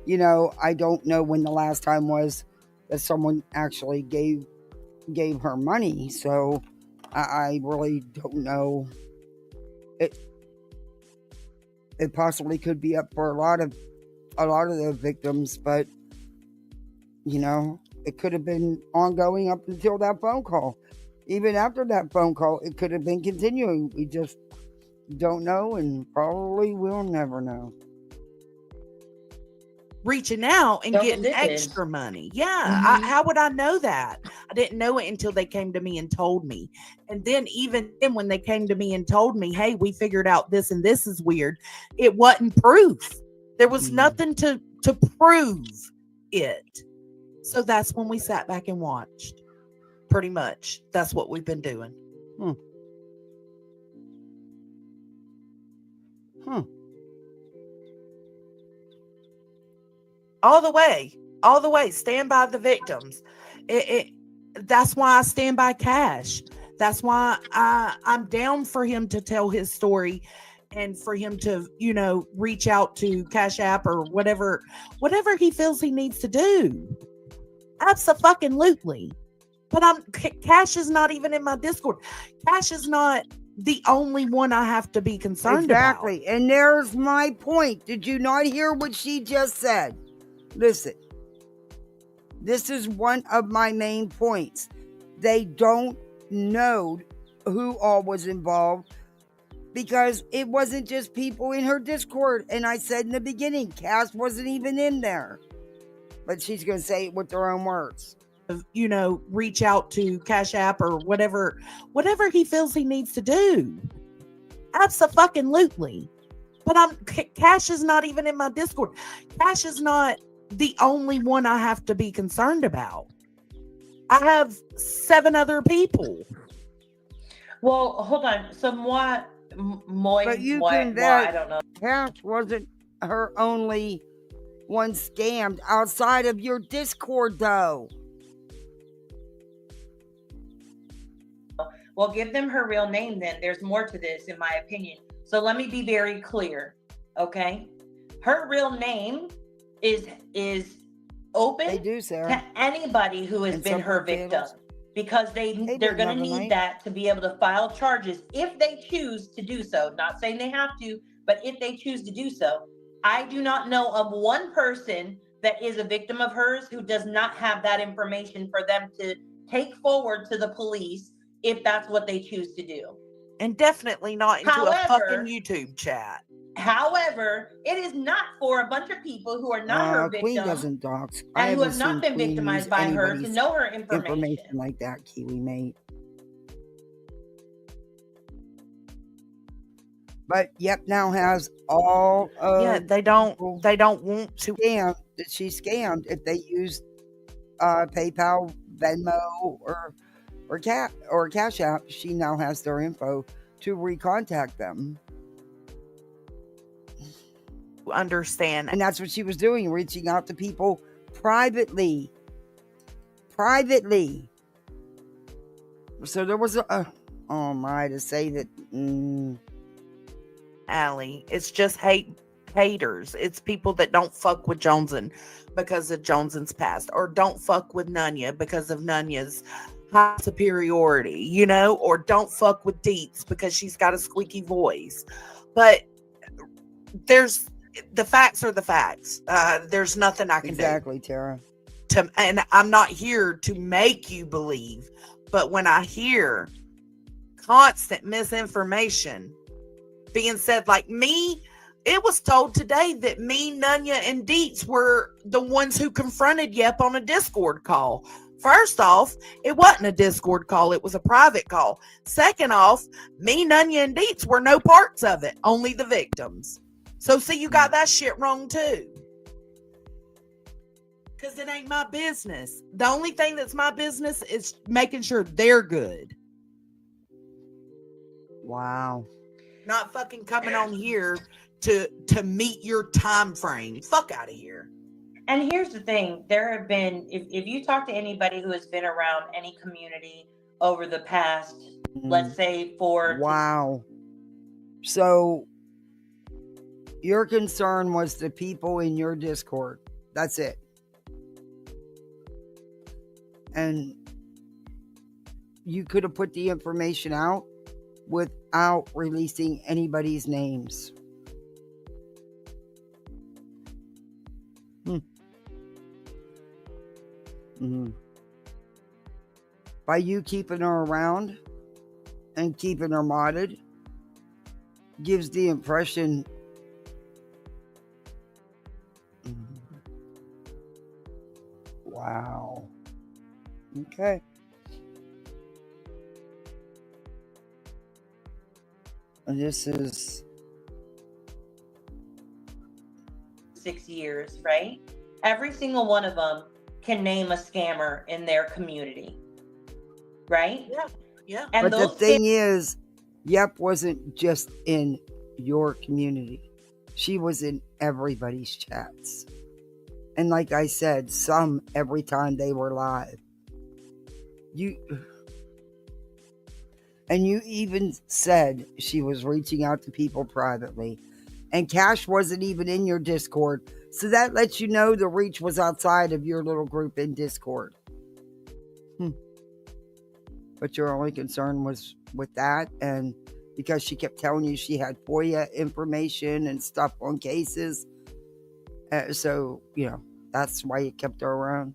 I don't know when the last time was that someone actually gave her money. So I really don't know. It possibly could be up for a lot of the victims, but it could have been ongoing up until that phone call. Even after that phone call, it could have been continuing. We just don't know, and probably will never know. Reaching out and Double getting dipping. extra money. Yeah. Mhm. How would I know that? I didn't know it until they came to me and told me. And then even then, when they came to me and told me, hey, we figured out this and this is weird, it wasn't proof. There was nothing to prove it. So that's when we sat back and watched. Pretty much. That's what we've been doing. All the way. Stand by the victims. That's why I stand by Cash. That's why I'm down for him to tell his story and for him to, reach out to Cash App or whatever he feels he needs to do. Absolutely. But Cash is not even in my Discord. Cash is not the only one I have to be concerned about. Exactly. And there's my point. Did you not hear what she just said? Listen, this is one of my main points. They don't know who all was involved because it wasn't just people in her Discord. And I said in the beginning, Cass wasn't even in there. But she's going to say it with her own words. Reach out to Cash App or whatever he feels he needs to do. Absolutely. But Cash is not even in my Discord. Cash is not the only one I have to be concerned about. I have 7 other people. Well, hold on. So I don't know. Cash wasn't her only one scammed outside of your Discord, though. Well, give them her real name then. There's more to this, in my opinion. So let me be very clear, okay? Her real name is open to anybody who has been her victim, because they're going to need that to be able to file charges if they choose to do so. Not saying they have to, but if they choose to do so. I do not know of one person that is a victim of hers who does not have that information for them to take forward to the police if that's what they choose to do. And definitely not into a fucking YouTube chat. However, it is not for a bunch of people who are not her victim Queen doesn't dox. and who have not been victimized by her to know her information like that, Kiwi mate. But Yep now has all of they don't want to scam that she scammed if they used PayPal, Venmo, or Cash App. She now has their info to recontact them. Understand, and that's what she was doing, reaching out to people privately. So there was to say that. Allie, it's just haters. It's people that don't fuck with JoneSN because of JoneSN's past, or don't fuck with Nunya because of Nunya's high superiority, or don't fuck with Dietz because she's got a squeaky voice. But the facts are the facts. There's nothing I can do. Exactly, Tara. and I'm not here to make you believe, but when I hear constant misinformation being said, like me, it was told today that me, Nunya, and Deets were the ones who confronted Yep on a Discord call. First off, it wasn't a Discord call, it was a private call. Second off, me, Nunya, and Deets were no parts of it, only the victims. So see, you got that shit wrong too. Because it ain't my business. The only thing that's my business is making sure they're good. Wow. Not fucking coming on here to meet your time frame. Fuck out of here. And here's the thing. There have been, if you talk to anybody who has been around any community over the past, let's say 4 Wow. So your concern was the people in your Discord. That's it. And you could have put the information out without releasing anybody's names. By you keeping her around and keeping her modded gives the impression wow. Okay. And this is 6 years, right? Every single one of them can name a scammer in their community, right? Yeah. And but the thing is, Yep wasn't just in your community. She was in everybody's chats. And like I said, some every time they were live. You even said she was reaching out to people privately. And Cash wasn't even in your Discord. So that lets you know the reach was outside of your little group in Discord. But your only concern was with that. And because she kept telling you she had FOIA information and stuff on cases. So, that's why you kept her around.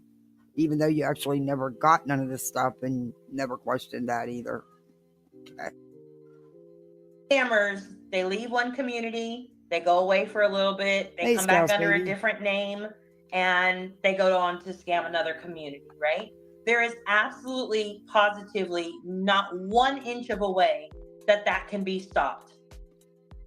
Even though you actually never got none of this stuff and never questioned that either. Okay. Scammers, they leave one community, they go away for a little bit, they come back under a different name, and they go on to scam another community, right? There is absolutely, positively not 1 inch of a way that can be stopped.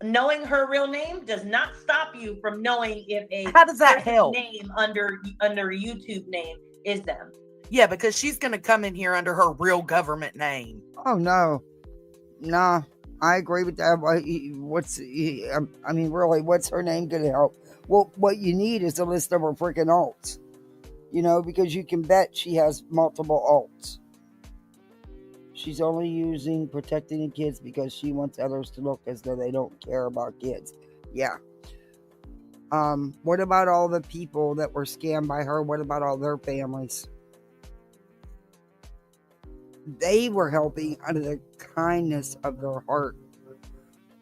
Knowing her real name does not stop you from knowing if a How does that help? Name under a YouTube name is them. Yeah, because she's going to come in here under her real government name. Oh, no. Nah, I agree with that. Really, what's her name going to help? Well, what you need is a list of her freaking alts. Because you can bet she has multiple alts. She's only using protecting the kids because she wants others to look as though they don't care about kids. Yeah. What about all the people that were scammed by her? What about all their families? They were helping out of the kindness of their heart.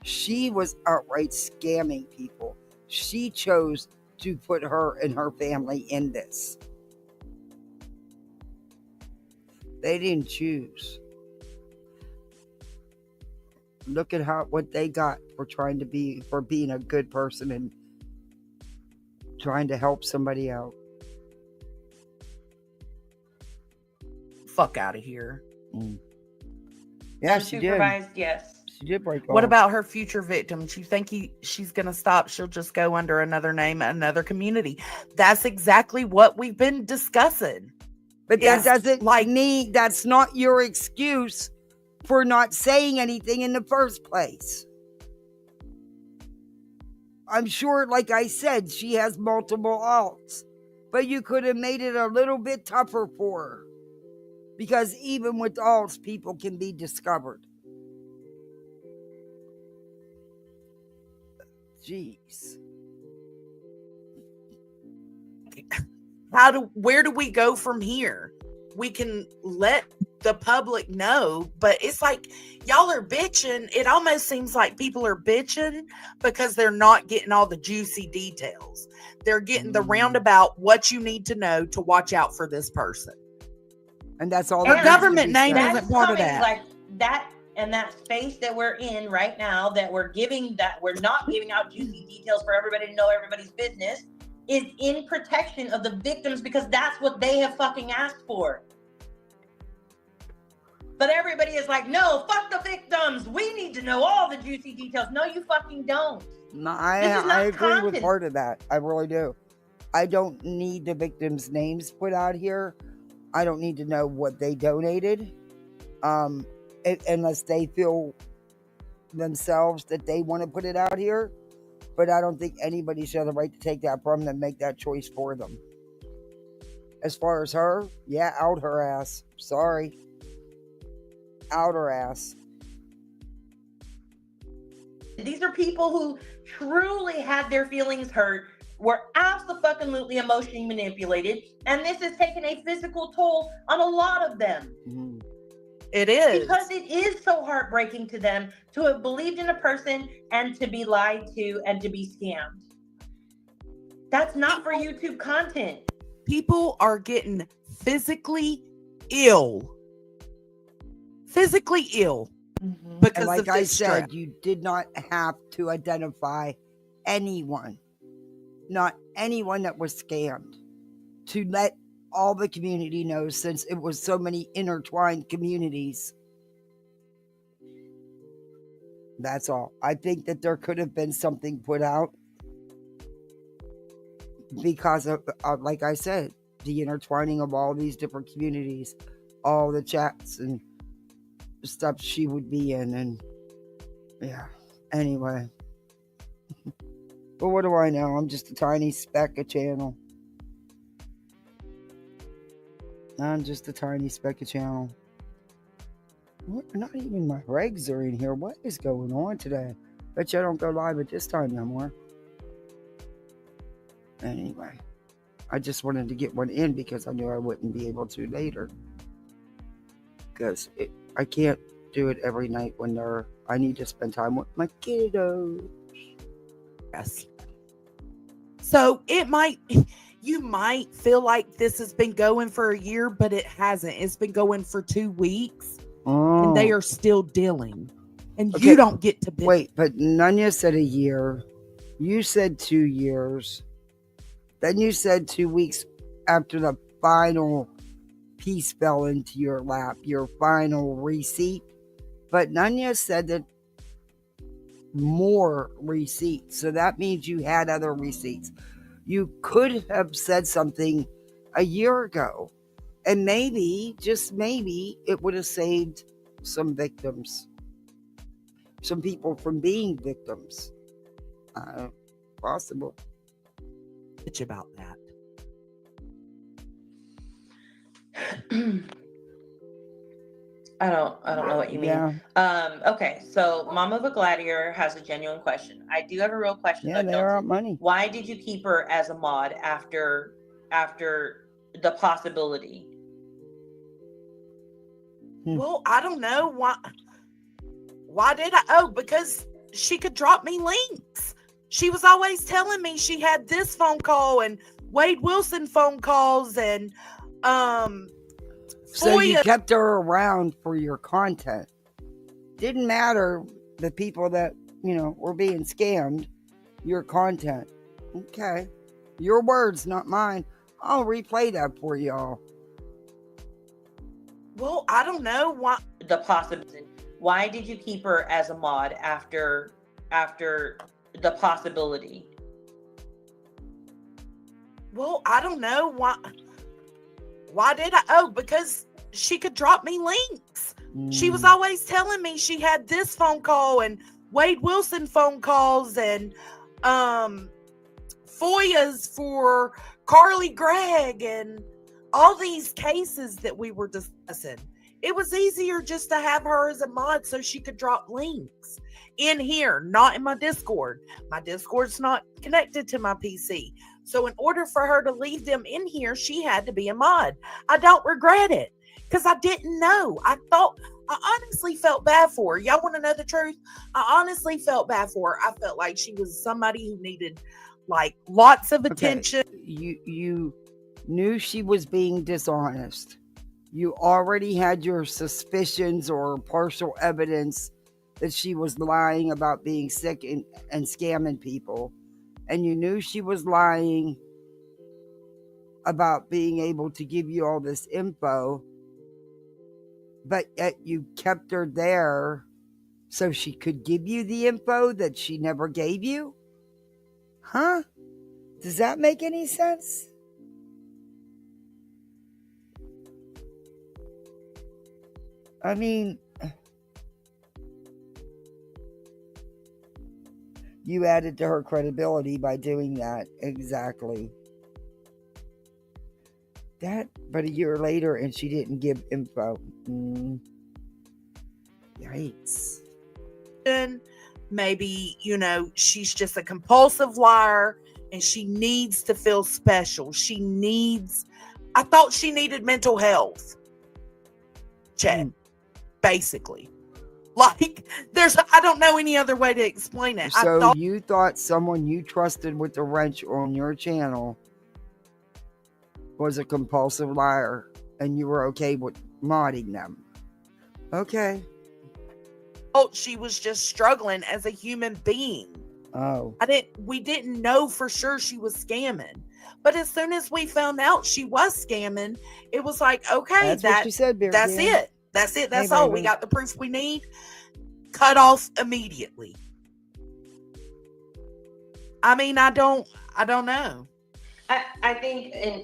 She was outright scamming people. She chose to put her and her family in this. They didn't choose. Look at what they got for being a good person and trying to help somebody out. Fuck out of here. Yeah, she did. Yes. She did break off. What about her future victims? You think she's going to stop? She'll just go under another name, another community. That's exactly what we've been discussing. But that doesn't mean that's not your excuse for not saying anything in the first place. I'm sure, like I said, she has multiple alts, but you could have made it a little bit tougher for her. Because even with alts, people can be discovered. Jeez. Where do we go from here? We can let the public know, but it's like y'all are bitching. It almost seems like people are bitching because they're not getting all the juicy details. They're getting the roundabout what you need to know to watch out for this person. And that's all. Her government name said. isn't part of that. Like that, and that space that we're in right now, that we're not giving out juicy details for everybody to know everybody's business, is in protection of the victims, because that's what they have fucking asked for. But everybody is like, no, fuck the victims. We need to know all the juicy details. No, you fucking don't. No, I agree with part of that. I really do. I don't need the victims' names put out here. I don't need to know what they donated, unless they feel themselves that they want to put it out here. But I don't think anybody should have the right to take that from them and make that choice for them. As far as her, yeah, out her ass. Sorry. Out her ass. These are people who truly had their feelings hurt, were absolutely emotionally manipulated, and this has taken a physical toll on a lot of them. Mm-hmm. It is. Because it is so heartbreaking to them to have believed in a person and to be lied to and to be scammed. That's not for YouTube content. People are getting physically ill. Physically ill. Mm-hmm. Because and like of I this said, strap. you did not have to identify anyone. Not anyone that was scammed, to let all the community know, since it was so many intertwined communities. That's all. I think that there could have been something put out because of like I said, the intertwining of all these different communities, all the chats and stuff she would be in, and yeah. Anyway. But what do I know? I'm just a tiny speck of channel. I'm just a tiny speck of channel. What? Not even my regs are in here. What is going on today? Bet you I don't go live at this time no more. Anyway, I just wanted to get one in because I knew I wouldn't be able to later. Because I can't do it every night when I need to spend time with my kiddos. Yes. So you might feel like this has been going for a year, but it hasn't. It's been going for 2 weeks, and they are still dealing. And okay. You don't get to wait. But Nunya said a year. You said 2 years. Then you said 2 weeks after the final piece fell into your lap, your final receipt. But Nunya said that more receipts, so that means you had other receipts. You could have said something a year ago, and maybe, just maybe, it would have saved some victims, some people from being victims. Possible. It's about that. I don't know what you mean. Yeah. Okay, so Mama Gladiator has a genuine question. I do have a real question. Yeah, they're out money. Why did you keep her as a mod after the possibility? Well, I don't know why. Why did I? Oh, because she could drop me links. She was always telling me she had this phone call and Wade Wilson phone calls and So you kept her around for your content. Didn't matter the people that, were being scammed. Your content. Okay. Your words, not mine. I'll replay that for y'all. Well, I don't know why. The possibility. Why did you keep her as a mod after the possibility? Well, I don't know why. Why did I? Oh, because she could drop me links. She was always telling me she had this phone call and Wade Wilson phone calls and FOIAs for Carly Gregg and all these cases that we were discussing. It was easier just to have her as a mod so she could drop links in here, not in my Discord. My Discord's not connected to my PC. So in order for her to leave them in here, she had to be a mod. I don't regret it. because I didn't know. I honestly felt bad for her. Y'all want to know the truth? I honestly felt bad for her. I felt like she was somebody who needed like lots of attention. You knew she was being dishonest. You already had your suspicions or partial evidence that she was lying about being sick and scamming people. And you knew she was lying about being able to give you all this info, but yet you kept her there so she could give you the info that she never gave you? Huh? Does that make any sense? I mean, you added to her credibility by doing that. Exactly. But a year later and she didn't give info. Yikes. Maybe, she's just a compulsive liar and she needs to feel special. I thought she needed mental health check, basically. Like, I don't know any other way to explain it. So you thought someone you trusted with the wrench on your channel was a compulsive liar and you were okay with modding them. Okay. She was just struggling as a human being. Oh. We didn't know for sure she was scamming. But as soon as we found out she was scamming, it was like, okay, that's what you said, Bear. That's it. That's it. That's all. We got the proof we need. Cut off immediately. I mean, I don't know. I think, and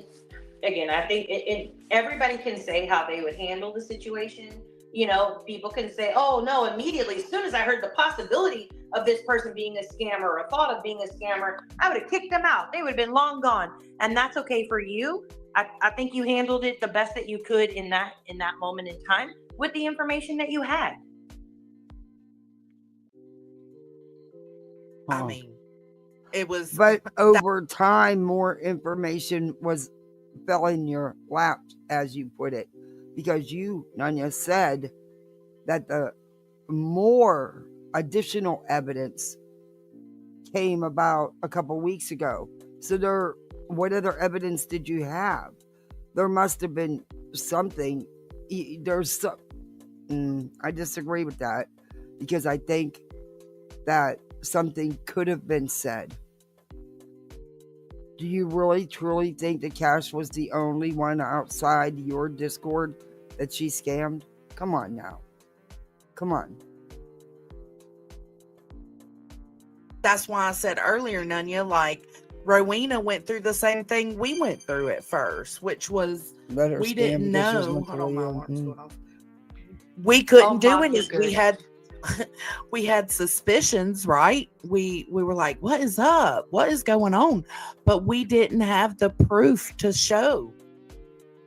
again, I think everybody can say how they would handle the situation. People can say, oh no, immediately, as soon as I heard the possibility of this person being a scammer or a thought of being a scammer, I would have kicked them out. They would have been long gone. And that's okay for you. I think you handled it the best that you could in that moment in time with the information that you had. I mean, it was. But over time, more information fell in your lap, as you put it. Because you, Nanya, said that the more additional evidence came about a couple weeks ago. So what other evidence did you have? There must have been something. I disagree with that because I think that something could have been said. Do you really, truly think that Cash was the only one outside your Discord that she scammed? Come on now. Come on. That's why I said earlier, Nunya, like, Rowena went through the same thing we went through at first, which was we didn't know. Hold on, my alarm's going off. We couldn't do anything. We had suspicions, right? We were like, what is up? What is going on? But we didn't have the proof to show.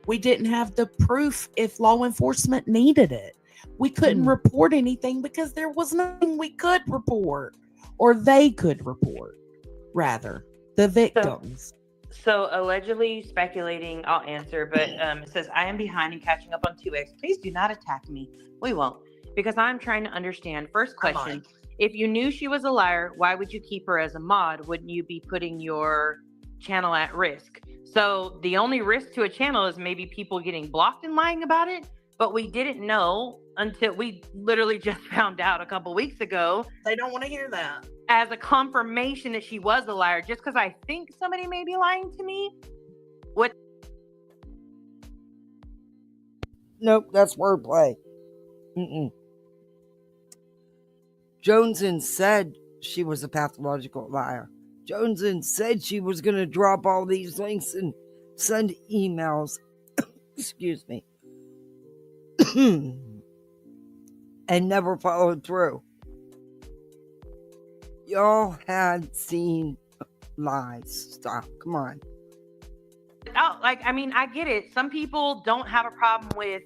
We didn't have the proof if law enforcement needed it. We couldn't report anything because there was nothing we could report, or they could report, rather, the victims. So allegedly speculating, I'll answer, but it says, I am behind and catching up on 2X. Please do not attack me. We won't. Because I'm trying to understand. First question, if you knew she was a liar, why would you keep her as a mod? Wouldn't you be putting your channel at risk? So the only risk to a channel is maybe people getting blocked and lying about it. But we didn't know until we literally just found out a couple weeks ago. They don't want to hear that. As a confirmation that she was a liar, just because I think somebody may be lying to me. What? Nope, that's wordplay. JoneSN'S said she was a pathological liar. JoneSN'S said she was going to drop all these links and send emails. Excuse me. And never followed through. Y'all had seen lies. Stop. Come on. I get it. Some people don't have a problem with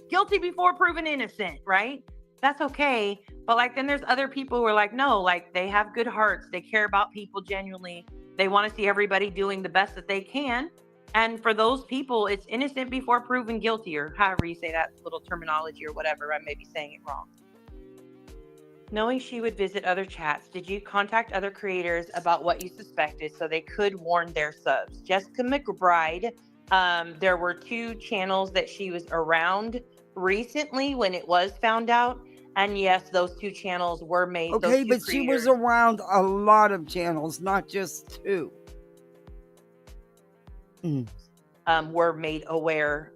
guilty before proven innocent, right? That's okay. But then there's other people who are no, they have good hearts. They care about people genuinely. They want to see everybody doing the best that they can. And for those people, it's innocent before proven guilty, or however you say that little terminology or whatever. I may be saying it wrong. Knowing she would visit other chats, did you contact other creators about what you suspected so they could warn their subs? Jessica McBride, there were 2 channels that she was around recently when it was found out. And yes, those 2 channels were made. Okay, those 2 but she was creators, around a lot of channels, not just 2. were made aware.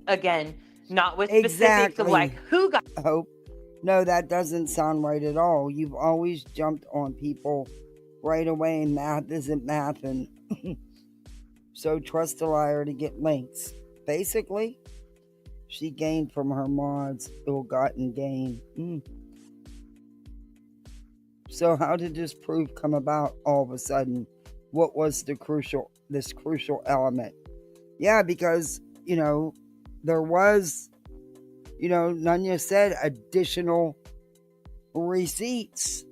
Again, not with specifics of like who got. Oh, no, that doesn't sound right at all. You've always jumped on people right away, and math isn't math, and so trust a liar to get links. Basically, she gained from her mods, ill-gotten gain. So how did this proof come about all of a sudden? What was this crucial element? Yeah, because, there was, Nunya said additional receipts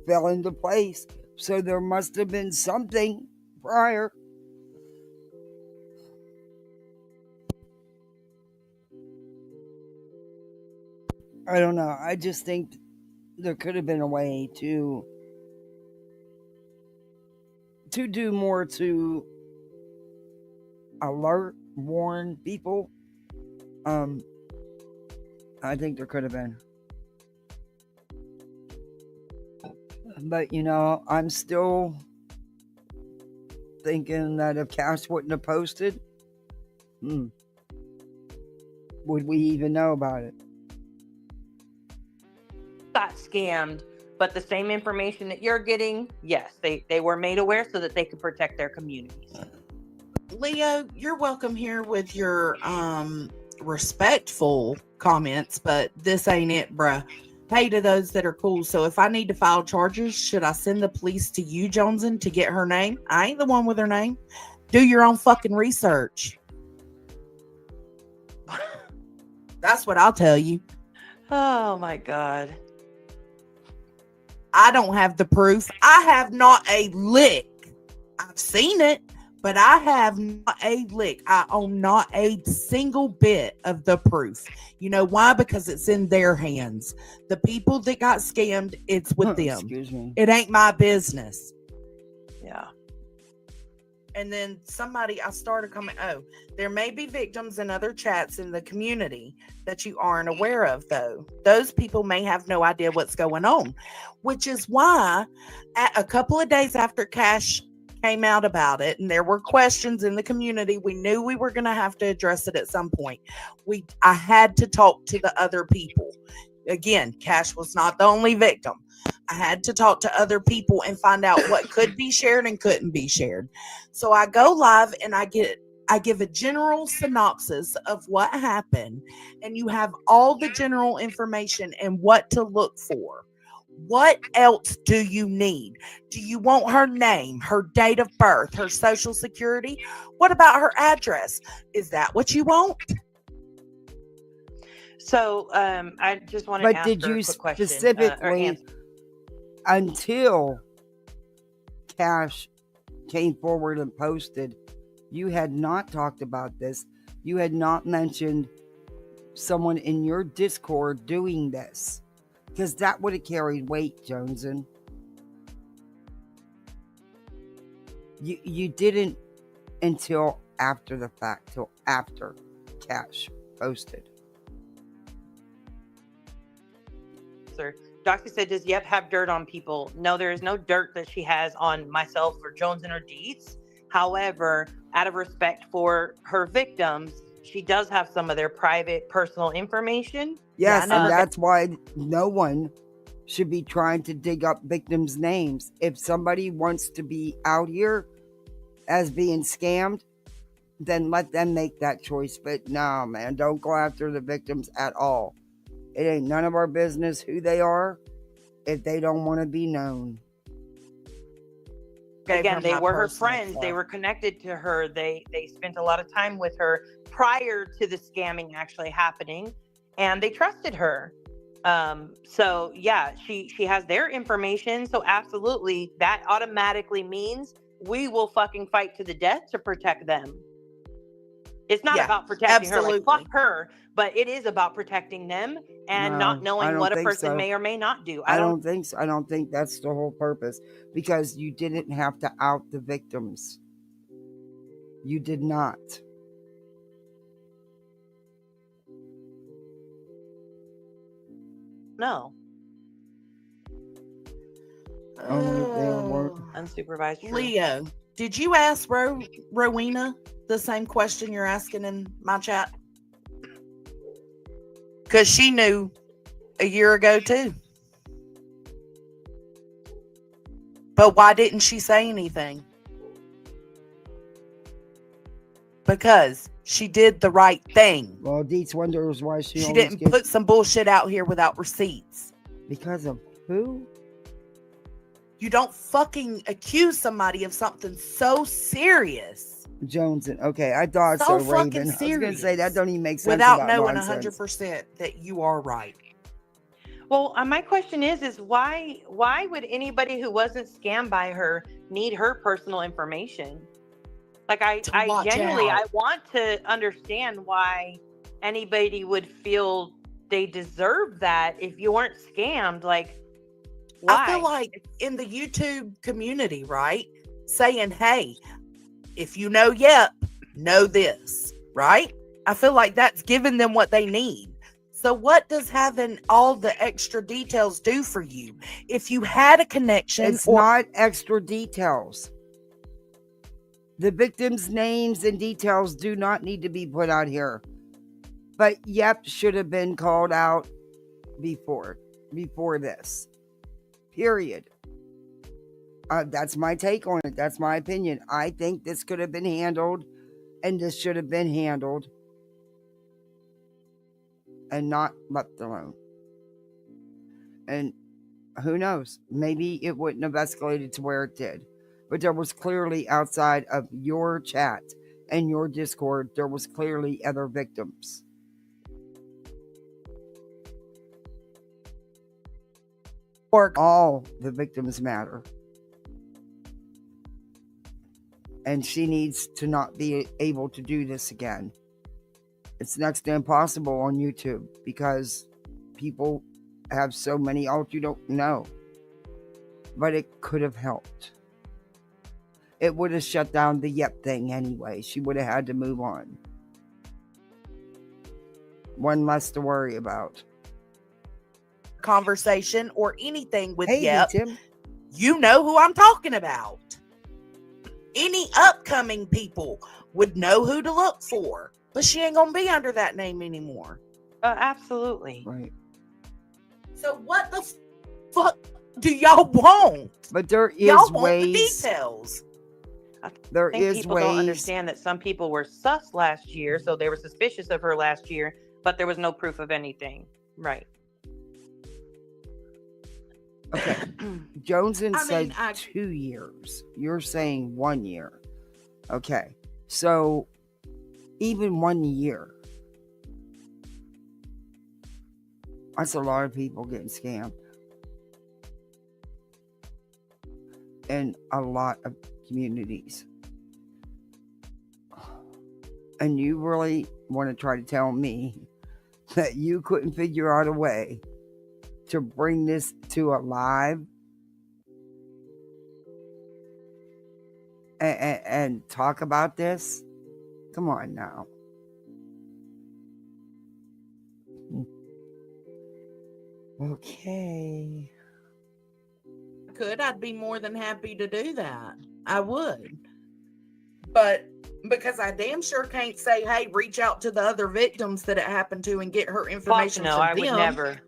fell into place. So there must have been something prior. I don't know. I just think there could have been a way to do more to alert, warn people. I think there could have been. But, I'm still thinking that if Cash wouldn't have posted, would we even know about it? Got scammed, but the same information that you're getting, yes, they were made aware so that they could protect their communities. Leo, you're welcome here with your respectful comments, but this ain't it, bruh. Hey to those that are cool. So if I need to file charges, should I send the police to you, JoneSN, to get her name? I ain't the one with her name. Do your own fucking research. That's what I'll tell you. Oh my God. I don't have the proof. I have not a lick. I've seen it, but I have not a lick. I own not a single bit of the proof. You know why? Because it's in their hands. The people that got scammed, it's with them. Excuse me. It ain't my business. Yeah. And then I started coming, there may be victims in other chats in the community that you aren't aware of, though. Those people may have no idea what's going on, which is why a couple of days after Cash came out about it, and there were questions in the community, we knew we were going to have to address it at some point. I had to talk to the other people. Again, Cash was not the only victim. I had to talk to other people and find out what could be shared and couldn't be shared. So I go live and I give a general synopsis of what happened, and you have all the general information and what to look for. What else do you need? Do you want her name, her date of birth, her social security? What about her address? Is that what you want? So I just want to ask did her you a quick question, specifically, until Cash came forward and posted, you had not talked about this? You had not mentioned someone in your Discord doing this? Because that would have carried weight, JoneSN. You didn't until after the fact, till after Cash posted. Sir, Doxy said, does Yep have dirt on people? No, there is no dirt that she has on myself or JoneSN or Deets. However, out of respect for her victims, she does have some of their private, personal information. Yes, and that's why no one should be trying to dig up victims' names. If somebody wants to be out here as being scammed, then let them make that choice. But no, man, don't go after the victims at all. It ain't none of our business who they are if they don't want to be known. Again, they were her friends. Stuff. They were connected to her. They spent a lot of time with her prior to the scamming actually happening, and they trusted her. So yeah, she has their information. So absolutely, that automatically means we will fucking fight to the death to protect them. It's not Yeah, about protecting her, like, absolutely. fuck her, but it is about protecting them and not No, I knowing don't what a think person so. may or may not do. I don't think so. I don't think that's the whole purpose, because you didn't have to out the victims. You did not. know. Only if they were. Unsupervised. True. Leo, did you ask Rowena the same question you're asking in my chat? Because she knew a year ago too. But why didn't she say anything? Because she did the right thing. Well, Dietz wonders why she She always didn't gets... put some bullshit out here without receipts. Because of who? You don't fucking accuse somebody of something so serious. JoneSN. Okay, I thought So so, fucking Raven. I was going to say, serious. that don't even make sense Without about knowing nonsense. 100% that you are right. Well, my question is why would anybody who wasn't scammed by her need her personal information? Like, I genuinely, I want to understand why anybody would feel they deserve that if you weren't scammed. Like, why? I feel like in the YouTube community, right? Saying, hey, if you know Yep, know this, right? I feel like that's giving them what they need. So what does having all the extra details do for you? If you had a connection... It's not extra details. The victims' names and details do not need to be put out here. But Yep should have been called out before this. Period. That's my take on it. That's my opinion. I think this could have been handled, and this should have been handled, and not left alone. And who knows? Maybe it wouldn't have escalated to where it did. But there was clearly, outside of your chat and your Discord, there was clearly other victims. All the victims matter. And she needs to not be able to do this again. It's next to impossible on YouTube because people have so many out you don't know. But it could have helped. It would have shut down the Yep thing anyway. She would have had to move on. One less to worry about. Conversation or anything with Hey, Yep, Tim. you know who I'm talking about. Any upcoming people would know who to look for, but she ain't gonna be under that name anymore. Absolutely. Right. So what the fuck do y'all want? But there is Y'all want ways. the details. There I think is people ways. don't understand that some people were sus last year, so they were suspicious of her last year, but there was no proof of anything. Right. Okay. JoneSN'S said 2 years. You're saying 1 year. Okay. So even 1 year. That's a lot of people getting scammed. In a lot of communities. And you really want to try to tell me that you couldn't figure out a way to bring this to a live and talk about this? Come on now. Okay. I'd be more than happy to do that. I would. But because I damn sure can't say, hey, reach out to the other victims that it happened to and get her information no, from I them. would never.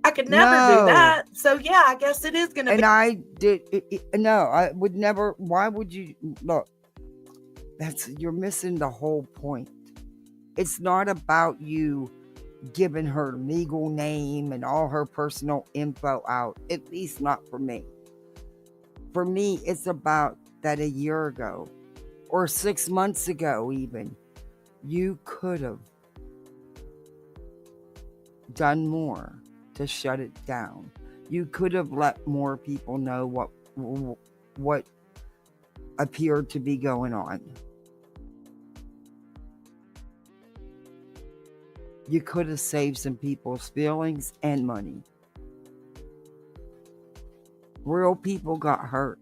I could never do that. So yeah, I guess it is going to be. And I did. No, I would never. Why would you? Look, you're missing the whole point. It's not about you giving her legal name and all her personal info out. At least not for me. For me, it's about that a year ago or 6 months ago even, you could have done more to shut it down. You could have let more people know what appeared to be going on. You could have saved some people's feelings and money. Real people got hurt.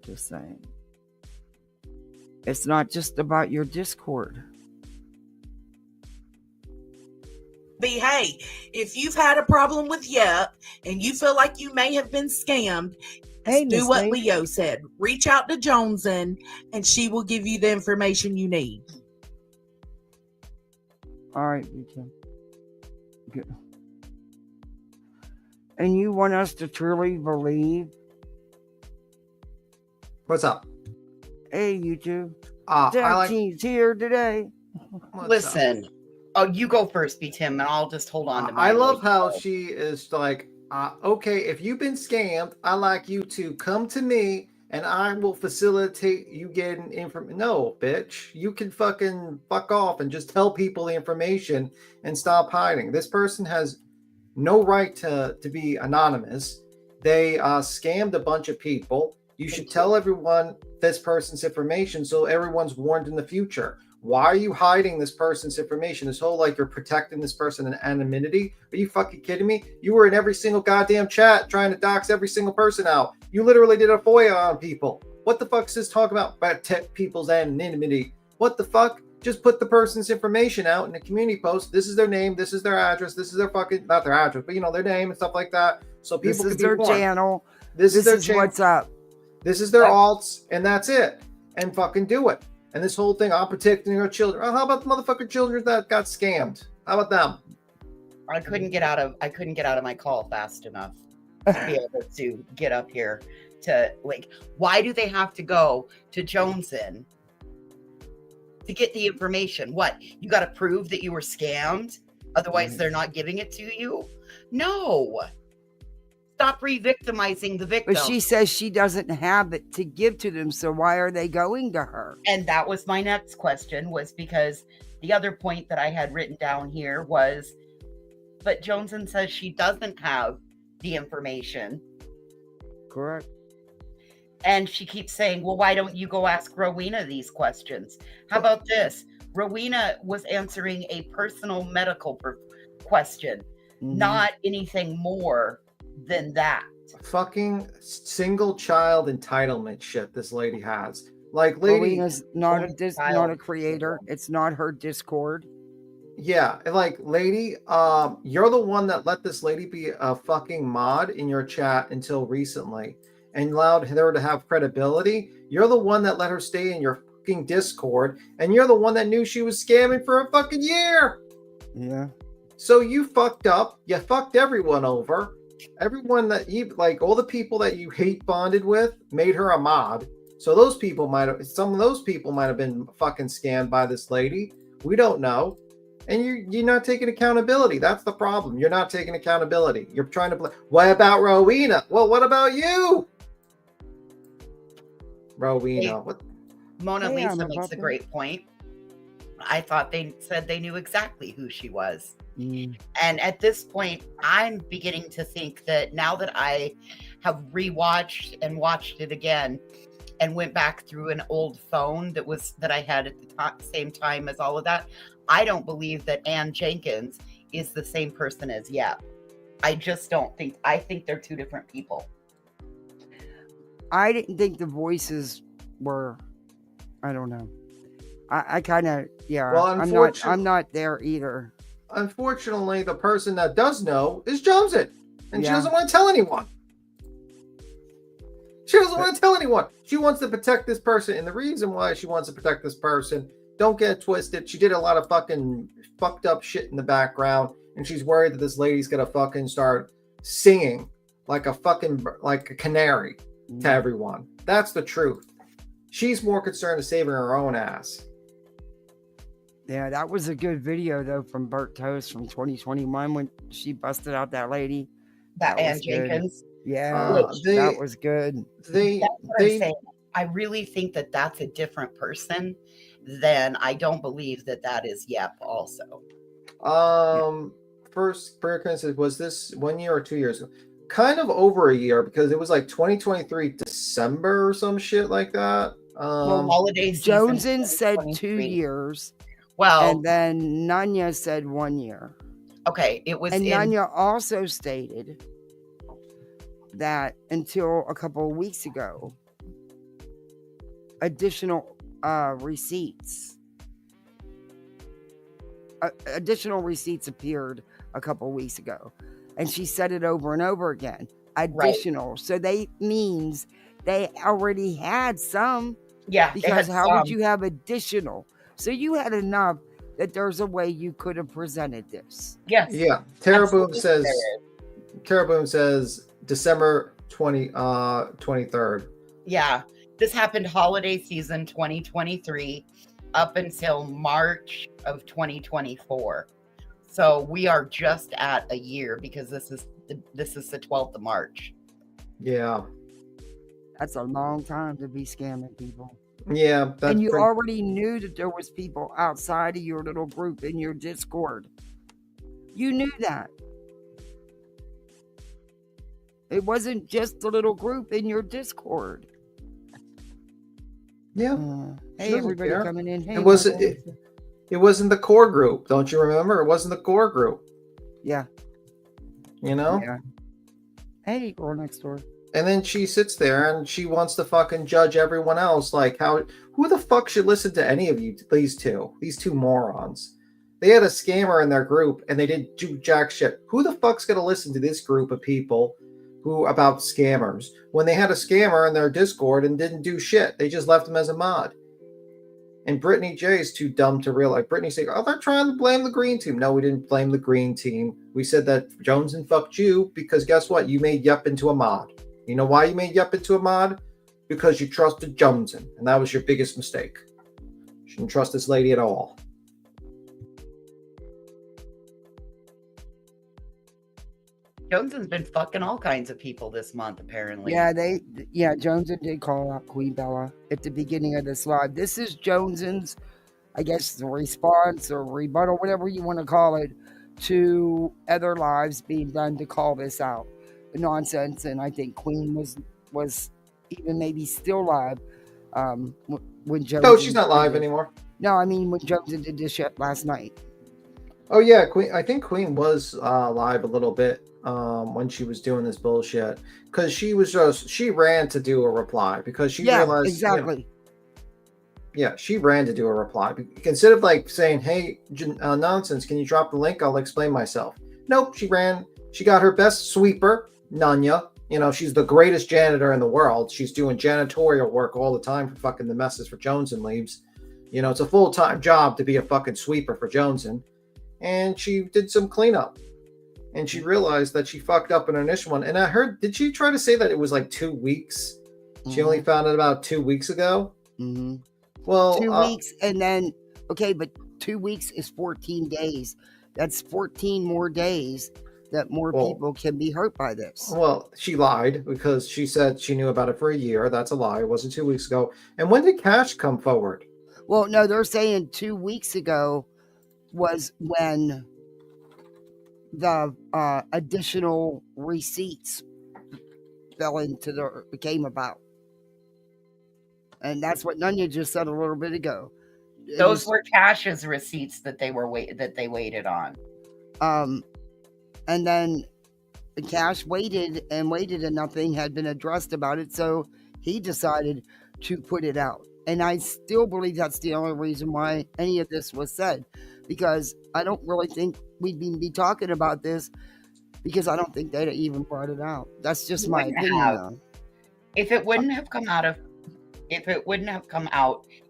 Just saying. It's not just about your Discord. Hey, if you've had a problem with Yep and you feel like you may have been scammed, do what Leo said. Reach out to JoneSN and she will give you the information you need. All right, you too. Good. And you want us to truly believe? What's up? Hey, YouTube. Team's here today. Listen. Oh, you go first, B. Tim, and I'll just hold on to my I love how she is like, okay, if you've been scammed, I like you to come to me and I will facilitate you getting information. No, bitch, you can fucking fuck off and just tell people the information and stop hiding. This person has no right to be anonymous. They scammed a bunch of people. You should tell everyone this person's information so everyone's warned in the future. Why are you hiding this person's information? This whole like you're protecting this person in anonymity. Are you fucking kidding me? You were in every single goddamn chat trying to dox every single person out. You literally did a FOIA on people. What the fuck is this talking about protect people's anonymity? What the fuck? Just put the person's information out in a community post. This is their name. This is their address. This is their fucking, not their address, but you know, their name and stuff like that. So people This can is be their warned. channel. This is their channel. What's up. This is their alts, and that's it. And fucking do it. And this whole thing, I'm protecting our children. Oh, how about the motherfucking children that got scammed? How about them? I couldn't get out of my call fast enough to be able to get up here to like. Why do they have to go to JoneSN to get the information? What, you got to prove that you were scammed? Otherwise, they're not giving it to you. No. Stop re-victimizing the victim. But she says she doesn't have it to give to them, so why are they going to her? And that was my next question, was because the other point that I had written down here was, but JoneSN says she doesn't have the information. Correct. And she keeps saying, well, why don't you go ask Rowena these questions? How about this? Rowena was answering a personal medical question, not anything more than that. Fucking single child entitlement shit this lady has. Like, lady, Rowena's not a creator. It's not her Discord. Yeah, like, lady, you're the one that let this lady be a fucking mod in your chat until recently and allowed her to have credibility. You're the one that let her stay in your fucking Discord, and you're the one that knew she was scamming for a fucking year. Yeah. So you fucked up. You fucked everyone over. Everyone that you like, all the people that you hate bonded with, made her a mod. So those people some of those people might have been fucking scammed by this lady. We don't know. And you're not taking accountability. That's the problem. You're not taking accountability. You're trying to what about Rowena? Well, what about you? Rowena. What? Mona Lisa makes a great point. I thought they said they knew exactly who she was. And at this point, I'm beginning to think that now that I have rewatched and watched it again and went back through an old phone that I had at the same time as all of that, I don't believe that Ann Jenkins is the same person as Yep. I just don't think. I think they're two different people. I didn't think the voices were, I don't know. I kind of, yeah. Well, I'm not there either. Unfortunately, the person that does know is JoneSN, and she doesn't want to tell anyone. She doesn't want to tell anyone. She wants to protect this person, and the reason why she wants to protect this person, don't get it twisted. She did a lot of fucking fucked up shit in the background, and she's worried that this lady's gonna fucking start singing like a canary to everyone. That's the truth. She's more concerned with saving her own ass. Yeah, that was a good video though from Bert Toast from 2021 when she busted out that lady. That Ann Jenkins. Yeah, that was good. That's what I'm saying. I really think that that's a different person. Then I don't believe that is Yep also. First, was this 1 year or 2 years ago? kind of over a year because it was like 2023 December or some shit like that. Holiday season. JoneSN'S said 2 2023. years, Well, and then Nanya said 1 year. okay, it was And in Nanya also stated that until a couple of weeks ago, additional receipts appeared a couple of weeks ago, and she said it over and over again. Additional, right. So they means they already had some. Yeah, because how would you have additional? So you had enough that there's a way you could have presented this. Yes. Yeah. Tara Boom says December 23rd. Yeah. This happened holiday season 2023 up until March of 2024. So we are just at a year because this is the 12th of March. Yeah. That's a long time to be scamming people. Yeah. And you already knew that there was people outside of your little group in your Discord. You knew that. It wasn't just the little group in your Discord. Yeah. Hey, everybody coming in. Hey, it wasn't the core group. Don't you remember? It wasn't the core group. Yeah. You know? Yeah. Hey, girl next door. And then she sits there and she wants to fucking judge everyone else. Like, who the fuck should listen to any of you, these two morons? They had a scammer in their group and they didn't do jack shit. Who the fuck's going to listen to this group of people about scammers when they had a scammer in their Discord and didn't do shit? They just left him as a mod. And Brittany J is too dumb to realize. Brittany's saying, oh, they're trying to blame the green team. No, we didn't blame the green team. We said that JoneSN fucked you because guess what? You made Yup into a mod. You know why you made Yup into a mod? Because you trusted JoneSN, and that was your biggest mistake. You shouldn't trust this lady at all. JoneSN's been fucking all kinds of people this month, apparently. Yeah, JoneSN did call out Queen Bella at the beginning of this live. This is JoneSN's, I guess, the response or rebuttal, whatever you want to call it, to other lives being done to call this out. Nonsense. And I think Queen was even maybe still live when JoneSN. No, she's not live anymore. No, I mean when JoneSN did this shit last night. Oh yeah, Queen. I think Queen was live a little bit when she was doing this bullshit because she ran to do a reply because she realized exactly. She ran to do a reply instead of like saying, "Hey, nonsense, can you drop the link? I'll explain myself." Nope, she ran. She got her best sweeper, Nanya. You know, she's the greatest janitor in the world. She's doing janitorial work all the time for fucking the messes for JoneSN leaves. You know, it's a full-time job to be a fucking sweeper for JoneSN. And she did some cleanup. And she realized that she fucked up in her initial one. And I heard, did she try to say that it was like 2 weeks? Mm-hmm. She only found it about 2 weeks ago? Mm-hmm. Well, 2 weeks and then, okay, but 2 weeks is 14 days. That's 14 more days that more people can be hurt by this. Well, she lied because she said she knew about it for a year. That's a lie. It wasn't 2 weeks ago. And when did Cash come forward? Well, no, they're saying 2 weeks ago was when the additional receipts came about. And that's what Nanya just said a little bit ago. Those were Cash's receipts that they waited on. And then Cash waited and nothing had been addressed about it. So he decided to put it out. And I still believe that's the only reason why any of this was said. Because I don't really think we'd be talking about this because I don't think they'd even brought it out. That's just my opinion, though. If it wouldn't have come out,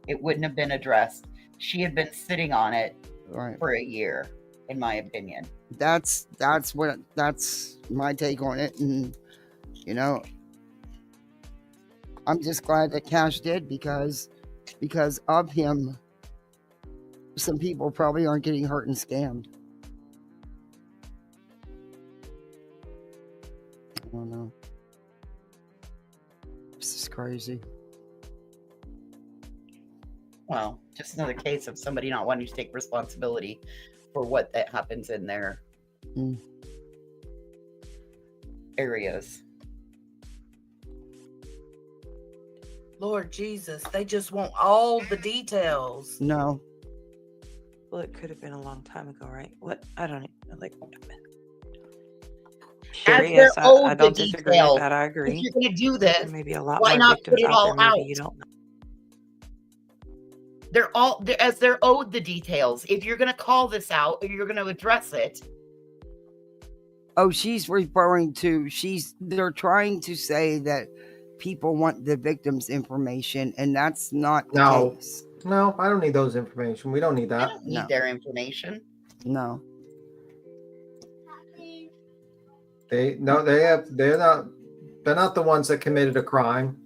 it wouldn't have been addressed. She had been sitting on it for a year, in my opinion. That's my take on it. And, you know, I'm just glad that Cash did because of him. Some people probably aren't getting hurt and scammed. I don't know. This is crazy. Well, just another case of somebody not wanting to take responsibility for what that happens in there. areas. Lord Jesus, they just want all the details. No. Well, it could have been a long time ago, right? What? I don't know. Like, sure, As they're yes, I owed the don't disagree with details. that. I If agree. you're going to do There this, may be a lot why more not put victims it out there. all Maybe out? you don't know. They're owed the details. If you're going to call this out or you're going to address it. Oh, she's referring to, they're trying to say that people want the victim's information, and that's not the case. No, I don't need those information. We don't need I that. don't need their information. No. They're not the ones that committed a crime.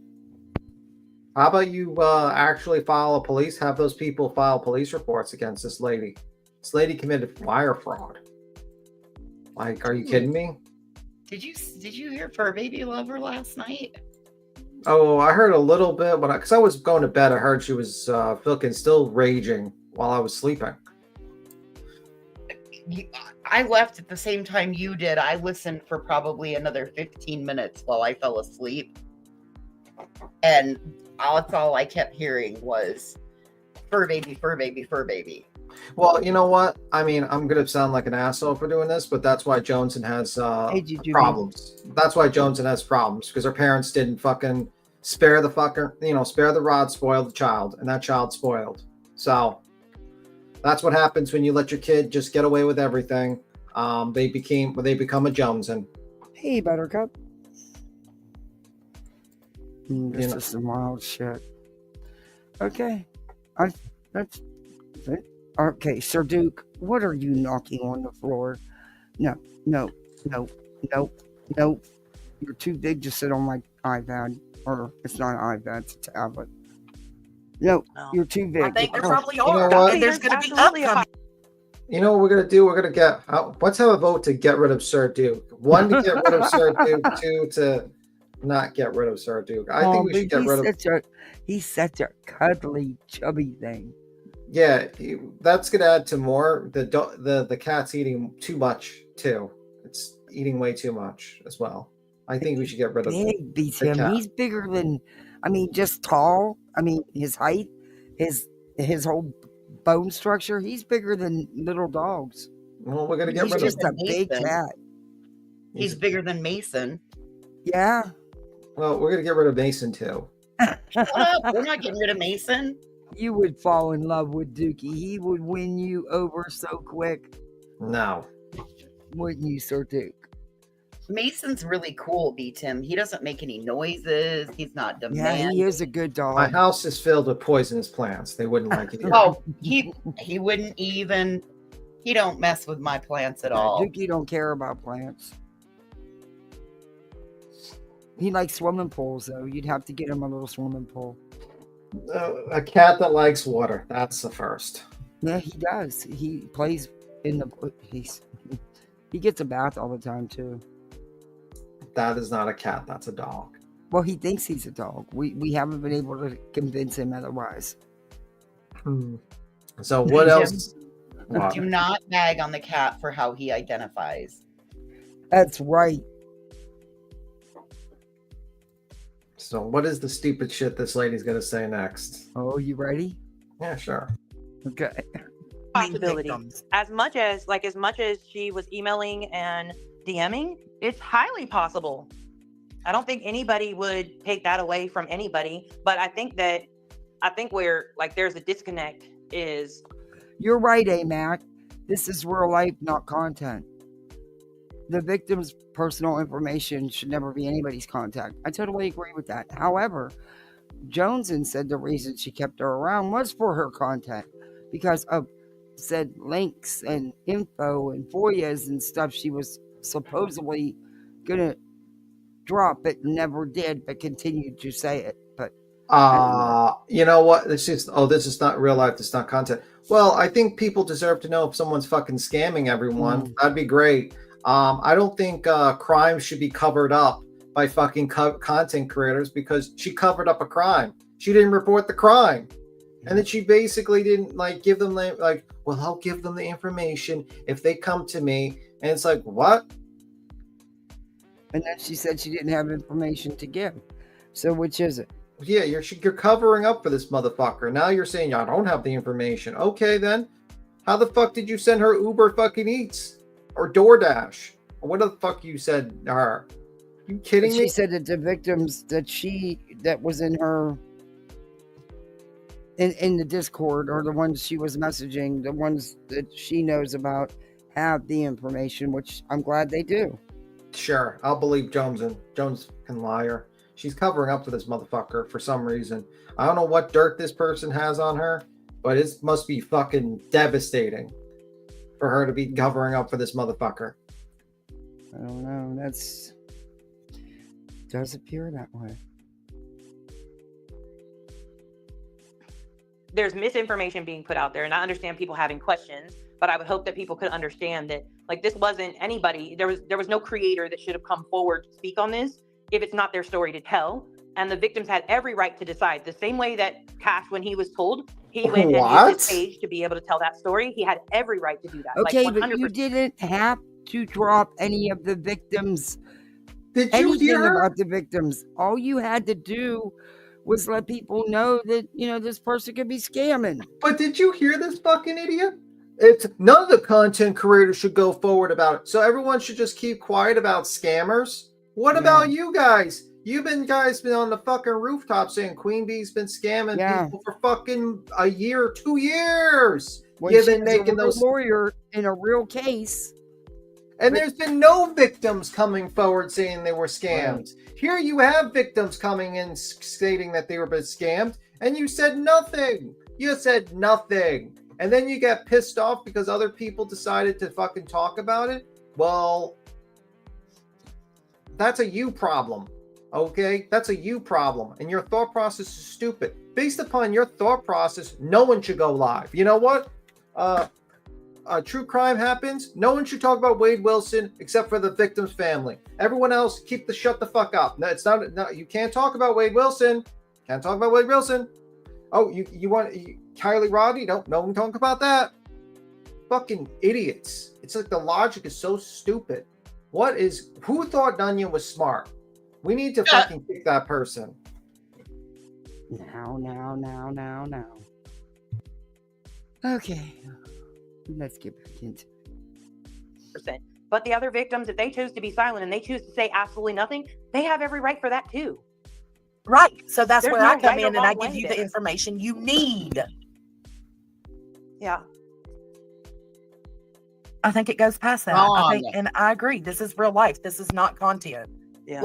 How about you actually have those people file police reports against this lady? This lady committed wire fraud. Like, are you kidding me? Did you hear Fur Baby Lover last night? Oh, I heard a little bit, but because I was going to bed, I heard she was still raging while I was sleeping. I left at the same time you did. I listened for probably another 15 minutes while I fell asleep. And that's all I kept hearing was fur baby, fur baby, fur baby. Well, you know what? I mean, I'm going to sound like an asshole for doing this, but that's why JoneSN has problems. That's why JoneSN has problems, because her parents didn't fucking spare the rod, spoil the child, and that child spoiled. So that's what happens when you let your kid just get away with everything. They become a JoneSN. Hey, Buttercup. This is some wild shit. Okay. That's it. Okay, Sir Duke, what are you knocking on the floor? No. You're too big to sit on my iPad. Or it's not an iPad, it's a tablet. No, you're too big. I think there probably You are. know what? There's going to be upcoming. You know what we're going to do? We're going to let's have a vote to get rid of Sir Duke. 1, to get rid of Sir Duke. 2, to not get rid of Sir Duke. I think we should get rid of... He's such a cuddly, chubby thing. Yeah, that's going to add to more. The cat's eating too much, too. It's eating way too much as well. I think we should get rid of the cat. He's bigger than, just tall. His height, his whole bone structure, he's bigger than little dogs. Well, we're going to get rid of him. He's just a big cat. He's bigger than Mason. Yeah. Well, we're going to get rid of Mason, too. Shut up. We're not getting rid of Mason. You would fall in love with Dookie. He would win you over so quick. No. Wouldn't you, Sir Duke? Mason's really cool, B-Tim. He doesn't make any noises. He's not demanding. Yeah, he is a good dog. My house is filled with poisonous plants. They wouldn't like it. Oh, he wouldn't even... He don't mess with my plants at all. Dookie don't care about plants. He likes swimming pools, though. You'd have to get him a little swimming pool. A cat that likes water. That's the first. Yeah, he does. He plays in the... He gets a bath all the time, too. That is not a cat. That's a dog. Well, he thinks he's a dog. We haven't been able to convince him otherwise. So what else? Do not bag on the cat for how he identifies. That's right. So what is the stupid shit this lady's going to say next? Oh, you ready? Yeah, sure. Okay. Possibility. As much as she was emailing and DMing, it's highly possible. I don't think anybody would take that away from anybody, but I think where there's a disconnect is... You're right, Mac. This is real life, not content. The victim's personal information should never be anybody's contact. I totally agree with that. However, JoneSN said the reason she kept her around was for her content, because of said links and info and FOIAs and stuff she was supposedly gonna drop, but never did, but continued to say it. But you know what? This is not real life. This is not content. Well, I think people deserve to know if someone's fucking scamming everyone. That'd be great. I don't think crime should be covered up by fucking content creators, because she covered up a crime. She didn't report the crime. And then she basically didn't give them well, I'll give them the information if they come to me. And it's like, what? And then she said she didn't have information to give. So which is it? Yeah, you're covering up for this motherfucker. Now you're saying I don't have the information. Okay, then. How the fuck did you send her Uber fucking Eats? Or DoorDash? Or what the fuck you said to her? You kidding me? She said that the victims that was in her in the Discord, or the ones she was messaging, the ones that she knows about, have the information, which I'm glad they do. Sure, I'll believe JoneSN. Jones can liar. She's covering up for this motherfucker for some reason. I don't know what dirt this person has on her, but it must be fucking devastating for her to be covering up for this motherfucker. I don't know. Does appear that way. There's misinformation being put out there, and I understand people having questions, but I would hope that people could understand that, like, this wasn't anybody. There was no creator that should have come forward to speak on this if it's not their story to tell. And the victims had every right to decide. The same way that Cash, when he was told, he went and used his page to be able to tell that story. He had every right to do that. Okay, like, but you didn't have to drop any of the victims. Did you hear her? About the victims? All you had to do was let people know that, this person could be scamming. But did you hear this fucking idiot? It's none of the content creators should go forward about it. So everyone should just keep quiet about scammers. What about you guys? You've been on the fucking rooftop saying Queen Bee's been scamming people for fucking a year, 2 years. When you've been making those lawyer in a real case. And there's been no victims coming forward saying they were scammed. Right. Here you have victims coming in stating that they were scammed, and you said nothing. You said nothing. And then you get pissed off because other people decided to fucking talk about it. Well, that's a you problem. Okay? That's a you problem. And your thought process is stupid. Based upon your thought process, no one should go live. You know what? True crime happens. No one should talk about Wade Wilson except for the victim's family. Everyone else, shut the fuck up. No, it's not. No, you can't talk about Wade Wilson. Can't talk about Wade Wilson. Oh, you want Kylie Roddy? No one talk about that. Fucking idiots. It's like the logic is so stupid. Who thought Nanya was smart? We need to fucking kick that person. Now. Okay. Let's get back into it. But the other victims, if they choose to be silent and they choose to say absolutely nothing, they have every right for that too. Right. So that's where I come in and I give you the information you need. Yeah. I think it goes past that. And I agree. This is real life. This is not content. Yeah.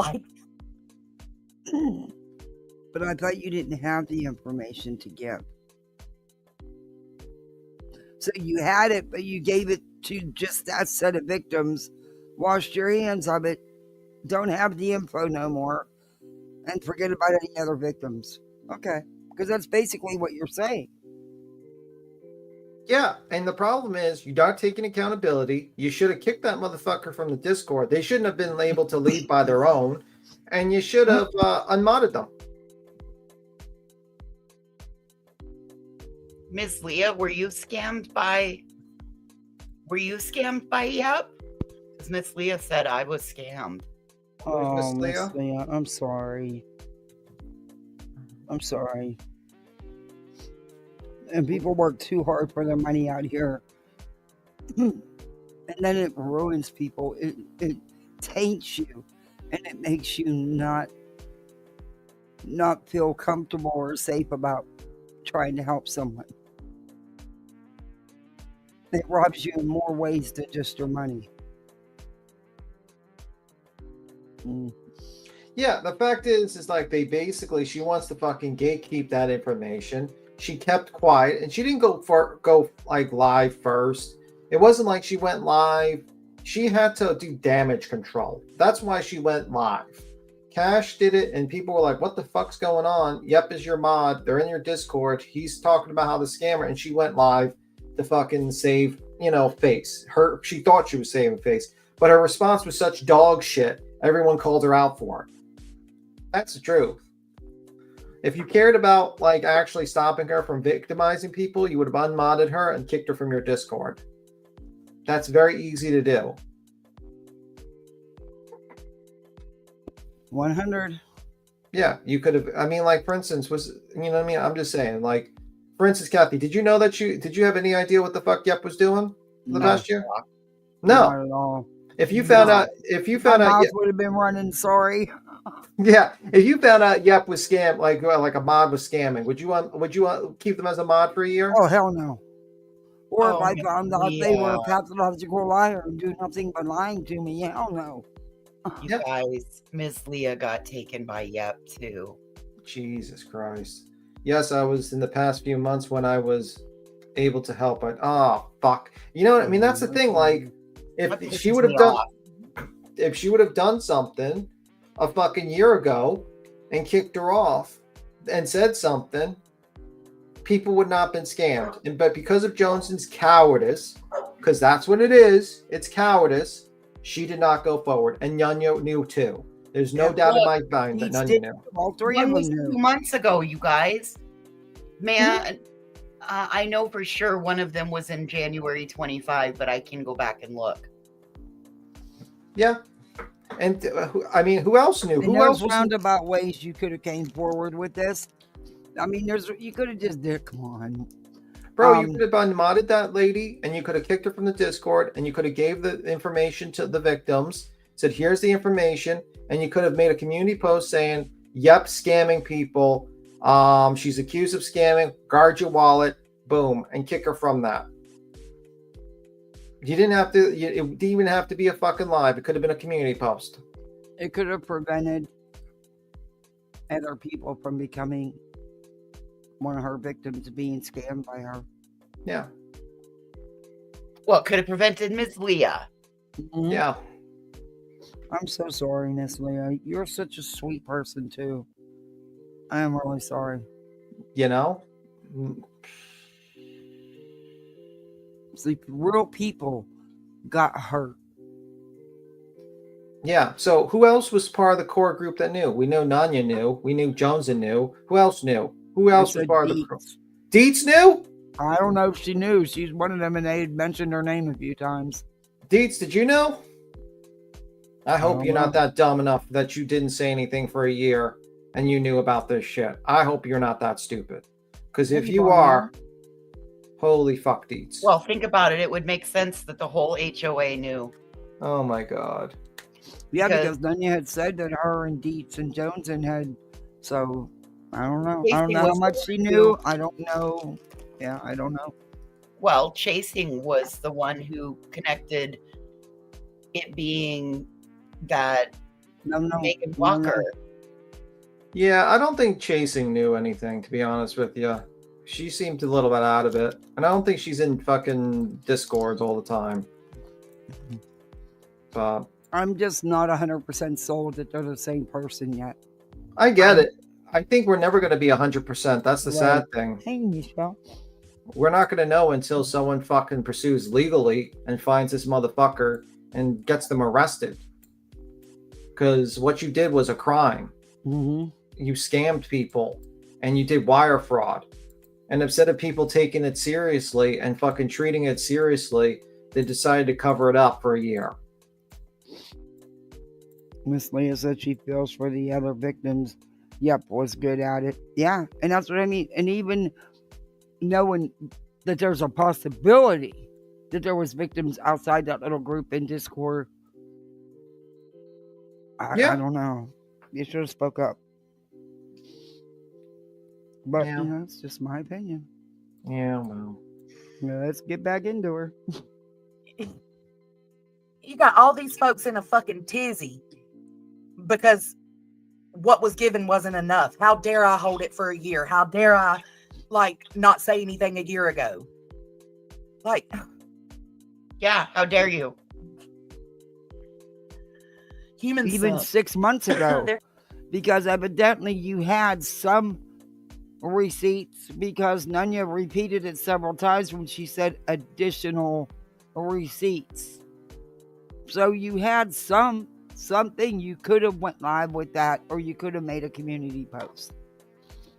But I thought you didn't have the information to give. So you had it, but you gave it to just that set of victims, washed your hands of it, don't have the info no more, and forget about any other victims. Okay, because that's basically what you're saying. Yeah, and the problem is you're not taking accountability. You should have kicked that motherfucker from the Discord. They shouldn't have been able to leave by their own, and you should have unmodded them. Ms. Leah, were you scammed by Yep? Because Miss Leah said I was scammed. Oh, Miss Leah, I'm sorry. And people work too hard for their money out here. And then it ruins people. It taints you. And it makes you not feel comfortable or safe about trying to help someone. It robs you in more ways than just your money. Yeah, the fact is like she wants to fucking gatekeep that information. She kept quiet and she didn't go like live first. It wasn't like she went live. She had to do damage control. That's why she went live. Cash did it and people were like, what the fuck's going on? Yep is your mod. They're in your Discord. He's talking about how the scammer, and she went live to fucking save, face. She thought she was saving face, but her response was such dog shit. Everyone called her out for it. That's the truth. If you cared about like actually stopping her from victimizing people, you would have unmodded her and kicked her from your Discord. That's very easy to do. 100. Yeah, you could have. I mean, like for instance, you know what I mean? I'm just saying, like, for instance, Kathy, did you know that did you have any idea what the fuck Yep was doing for the No, past year? not No. at all. If you found No. out, if you My found out, mouth would have been running. Sorry. yeah, if you found out Yep was scam, like a mod was scamming, would you want keep them as a mod for a year? Oh hell no. Or if Oh, I found out they were a yeah. pathological liar and do nothing but lying to me, hell no. You Yeah. guys, Miss Leah got taken by Yep too. Jesus Christ. Yes, I was in the past few months when I was able to help, but oh fuck. You know what I mean? That's the thing. Like, That if she pisses would have me done, off. if she would have done something a fucking year ago and kicked her off and said something, people would not have been scammed. But because of JoneSN'S cowardice, because that's what it is, it's cowardice, she did not go forward. And Nunya knew too. There's no doubt in my mind that Nunya knew. All three One of was them 2 knew. months ago, you guys. Man, I know for sure one of them was in January 25, but I can go back and look. Yeah. And I mean, who else knew? And Who there's else was roundabout ways you could have came forward with this. I mean, you could have just did. Come on, Bro, you could have unmodded that lady and you could have kicked her from the Discord and you could have gave the information to the victims, said, here's the information. And you could have made a community post saying, yep, scamming people. She's accused of scamming. Guard your wallet. Boom. And kick her from that. You didn't have to, it didn't even have to be a fucking live. It could have been a community post. it could have prevented other people from becoming one of her victims being scammed by her. Yeah. Well, it could have prevented Miss Leah. Mhm. Yeah. I'm so sorry, Miss Leah. You're such a sweet person too. I am really sorry. You know? See, real people got hurt. Yeah. So who else was part of the core group that knew? We know Nunya knew. We knew JoneSN knew. Who else knew? Who else was part of the group? Dietz knew? I don't know if she knew. She's one of them and they had mentioned her name a few times. Dietz, did you know? I hope you're not know. that dumb enough that you didn't say anything for a year and you knew about this shit. I hope you're not that stupid. Because if you are, holy fuck, Dietz. Well, think about it. It would make sense that the whole HOA knew. Oh my God. Yeah, because Nunya had said that her and Dietz and JoneSN had. So I don't know. I don't know how much she knew. I don't know. Yeah, I don't know. Well, Chasing was the one who connected it being that Megan Walker. Yeah, I don't think Chasing knew anything, to be honest with you. She seemed a little bit out of it. And I don't think she's in fucking Discords all the time. But I'm just not 100% sold that they're the same person yet. I get it. I think we're never going to be 100%. That's the sad thing. Hey, Michelle. We're not going to know until someone fucking pursues legally and finds this motherfucker and gets them arrested. Because what you did was a crime. Mm-hmm. You scammed people and you did wire fraud. And instead of people taking it seriously and fucking treating it seriously, they decided to cover it up for a year. Miss Leah said she feels for the other victims. Yep, was good at it. Yeah, and that's what I mean. And even knowing that there's a possibility that there was victims outside that little group in Discord. I don't know. You should have spoke up. But, you know, it's just my opinion. Yeah, well. Let's get back into her. You got all these folks in a fucking tizzy because what was given wasn't enough. How dare I hold it for a year? How dare I, not say anything a year ago? Yeah, how dare you? Humans even suck. 6 months ago, because evidently you had some receipts, because Nunya repeated it several times when she said additional receipts. So you had something. You could have went live with that, or you could have made a community post.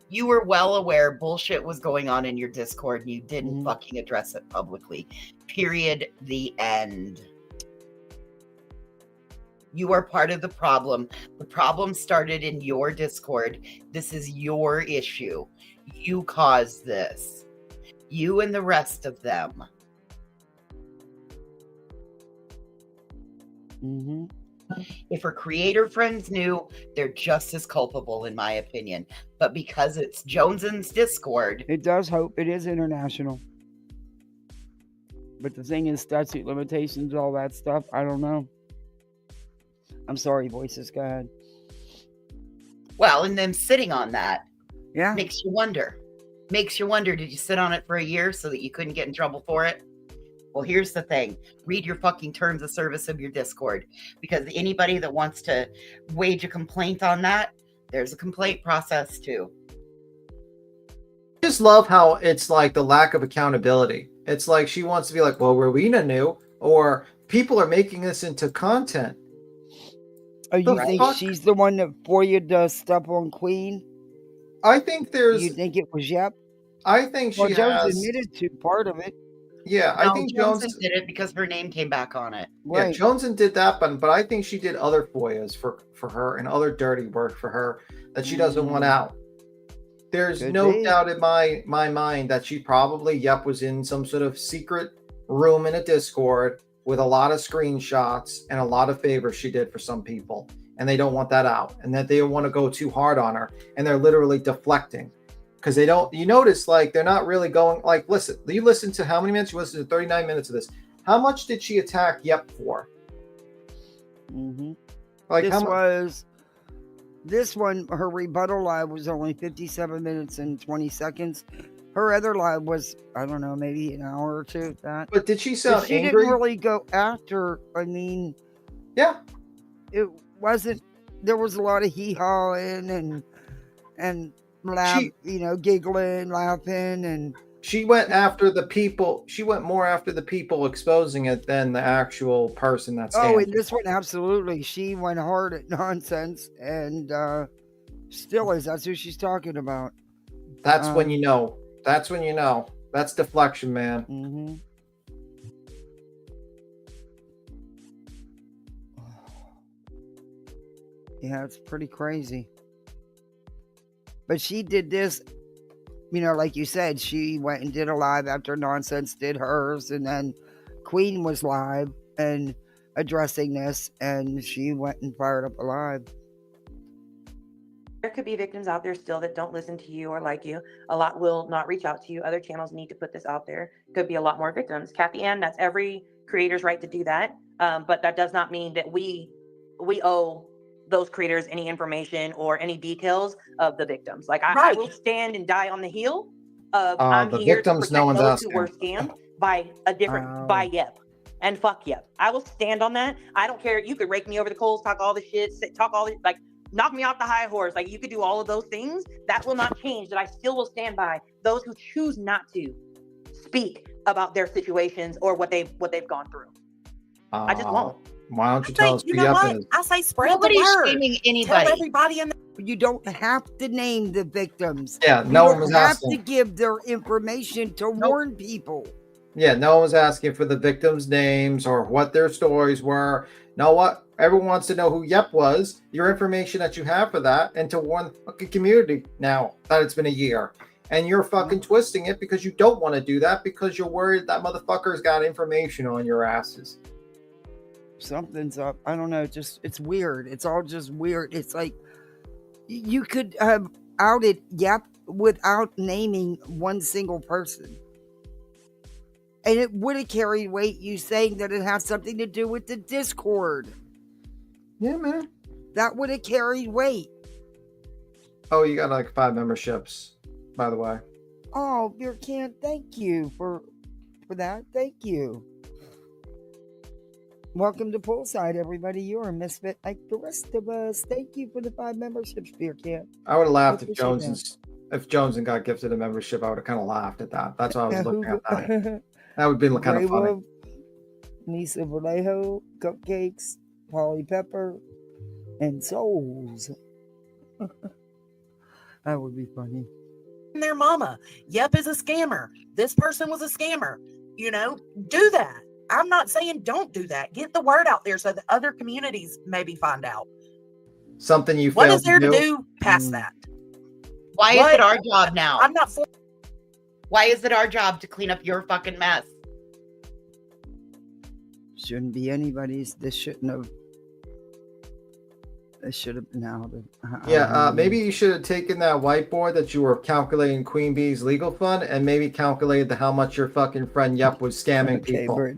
You were well aware bullshit was going on in your Discord and you didn't fucking address it publicly. Period. The end. You are part of the problem. The problem started in your Discord. This is your issue. You caused this. You and the rest of them. Mm-hmm. If her creator friends knew, they're just as culpable, in my opinion. But because it's JoneSN'S Discord, It does hope it is international. But the thing is, statute limitations, all that stuff, I don't know. I'm sorry, voices, go ahead. well, and them sitting on that Yeah. makes you wonder. Makes you wonder, did you sit on it for a year so that you couldn't get in trouble for it? Well, here's the thing. Read your fucking terms of service of your Discord. Because anybody that wants to wage a complaint on that, there's a complaint process too. I just love how it's like the lack of accountability. It's like she wants to be like, well, Rowena knew, or people are making this into content. Oh, you think she's the one that FOIA'd the stuff on Queen? I think there's... You think it was Yep? I think she Jones has... admitted to part of it. Yeah, No, I think JoneSN did it because her name came back on it. Right. Yeah, JoneSN did that, but I think she did other FOIAs for her and other dirty work for her that she doesn't want out. There's no doubt in my mind that she probably, was in some sort of secret room in a Discord with a lot of screenshots and a lot of favors she did for some people. And they don't want that out. And that they don't want to go too hard on her. And they're literally deflecting. Because they don't, you notice, like, they're not really going, like, listen, you listen to how many minutes? You listen to 39 minutes of this. How much did she attack Yep for? Mm-hmm. Like, this one, her rebuttal live was only 57 minutes and 20 seconds. Her other live was, I don't know, maybe an hour or two. That. But did she sound she angry? Didn't really go after, I mean. Yeah. It wasn't, there was a lot of hee-hawing and laugh, giggling, laughing, and she went after the people. She went more after the people exposing it than the actual person that's. Oh, in this one, absolutely, she went hard at nonsense, and still is. That's who she's talking about. That's when you know. That's when you know. That's deflection, man. Mm-hmm. Yeah, it's pretty crazy. But she did this, like you said, she went and did a live after Nonsense did hers, and then Queen was live and addressing this, and she went and fired up a live. There could be victims out there still that don't listen to you or like you. A lot will not reach out to you. Other channels need to put this out there. Could be a lot more victims. Kathy Ann, that's every creator's right to do that. But that does not mean that we owe those creators any information or any details of the victims. Like I will stand and die on the heel of I'm the here victims, to no protect one's those who were scammed by a different by Yep. And fuck Yep. I will stand on that. I don't care. You could rake me over the coals, talk all the shit, talk all the like knock me off the high horse. Like you could do all of those things. That will not change. That I still will stand by those who choose not to speak about their situations or what they've gone through. I just won't. Why don't you tell us who Yep is? I say spread Nobody's the word. shaming anybody. Tell everybody in the You don't have to name the victims. Yeah, no one was asking. You have to give their information to warn people. Yeah, no one was asking for the victims' names or what their stories were. Know what? Everyone wants to know who Yep was, your information that you have for that, and to warn the fucking community now that it's been a year. And you're fucking twisting it because you don't want to do that because you're worried that motherfucker's got information on your asses. Something's up. I don't know. It's weird. It's all just weird. It's like you could have outed Yep without naming one single person. And it would have carried weight, you saying that it has something to do with the Discord. Yeah, man. That would have carried weight. Oh, you got like 5 memberships, by the way. Oh, Beer Can, thank you for that. Thank you. Welcome to Poolside, everybody. You're a misfit like the rest of us. Thank you for the 5 memberships, Beer Can. I would have laughed if JoneSN'S got gifted a membership. I would have kind of laughed at that. That's why I was looking at that. That would be kind of funny. Nisa Vallejo, Cupcakes, Polly Pepper, and Souls. That would be funny. their mama. Yep is a scammer. This person was a scammer. Do that. I'm not saying don't do that. Get the word out there so that other communities maybe find out. Something you What failed is there to to do past that? Why is it our job now? I'm not for. Why is it our job to clean up your fucking mess? Shouldn't be anybody's. This shouldn't have. This should have been out. Maybe you should have taken that whiteboard that you were calculating Queen Bee's legal fund and maybe calculated how much your fucking friend Yup was scamming people. But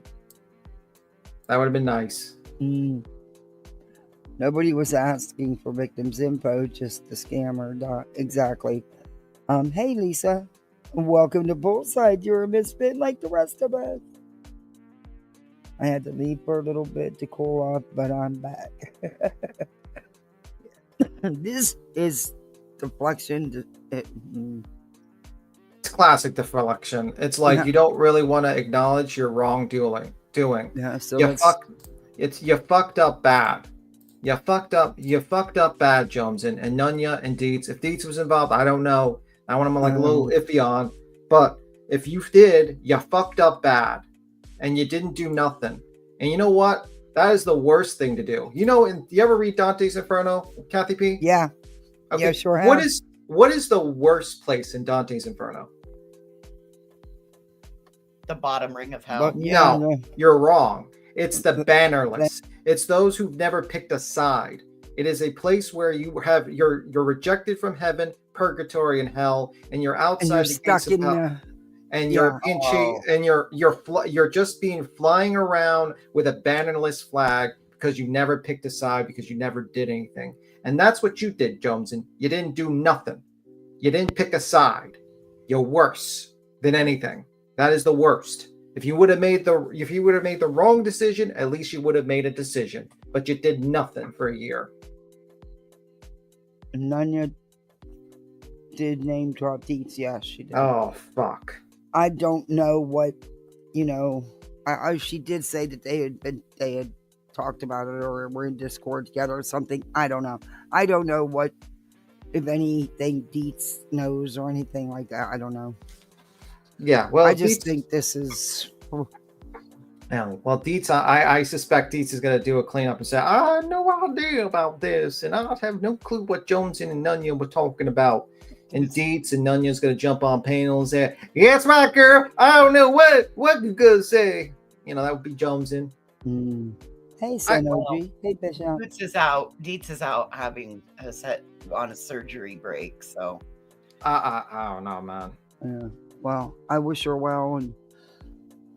that would have been nice. Nobody was asking for victims' info, just the scammer. Exactly. Hey, Lisa. Welcome to Bullside. You're a misfit like the rest of us. I had to leave for a little bit to cool off, but I'm back. This is deflection. It's classic deflection. It's like you don't really want to acknowledge your wrongdoing. Yeah, so you fucked up bad. You fucked up bad, Jones and Nunya and Dietz. If Dietz was involved, I don't know. I want him like a little iffy on. But if you did, you fucked up bad. And you didn't do nothing. And you know what? That is the worst thing to do. You know, do you ever read Dante's Inferno, Kathy P? Yeah. Okay. Yeah, sure have. What is the worst place in Dante's Inferno? The bottom ring of hell. No, you're wrong. It's the bannerless. It's those who've never picked a side. It is a place where you're rejected from heaven, purgatory, and hell, and you're outside the gates of hell. And you're being and you're just being flying around with a bannerless flag because you never picked a side, because you never did anything. And that's what you did, Joneson. You didn't do nothing. You didn't pick a side. You're worse than anything. That is the worst. If you would have made the wrong decision, at least you would have made a decision. But you did nothing for a year. Nunya did name drop Dietz. Yes, she did. Oh, fuck. I don't know what, she did say that they had talked about it or were in Discord together or something. I don't know. I don't know what, if anything, Dietz knows or anything like that. I don't know. Yeah, well, I just think this is. Yeah, well, Dietz, I suspect Dietz is going to do a cleanup and say, I have no idea about this, and I have no clue what Jones and Nunya were talking about. And Dietz and Nunya's going to jump on panels and say, yeah, that's right, girl. I don't know what you're going to say. That would be Jones in. Hey, Sonoji. Hey, Bishop. Dietz is out having on a surgery break, so. I don't know, man. Yeah. Well, I wish her well and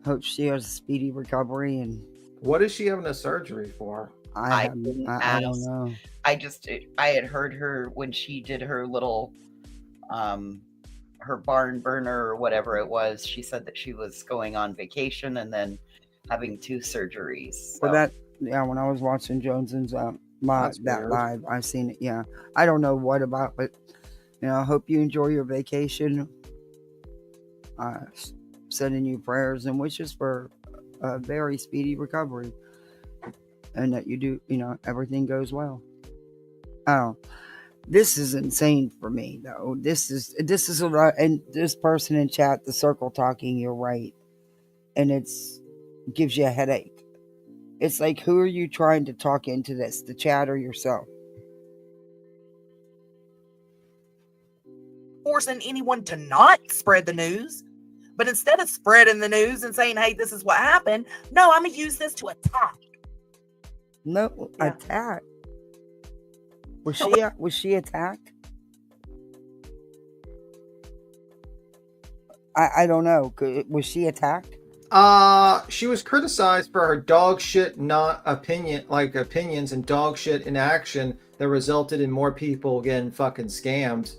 hope she has a speedy recovery. And what is she having a surgery for? I don't know. I had heard her when she did her little her barn burner or whatever it was. She said that she was going on vacation and then having 2 surgeries. So. Well, when I was watching JoneSN'S live, I seen it. Yeah, I don't know what about, but I hope you enjoy your vacation. Sending you prayers and wishes for a very speedy recovery, and that you do, everything goes well. Oh, this is insane for me though. This is a lot, and this person in chat, the circle talking, you're right, and gives you a headache. It's like, who are you trying to talk into this, the chat or yourself? Forcing anyone to not spread the news, but instead of spreading the news and saying, hey, this is what happened, no, I'm gonna use this to attack. No, attack. Was she attacked? I don't know. Was she attacked? She was criticized for her dog shit opinions and dog shit in action that resulted in more people getting fucking scammed.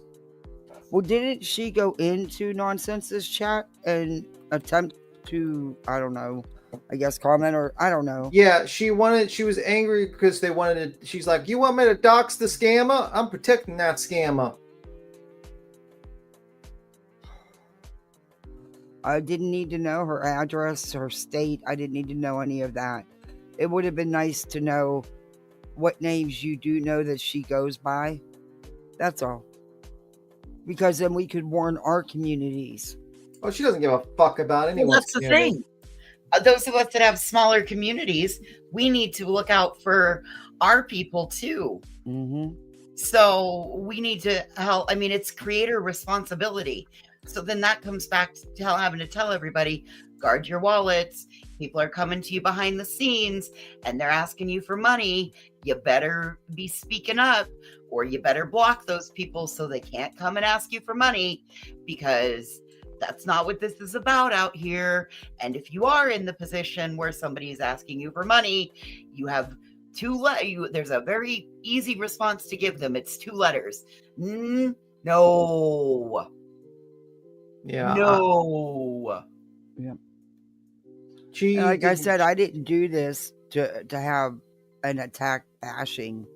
Well, didn't she go into JoneSN'S chat and attempt to, I don't know, I guess comment, or I don't know. Yeah, she was angry because they wanted to, she's like, you want me to dox the scammer? I'm protecting that scammer. I didn't need to know her address, her state. I didn't need to know any of that. It would have been nice to know what names you do know that she goes by. That's all. Because then we could warn our communities. Well, she doesn't give a fuck about anyone. Well, that's the thing. those of us that have smaller communities, we need to look out for our people too. Mm-hmm. So we need to help. I mean, it's creator responsibility. So then that comes back to having to tell everybody, guard your wallets. People are coming to you behind the scenes and they're asking you for money. You better be speaking up, or you better block those people so they can't come and ask you for money, because that's not what this is about out here. And if you are in the position where somebody is asking you for money, you have there's a very easy response to give them. It's 2 letters. No. Yeah. No. Yeah. She And like I didn't- said, I didn't do this to have an attack bashing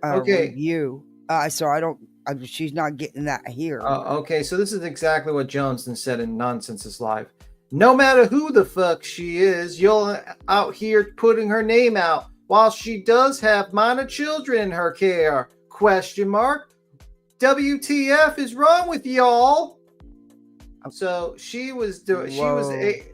Okay. review. So she's not getting that here. Okay, so this is exactly what JoneSN said in Nonsense's live. No matter who the fuck she is, you're out here putting her name out while she does have minor children in her care. Question mark. WTF is wrong with y'all? So she was defending.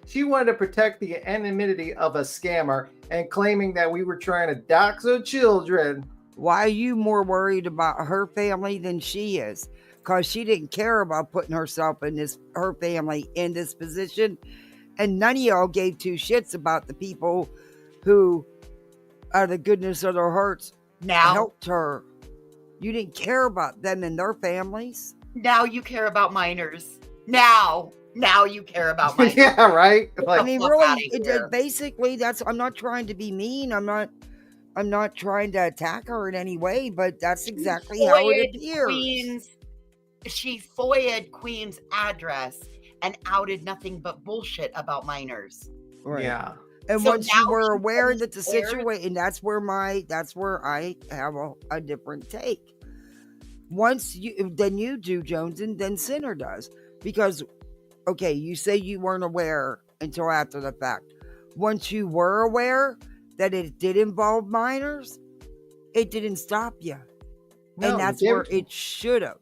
She wanted to protect the anonymity of a scammer and claiming that we were trying to dox her children. Why are you more worried about her family than she is? Because she didn't care about putting herself in her family in this position. And none of y'all gave 2 shits about the people who, out of the goodness of their hearts, helped her. You didn't care about them and their families. Now you care about minors. Now you care about minors. Yeah, right. I mean, really, basically, I'm not trying to be mean. I'm not trying to attack her in any way, but that's exactly how it appears. She FOIA'd Queen's address and outed nothing but bullshit about minors. Right. Yeah. And so once you were aware that the situation, that's where I have a different take. Then you do, Jones, and then Sinner does. Because, okay, you say you weren't aware until after the fact. Once you were aware that it did involve minors, it didn't stop you. No, and that's where it should have.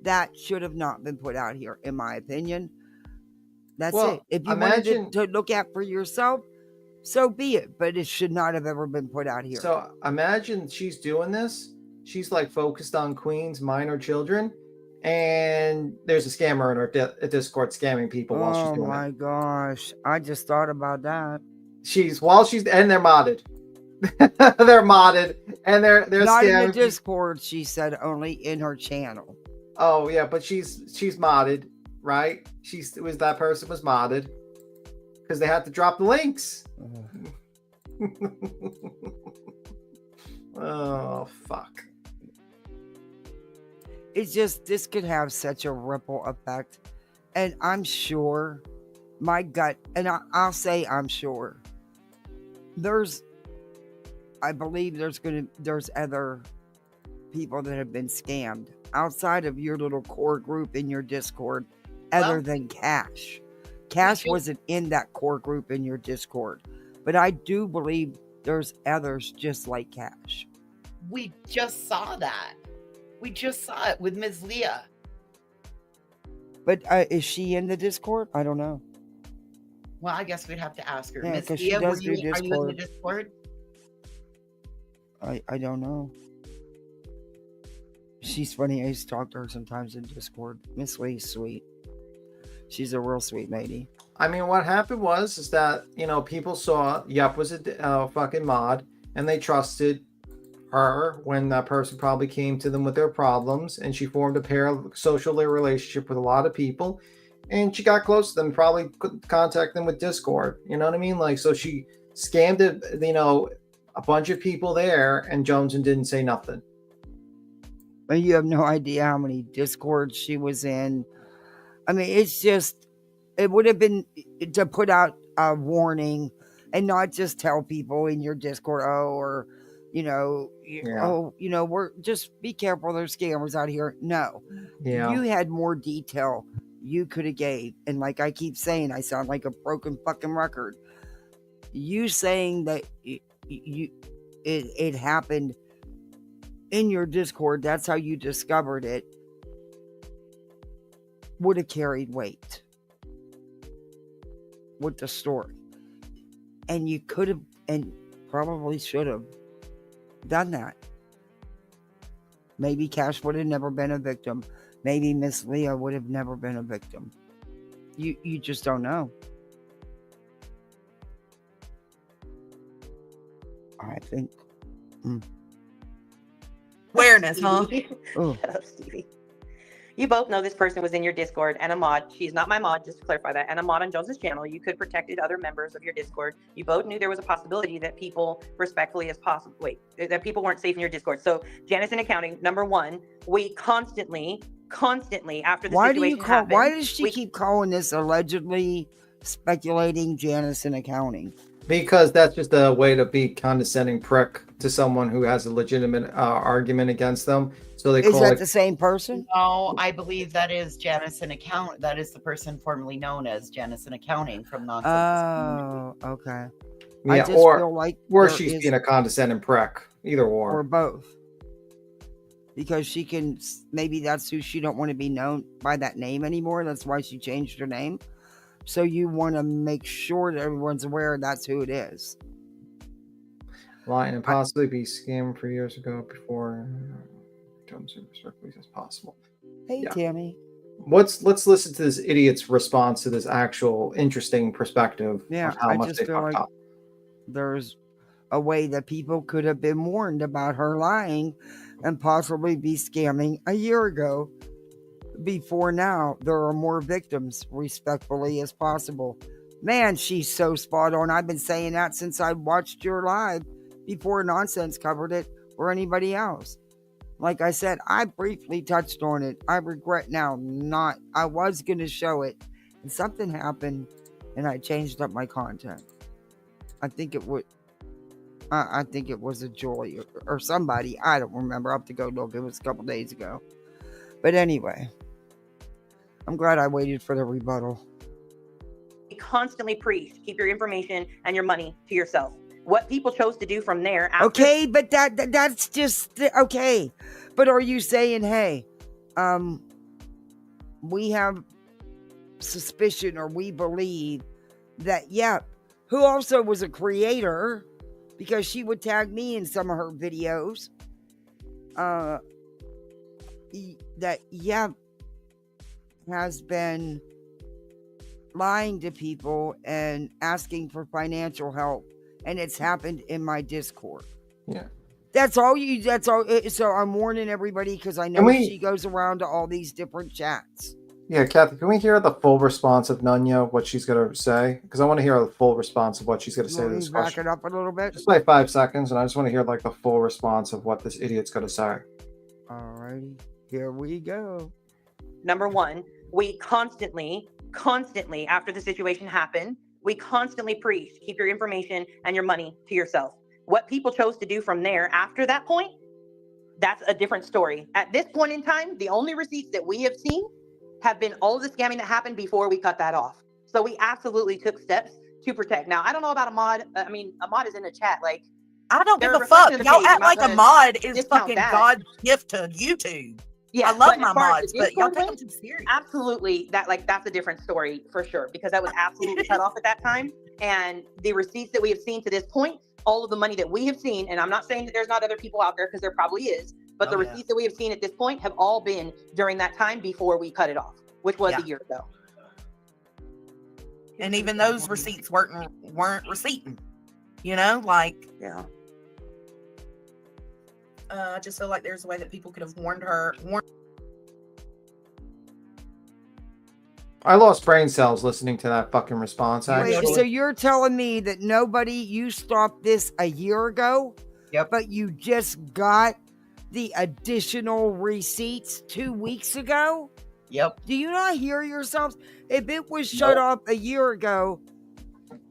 That should have not been put out here, in my opinion. That's it. If you wanted to look at for yourself, so be it. But it should not have ever been put out here. So imagine she's doing this. She's like focused on Queen's minor children. And there's a scammer in her Discord scamming people while she's doing it. Oh my gosh. I just thought about that. And they're modded. They're modded. And they're not scamming in the Discord, she said, only in her channel. Oh yeah, but she's modded, right? That person was modded because they had to drop the links. Oh fuck. It's just, this could have such a ripple effect. And I'm sure, my gut, and I'll say I'm sure, I believe there's other people that have been scammed outside of your little core group in your Discord, other than Cash. Cash wasn't in that core group in your Discord. But I do believe there's others just like Cash. We just saw that. We just saw it with Ms. Leah. But is she in the Discord? I don't know. Well, I guess we'd have to ask her. Yeah, Ms. Leah, are you in the Discord? I don't know. She's funny. I used to talk to her sometimes in Discord. Miss Lee's sweet. She's a real sweet lady. I mean, what happened is that, people saw Yup was a fucking mod, and they trusted her when that person probably came to them with their problems, and she formed a parasocial relationship with a lot of people, and she got close to them, probably could contact them with Discord. You know what I mean? Like, so she scammed a bunch of people there, and JoneSN didn't say nothing. But you have no idea how many Discords she was in. I mean, it's just, it would have been to put out a warning and not just tell people in your Discord, we're just be careful. There's scammers out here. No, you had more detail you could have gave. And like I keep saying, I sound like a broken fucking record. You saying that it happened in your Discord, that's how you discovered it, would have carried weight. with the story. And you could have, and probably should have, done that. Maybe Cash would have never been a victim. Maybe Miss Leah would have never been a victim. You just don't know. I think. Awareness, huh? Oh. Shut up, Stevie. You both know this person was in your Discord and a mod. She's not my mod, just to clarify that. And a mod on Jones's channel. You could protected other members of your Discord. You both knew there was a possibility that people respectfully as possible. That people weren't safe in your Discord. So JoneSN Accounting, number one, we constantly after the situation happened. Why does she keep calling this allegedly speculating JoneSN Accounting? Because that's just a way to be condescending prick to someone who has a legitimate argument against them. So they Is call that it the same person? No, I believe that is JoneSN Account. That is the person formerly known as JoneSN Accounting from Nonsense. Oh, okay. yeah, I just feel like or there she's is- being a condescending prick. Either or both. Because she can, maybe that's who she don't want to be known by that name anymore. That's why she changed her name. So you want to make sure that everyone's aware that's who it is. lying and possibly be scammed for years ago before. Don't say respectfully as possible. Hey, Yeah. Tammy. Let's listen to this idiot's response to this actual interesting perspective Yeah, of how I much just they feel fucked like up. there's a way that people could have been warned about her lying and possibly be scamming a year ago. Before now, there are more victims, respectfully as possible. Man, she's so spot on. I've been saying that since I watched your live before Nonsense covered it or anybody else. Like I said, I briefly touched on it. I regret now not. I was going to show it, and something happened, and I changed up my content. I think it would. I think it was a Joy or somebody. I don't remember. I'll have to go look. It was a couple days ago. But anyway, I'm glad I waited for the rebuttal. We constantly preach, keep your information and your money to yourself. What people chose to do from there. After- Okay, but that's just okay. But are you saying, hey, we have suspicion or we believe that, yep, who also was a creator because she would tag me in some of her videos, that, yep, has been lying to people and asking for financial help. And it's happened in my Discord. Yeah. That's all. So I'm warning everybody because I know she goes around to all these different chats. Yeah, Kathy, can we hear the full response of Nunya, what she's going to say? Because I want to hear the full response of what she's going to say to this Back question. it up a little bit. Just like 5 seconds, and I just want to hear like the full response of what this idiot's going to say. All righty, here we go. Number one, we constantly, after the situation happened, we constantly preach, keep your information and your money to yourself. What people chose to do from there after that point, that's a different story. At this point in time, the only receipts that we have seen have been all of the scamming that happened before we cut that off. So we absolutely took steps to protect. Now, I don't know about a mod. I mean, a mod is in the chat. Like, I don't give they're a fuck. reflecting the Y'all page. act I'm not like a gonna mod is discount fucking that. God's gift to YouTube. yeah, I love but my as far as mods, the but y'all Discord take them went, too serious. absolutely, that's a different story for sure, because that was absolutely cut off at that time. And the receipts that we have seen to this point, all of the money that we have seen, and I'm not saying that there's not other people out there, because there probably is, but the receipts that we have seen at this point have all been during that time before we cut it off, which was a year ago. And even those receipts weren't receipting. You know, like, yeah. I just feel like there's a way that people could have warned her. I lost brain cells listening to that fucking response. Wait, Actually, so you're telling me that you stopped this a year ago? Yep. But you just got the additional receipts 2 weeks ago? Yep. Do you not hear yourselves? If it was shut off a year ago,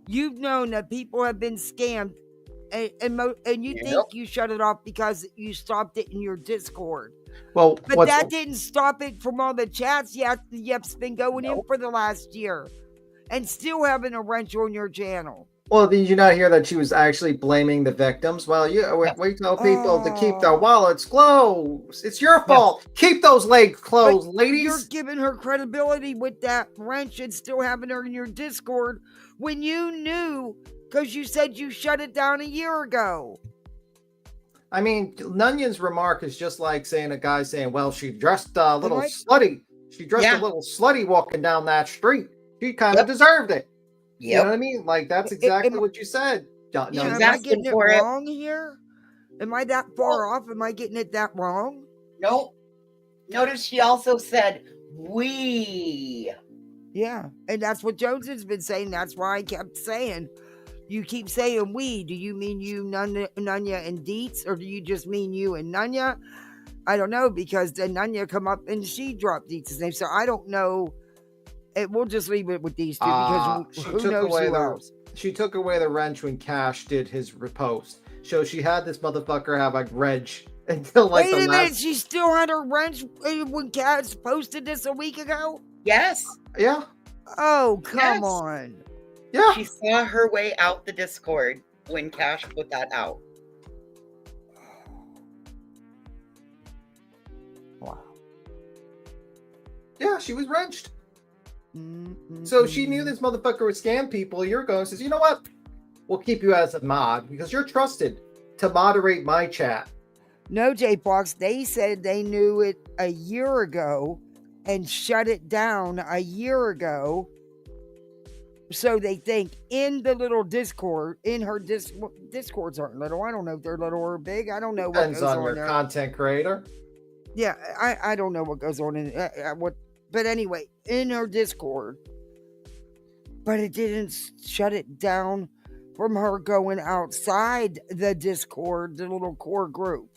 you've known that people have been scammed, and you think you shut it off because you stopped it in your Discord. well, But that didn't stop it from all the chats Yep's been going in for the last year and still having a wrench on your channel. Well, did you not hear that she was actually blaming the victims? Well, we tell people to keep their wallets closed. It's your fault. Keep those legs closed, But ladies. you're giving her credibility with that wrench and still having her in your Discord when you knew, because you said you shut it down a year ago. I mean, Nunyan's remark is just like saying a guy saying, well, she dressed a little slutty. She dressed a little slutty walking down that street. She kind of deserved it. You know what I mean? Like, that's exactly what you said. Am I getting it wrong here? Am I that far off? Am I getting it that wrong? Nope. Notice she also said, we. Yeah, and that's what JoneSN'S been saying. That's why I kept saying, you keep saying we. Do you mean you, Nunya, and Deets, or do you just mean you and Nunya? I don't know, because then Nunya come up and she dropped Deets' name. So I don't know. We'll just leave it with these two, because who knows who else? She took away the wrench when Cash did his repost. So she had this motherfucker have a wrench until like Wait a minute, she still had her wrench when Cash posted this a week ago? Yes. Yeah. Oh, come on. Yeah. She saw her way out the Discord when Cash put that out. Wow. Yeah, she was wrenched. So she knew this motherfucker would scam people a year ago and says, you know what? We'll keep you as a mod because you're trusted to moderate my chat. No, J Fox, they said they knew it a year ago and shut it down a year ago. So they think in the little Discord, in her Discords aren't little. I don't know if they're little or big. I don't know what Depends goes on on your there. content creator. Yeah, I don't know what goes on in but anyway, in her Discord. But it didn't shut it down from her going outside the Discord, the little core group.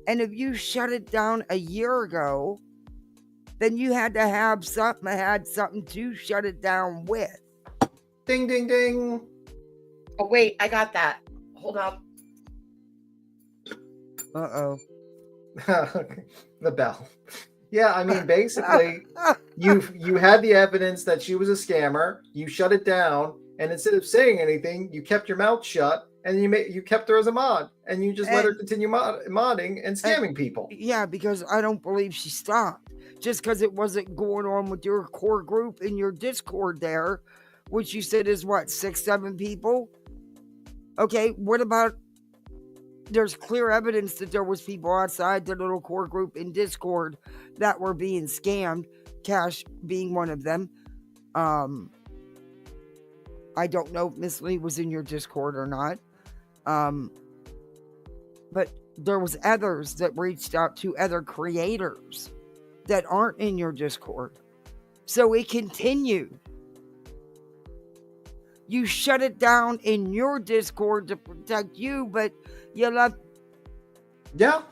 And if you shut it down a year ago, then you had to have something to shut it down with. Ding, ding, ding. Oh, wait, I got that. Hold up. Uh-oh. The bell. Yeah, I mean, basically, you had the evidence that she was a scammer. You shut it down, and instead of saying anything, you kept your mouth shut, and you kept her as a mod, and you just let her continue modding and scamming people. Yeah, because I don't believe she stopped. Just because it wasn't going on with your core group in your Discord there, which you said is what, 6-7 people? Okay, what about, there's clear evidence that there was people outside the little core group in Discord that were being scammed, Cash being one of them. I don't know if Miss Lee was in your Discord or not. But there was others that reached out to other creators that aren't in your Discord. So it continued. You shut it down in your Discord to protect you, but you left. Yeah.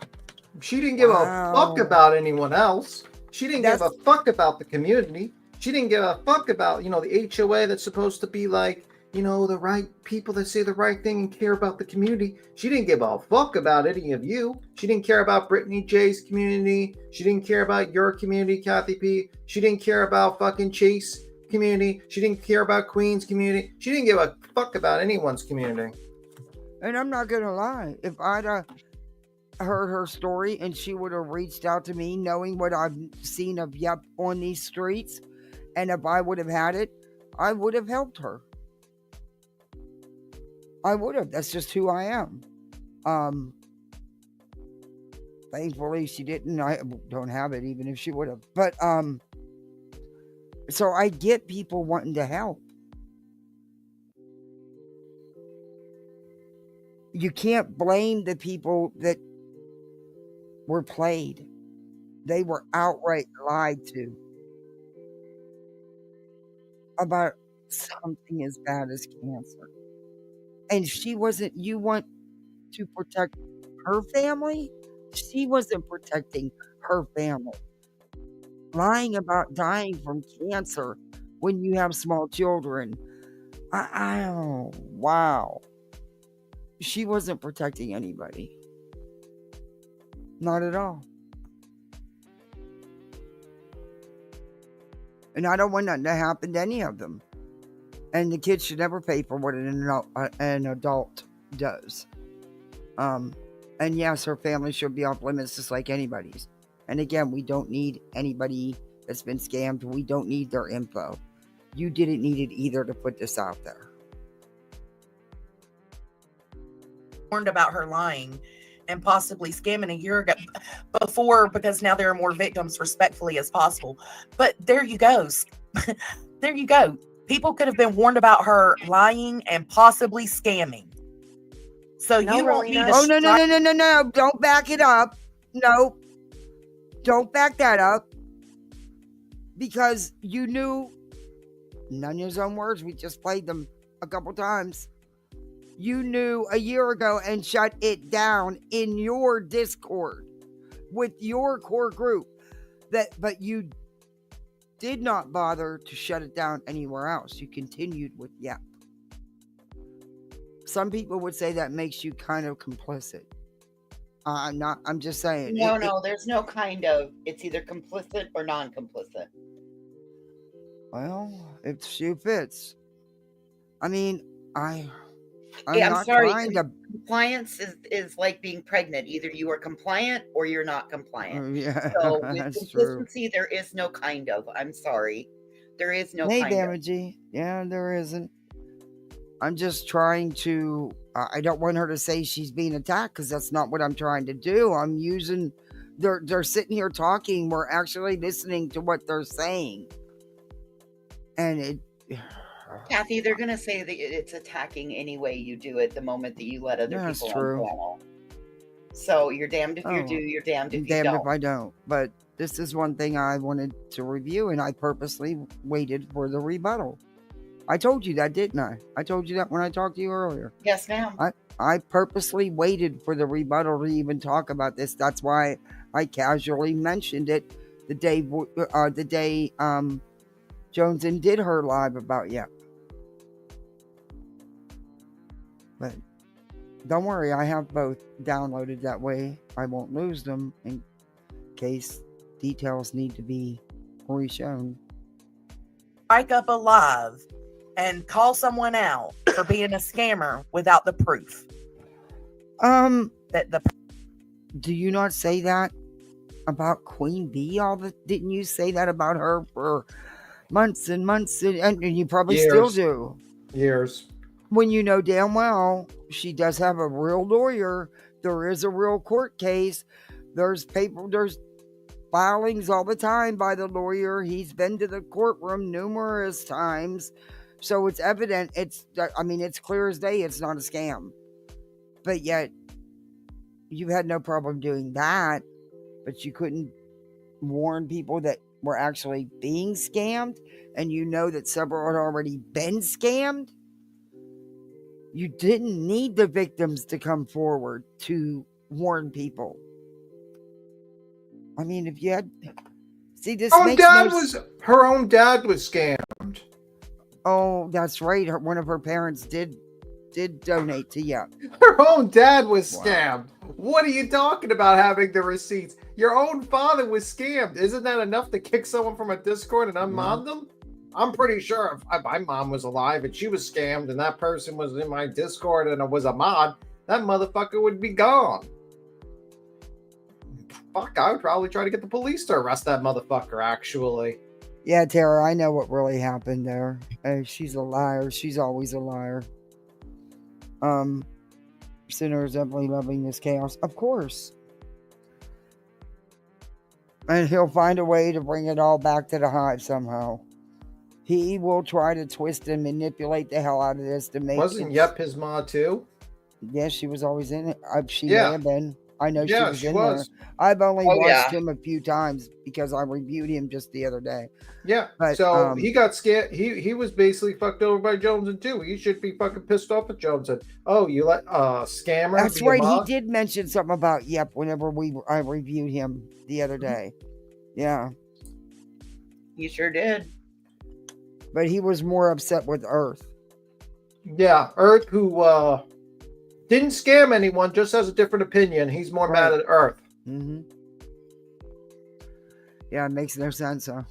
She didn't give a fuck about anyone else. She didn't give a fuck about the community. She didn't give a fuck about, the HOA that's supposed to be like, the right people that say the right thing and care about the community. She didn't give a fuck about any of you. She didn't care about Brittany J's community. She didn't care about your community, Kathy P. She didn't care about fucking Chase community. She didn't care about Queen's community. She didn't give a fuck about anyone's community. And I'm not going to lie. If I'd heard her story and she would have reached out to me knowing what I've seen of Yep on these streets, and if I would have had it, I would have helped her. I would have. That's just who I am. Thankfully she didn't. I don't have it even if she would have. But so I get people wanting to help. You can't blame the people that were played. They were outright lied to about something as bad as cancer. And she wasn't, you want to protect her family? She wasn't protecting her family. Lying about dying from cancer when you have small children. Oh, wow. She wasn't protecting anybody. Not at all. And I don't want nothing to happen to any of them. And the kids should never pay for what an adult does. And yes, her family should be off limits just like anybody's. And again, we don't need anybody that's been scammed. We don't need their info. you didn't need it either to put this out there. Warned about her lying and possibly scamming a year ago before, because now there are more victims, respectfully as possible. But there you go. There you go. People could have been warned about her lying and possibly scamming. So you won't need to. Oh, no. Don't back it up. No. Don't back that up. Because you knew, none of his own words, we just played them a couple times. You knew a year ago and shut it down in your Discord with your core group. But you did not bother to shut it down anywhere else. You continued with Yep. Some people would say that makes you kind of complicit. I'm just saying. No, there's no kind of. It's either complicit or non-complicit. Well, if she fits. I mean, I'm sorry. trying to. Compliance is like being pregnant. Either you are compliant or you're not compliant. Yeah, So with that's consistency, true. there is no kind of. I'm sorry. There is no Hey, kind of. Damagey. Yeah, there isn't. I'm just trying to. I don't want her to say she's being attacked, because that's not what I'm trying to do. I'm using. They're sitting here talking. We're actually listening to what they're saying. And it. Kathy, they're going to say that it's attacking any way you do it the moment that you let other people on panel. So you're damned if you do, you're damned if you don't. Damned if I don't. But this is one thing I wanted to review, and I purposely waited for the rebuttal. I told you that, didn't I? I told you that when I talked to you earlier. Yes, ma'am. I purposely waited for the rebuttal to even talk about this. That's why I casually mentioned it the day JoneSN did her live about Yep. But don't worry, I have both downloaded. That way I won't lose them in case details need to be reshown. Strike up a live and call someone out for being a scammer without the proof. Do you not say that about Queen Bee? Didn't you say that about her for months and months, and you probably still do. Years. When you know damn well she does have a real lawyer, there is a real court case, there's filings all the time by the lawyer. He's been to the courtroom numerous times, so it's evident. It's clear as day. It's not a scam, but yet you had no problem doing that, but you couldn't warn people that were actually being scammed, and you know that several had already been scammed. You didn't need the victims to come forward to warn people. I mean, if you had... See, this makes her own dad was scammed. Oh, that's right. One of her parents did donate to Yep. Her own dad was scammed. What are you talking about, having the receipts? Your own father was scammed. Isn't that enough to kick someone from a Discord and unmod them? I'm pretty sure if my mom was alive and she was scammed and that person was in my Discord and it was a mod, that motherfucker would be gone. Fuck, I would probably try to get the police to arrest that motherfucker, actually. Yeah, Tara, I know what really happened there. She's a liar. She's always a liar. Sinner is definitely loving this chaos. Of course. And he'll find a way to bring it all back to the hive somehow. He will try to twist and manipulate the hell out of this to make Wasn't Yep his mod too? Yes, she was always in it. She may have been. I know she was in there. I've only watched him a few times because I reviewed him just the other day. Yeah. But, so he got scared. He was basically fucked over by JoneSN too. He should be fucking pissed off at JoneSN. Oh, you let scammer? That's right. He did mention something about Yep whenever I reviewed him the other day. Yeah. You sure did. But he was more upset with Earth. Yeah, Earth, who didn't scam anyone, just has a different opinion. He's more mad at Earth. Mm-hmm. Yeah, it makes no sense, huh?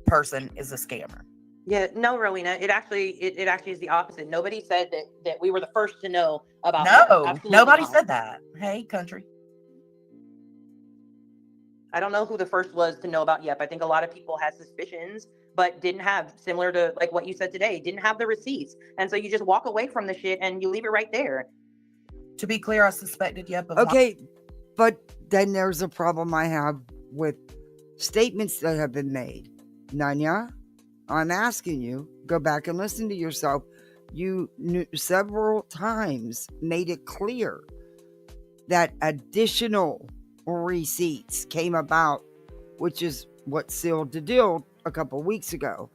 Person is a scammer. Yeah, no, Rowena. It actually is the opposite. Nobody said that we were the first to know about. No, nobody said that. Hey, country. I don't know who the first was to know about Yep. I think a lot of people had suspicions, but didn't have, similar to like what you said today, didn't have the receipts. And so you just walk away from the shit and you leave it right there. To be clear, I suspected Yep of Okay, but then there's a problem I have with statements that have been made. Nanya, I'm asking you, go back and listen to yourself. You several times made it clear that additional receipts came about, which is what sealed the deal a couple weeks ago.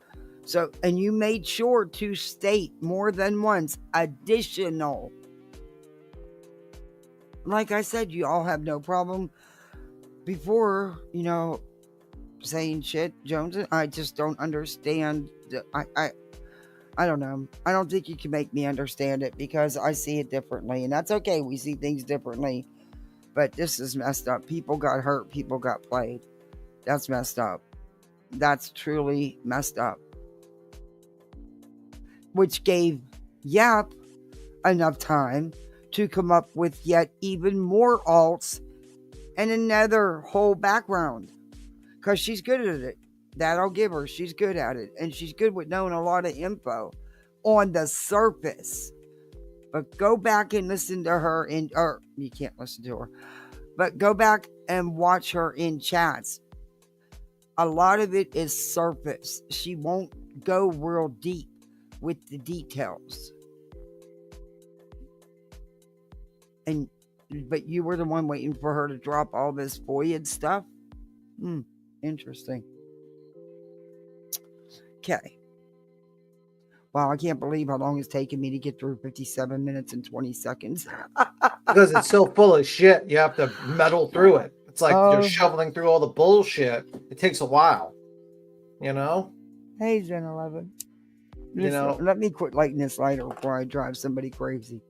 So, and you made sure to state more than once additional. Like I said, you all have no problem before, saying shit, Jones. I just don't understand. I don't know. I don't think you can make me understand it because I see it differently, and that's okay. We see things differently, but this is messed up. People got hurt. People got played. That's messed up. That's truly messed up. Which gave Yap enough time to come up with yet even more alts and another whole background. Because she's good at it. That I'll give her. She's good at it. And she's good with knowing a lot of info on the surface. But go back and listen to her or you can't listen to her. But go back and watch her in chats. A lot of it is surface. She won't go real deep with the details. But you were the one waiting for her to drop all this FOIA stuff? Interesting. Okay. Wow, I can't believe how long it's taken me to get through 57 minutes and 20 seconds. Because it's so full of shit, you have to meddle through it. It's like you're shoveling through all the bullshit. It takes a while, you know? Hey, Zen 11. Let me quit lighting this lighter before I drive somebody crazy.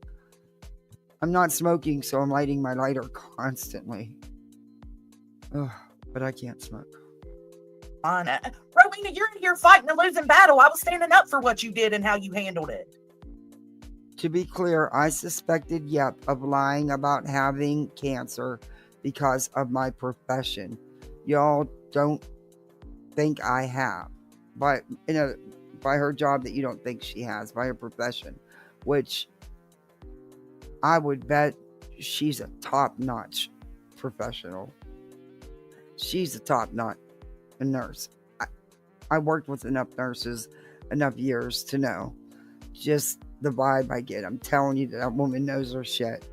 I'm not smoking, so I'm lighting my lighter constantly. Ugh, but I can't smoke. Rowena, you're in here fighting a losing battle. I was standing up for what you did and how you handled it. To be clear, I suspected Yep of lying about having cancer because of my profession. Y'all don't think I have. By her job that you don't think she has, by her profession. Which I would bet she's a top-notch professional. She's a top-notch nurse. I worked with enough nurses enough years to know just the vibe I get. I'm telling you that woman knows her shit.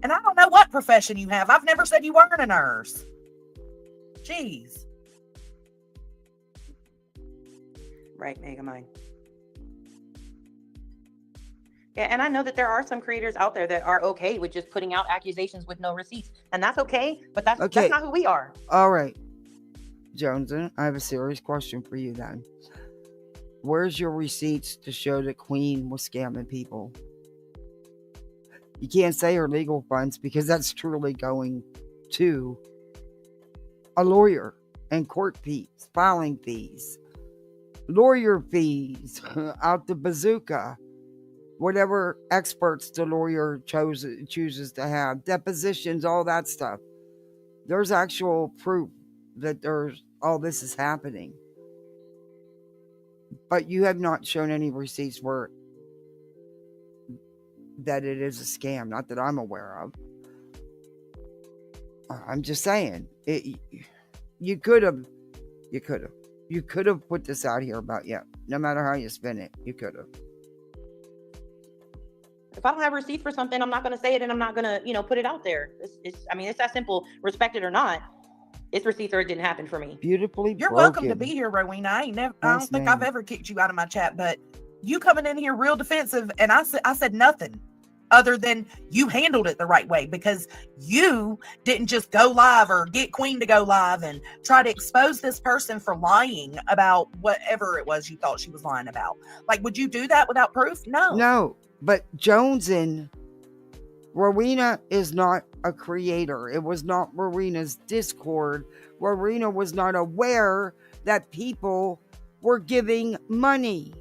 And I don't know what profession you have. I've never said you weren't a nurse. Jeez. Right, Megamind. Yeah, and I know that there are some creators out there that are okay with just putting out accusations with no receipts. And that's okay, but that's not who we are. All right. Jonesen, I have a serious question for you then. Where's your receipts to show that Queen was scamming people? You can't say her legal funds because that's truly going to a lawyer and court fees, filing fees, lawyer fees, out the bazooka. Whatever experts the lawyer chooses to have, depositions, all that stuff. There's actual proof that all this is happening. But you have not shown any receipts where that it is a scam. Not that I'm aware of. I'm just saying. You could have put this out here about no matter how you spin it, you could have. If I don't have receipts for something, I'm not going to say it, and I'm not going to, put it out there. It's that simple. Respect it or not, it's receipts or it didn't happen for me. Beautifully You're broken. welcome to be here, Rowena. I don't think I've ever kicked you out of my chat, but you coming in here real defensive, and I said nothing other than you handled it the right way because you didn't just go live or get Queen to go live and try to expose this person for lying about whatever it was you thought she was lying about. Like, would you do that without proof? No. But JoneSN, Rowena is not a creator. It was not Rowena's Discord. Rowena was not aware that people were giving money.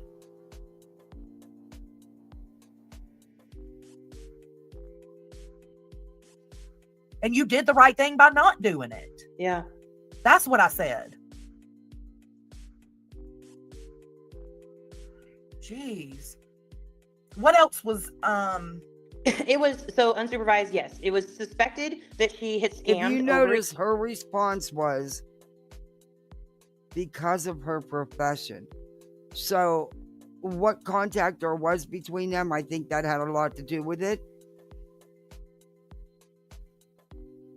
and you did the right thing by not doing it. Yeah. That's what I said. Jeez. What else was It was so unsupervised. Yes, it was suspected that she had scammed. If you notice, her response was because of her profession. So what contact there was between them, I think that had a lot to do with it.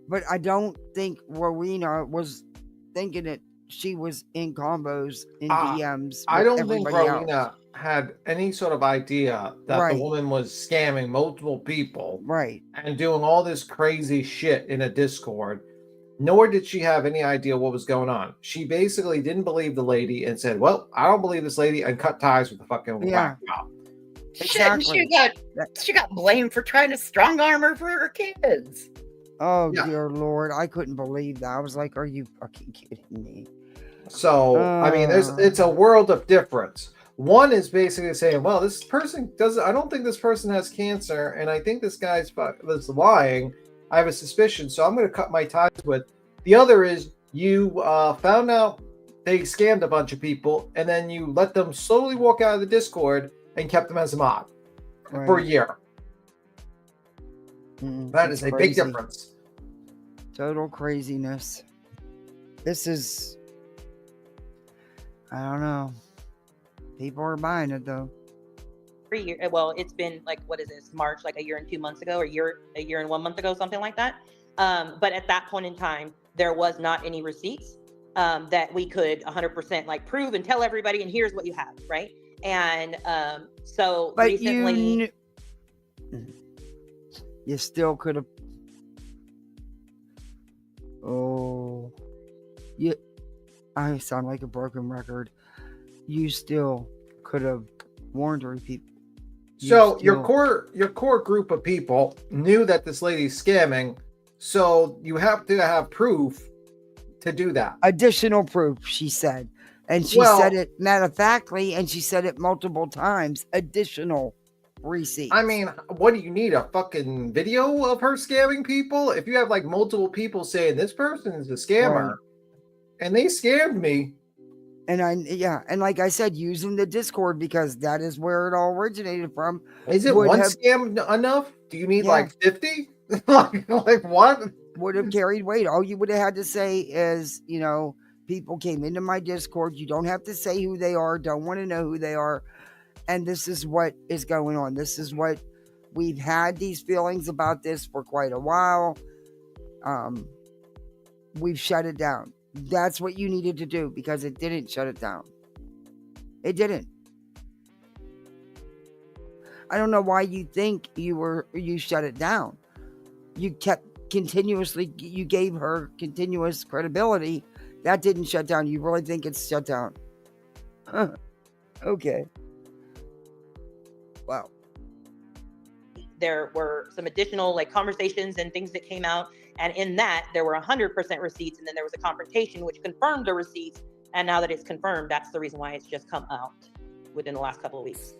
But I don't think Rowena was thinking that she was in combos in DMs. I don't think everybody Rowena else. had any sort of idea that Right. the woman was scamming multiple people Right. and doing all this crazy shit in a Discord, nor did she have any idea what was going on. She basically didn't believe the lady and said, well, I don't believe this lady, and cut ties with the fucking whack job. Exactly. She got blamed for trying to strong arm her for her kids. Oh, dear Lord. I couldn't believe that. I was like, are you fucking kidding me? So, I mean, it's a world of difference. One is basically saying, well, this person doesn't, I don't think this person has cancer, and I think this guy's lying. I have a suspicion, so I'm going to cut my ties with. The other is you found out they scammed a bunch of people, and then you let them slowly walk out of the Discord and kept them as a mod for a year. That is a big difference. Total craziness. This is, I don't know. People are buying it though. 3 years. Well, it's been like, what is this? March, like a year and 2 months ago, or a year and 1 month ago, something like that. But at that point in time, there was not any receipts that we could 100% like prove and tell everybody. And here's what you have, right? And so but recently, you still could have. Oh, yeah. I sound like a broken record. You still could have warned her people. So your core group of people knew that this lady's scamming, so you have to have proof to do that. Additional proof, she said. And she said it matter of factly, and she said it multiple times. Additional receipts. I mean, what do you need? A fucking video of her scamming people? If you have like multiple people saying this person is a scammer and they scammed me. And and like I said, using the Discord because that is where it all originated from. Is it one scam enough? Do you need like 50? like what? Would have carried weight. All you would have had to say is, people came into my Discord. You don't have to say who they are. Don't want to know who they are. And this is what is going on. This is what we've had these feelings about this for quite a while. We've shut it down. That's what you needed to do because it didn't shut it down. It didn't. I don't know why you think you shut it down. You kept you gave her continuous credibility. That didn't shut down. You really think it's shut down? Huh. Okay. Wow. There were some additional like conversations and things that came out. And in that, there were 100% receipts. And then there was a confrontation, which confirmed the receipts. And now that it's confirmed, that's the reason why it's just come out within the last couple of weeks.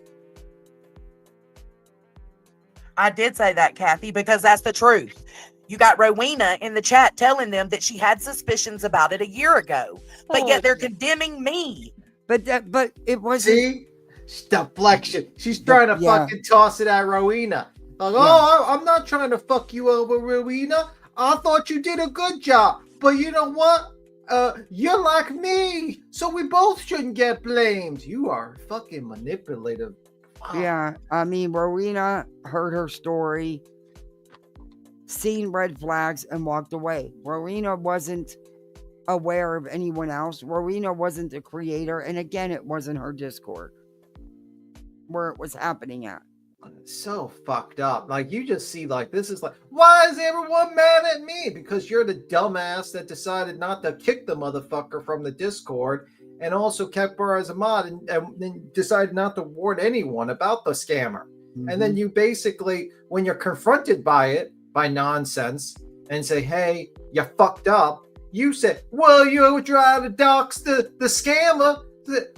I did say that, Kathy, because that's the truth. You got Rowena in the chat telling them that she had suspicions about it a year ago, but yet they're condemning me. But it wasn't. See? Deflection. She's trying to fucking toss it at Rowena. Like, oh, I'm not trying to fuck you over, Rowena. I thought you did a good job. But you know what? You're like me. So we both shouldn't get blamed. You are fucking manipulative. Wow. Yeah. I mean, Rowena heard her story, seen red flags, and walked away. Rowena wasn't aware of anyone else. Rowena wasn't the creator. And again, it wasn't her Discord where it was happening at. So fucked up. Like, you just see, like, this is like, why is everyone mad at me? Because you're the dumbass that decided not to kick the motherfucker from the Discord and also kept her as a mod and then decided not to warn anyone about the scammer. Mm-hmm. And then you basically, when you're confronted by it, by nonsense, and say, hey, you fucked up, you say, well, you were trying to dox the scammer.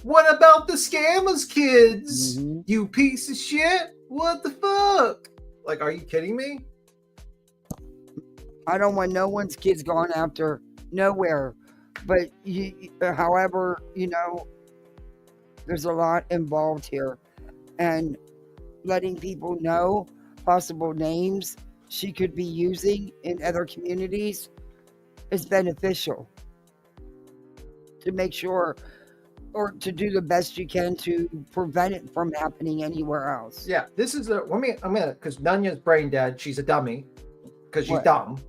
What about the scammers, kids? Mm-hmm. You piece of shit. What the fuck? Like, are you kidding me? I don't want no one's kids going after nowhere. But however, there's a lot involved here, and letting people know possible names she could be using in other communities is beneficial to make sure, or to do the best you can to prevent it from happening anywhere else. Yeah, this is because Nunya's brain dead. She's a dummy because she's dumb.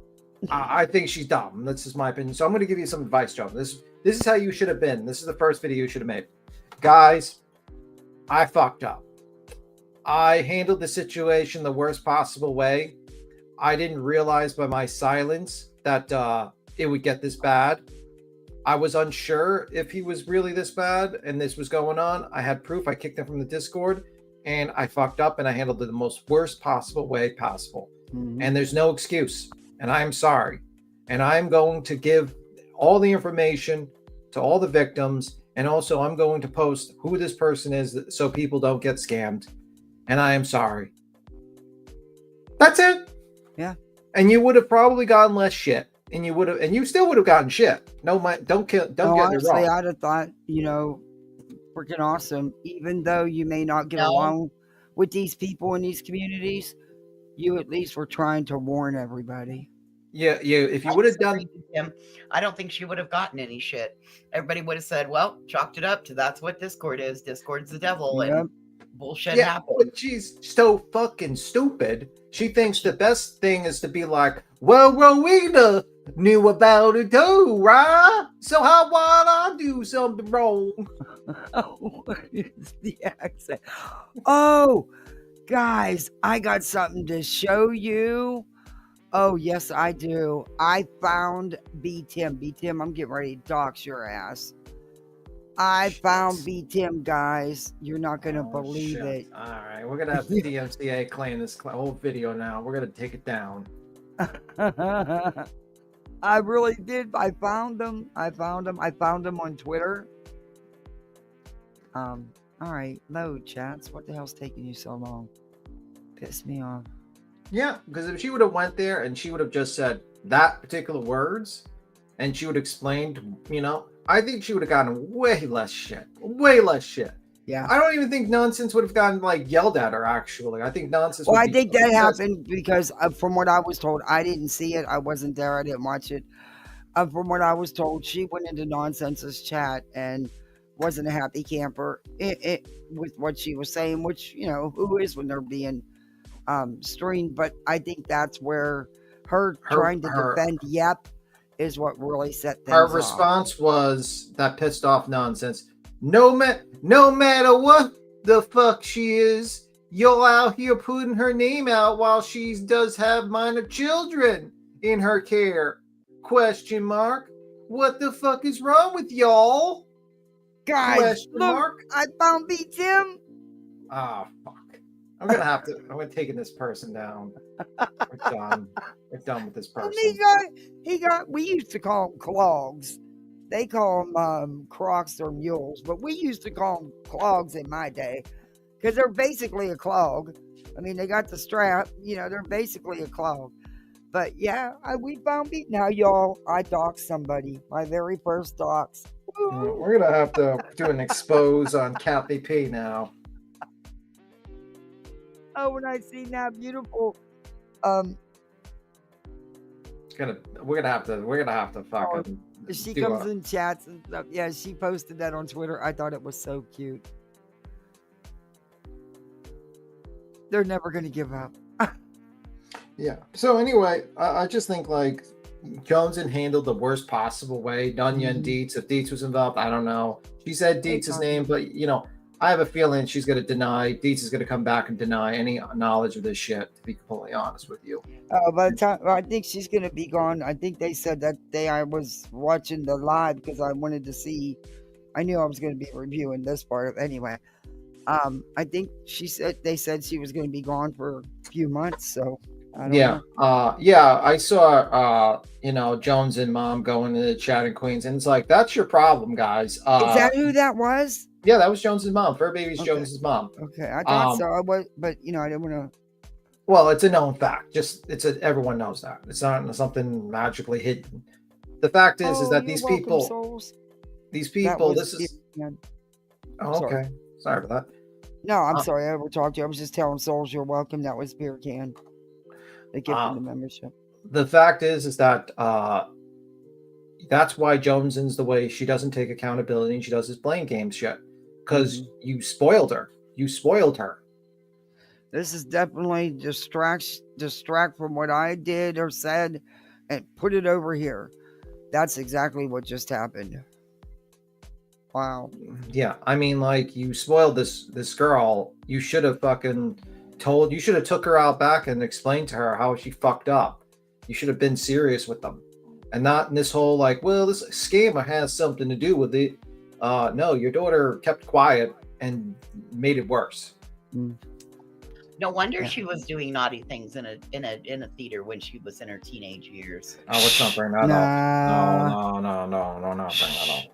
I think she's dumb. That's just my opinion. So I'm going to give you some advice, Joe. This is how you should have been. This is the first video you should have made. Guys, I fucked up. I handled the situation the worst possible way. I didn't realize by my silence that it would get this bad. I was unsure if he was really this bad and this was going on. I had proof. I kicked him from the Discord and I fucked up and I handled it the most worst possible way possible. Mm-hmm. And there's no excuse. And I'm sorry. And I'm going to give all the information to all the victims. And also I'm going to post who this person is so people don't get scammed. And I am sorry. That's it. Yeah. And you would have probably gotten less shit. And you still would have gotten shit. Don't get me wrong. Honestly, I'd have thought, freaking awesome. Even though you may not get along with these people in these communities, you at least were trying to warn everybody. Yeah. If you would have done him, I don't think she would have gotten any shit. Everybody would have said, well, chalked it up to that's what Discord is. Discord's the devil. Yep. And bullshit happened. But she's so fucking stupid. She thinks the best thing is to be like, well, Rowena knew about it too, right? So how would I do something wrong? What is the accent? Oh, guys, I got something to show you. Oh, yes, I do. I found B. Tim. B. Tim, I'm getting ready to dox your ass. I found B. Tim, guys. You're not going to believe it. All right. We're going to have the DMCA claim this whole video now. We're going to take it down. I really did. I found them. I found them on Twitter. All right. Load, chats. What the hell's taking you so long? Piss me off. Yeah, because if she would have went there and she would have just said that particular words and she would have explained, I think she would have gotten way less shit. Way less shit. Yeah. I don't even think Nonsense would have gotten yelled at her, actually. I think Nonsense I think that happened because from what I was told, I didn't see it. I wasn't there. I didn't watch it. From what I was told, she went into Nonsense's chat and wasn't a happy camper with what she was saying, which, who is when they're being streamed. But I think that's where her trying to defend Yep is what really set things off. Her response was that pissed off Nonsense. No matter what the fuck she is, you're out here putting her name out while she does have minor children in her care. ? What the fuck is wrong with y'all? Guys, look, I found B. Tim. Oh, fuck. I'm taking this person down. We're done. We're done with this person. We used to call them clogs. They call them crocs or mules, but we used to call them clogs in my day because they're basically a clog. I mean, they got the strap, they're basically a clog. But yeah, we found it. Now, y'all, I doxed somebody. My very first dox. We're going to have to do an expose on Kathy P now. Oh, when I seen that beautiful, we're gonna have to fucking. She comes in chats and stuff. Yeah, she posted that on Twitter. I thought it was so cute. They're never gonna give up. Yeah. So anyway, I just think Joneson handled the worst possible way. Dunya and Dietz. If Dietz was involved, I don't know. She said Dietz's name, but I have a feeling she's going to deny. Dietz is going to come back and deny any knowledge of this shit, to be completely honest with you. By the time, I think she's going to be gone. I think they said that day I was watching the live because I wanted to see. I knew I was going to be reviewing this part of anyway. I think they said she was going to be gone for a few months. So I don't know. I saw Jones and Mom going into the chat in Queens, and it's that's your problem, guys. Is that who that was? Yeah, that was Jones's mom. Fur Baby's Jones's mom. Okay, I thought so. I was, but I didn't want to. Well, it's a known fact. Everyone knows that. It's not something magically hidden. The fact is that you're welcome, souls. these That people, was this is. Beer Oh, Sorry. okay. Sorry for that. No, I'm sorry. I overtalked you. I was just telling souls you're welcome. That was Beer Can. They give them the membership. The fact is that that's why JoneSN'S the way she doesn't take accountability and she does this blame game shit. Because you spoiled her. You spoiled her. This is definitely distract from what I did or said and put it over here. That's exactly what just happened. Wow. Yeah, I mean, like, you spoiled this girl. You should have fucking you should have took her out back and explained to her how she fucked up. You should have been serious with them. And not in this whole, like, well, this scammer has something to do with it. No, your daughter kept quiet and made it worse. No wonder she was doing naughty things in a theater when she was in her teenage years. Oh, let's not bring that up. No, not bring that up.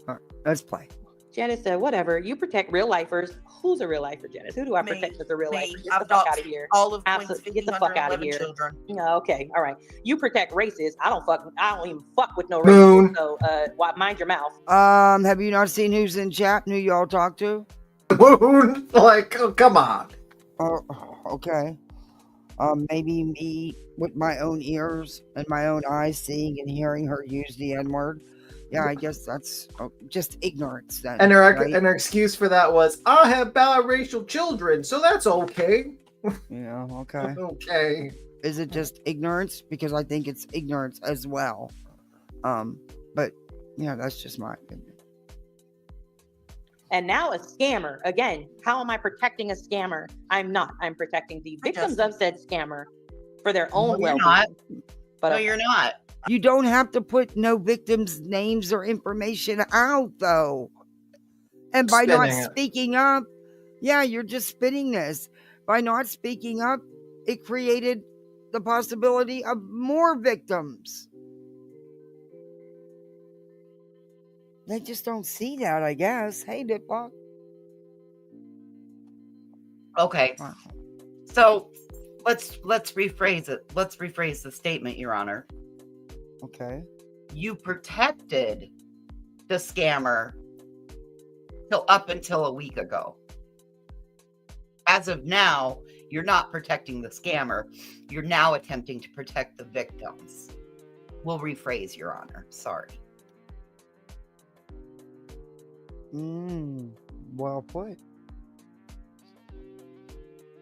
All right, let's play. Janice said, whatever. You protect real lifers. Who's a real lifer, Janice? Who do I protect as a real lifer? Get the fuck out of here. All of Absolutely. Get the fuck out of here. Children. Okay, all right. You protect racists. I don't even fuck with no racists. So mind your mouth. Have you not seen who's in chat and who y'all talk to? Moon, like, oh, come on. Oh, okay. Maybe me with my own ears and my own eyes seeing and hearing her use the N-word. Yeah, I guess that's just ignorance then. And her right? and her excuse for that was, I have biracial children, so that's okay. Yeah, okay. Okay. Is it just ignorance? Because I think it's ignorance as well. But yeah, that's just my opinion. And now a scammer. Again, how am I protecting a scammer? I'm not. I'm protecting the victims of said scammer for their own well-being. But no, you're not. You don't have to put no victims' names or information out, though. And by not speaking up, yeah, you're just spinning this. By not speaking up, it created the possibility of more victims. They just don't see that, I guess. Hey, Diplock. Okay. Wow. So let's rephrase it. Let's rephrase the statement, Your Honor. Okay. You protected the scammer up until a week ago. As of now, you're not protecting the scammer. You're now attempting to protect the victims. We'll rephrase, Your Honor. Sorry. Well put.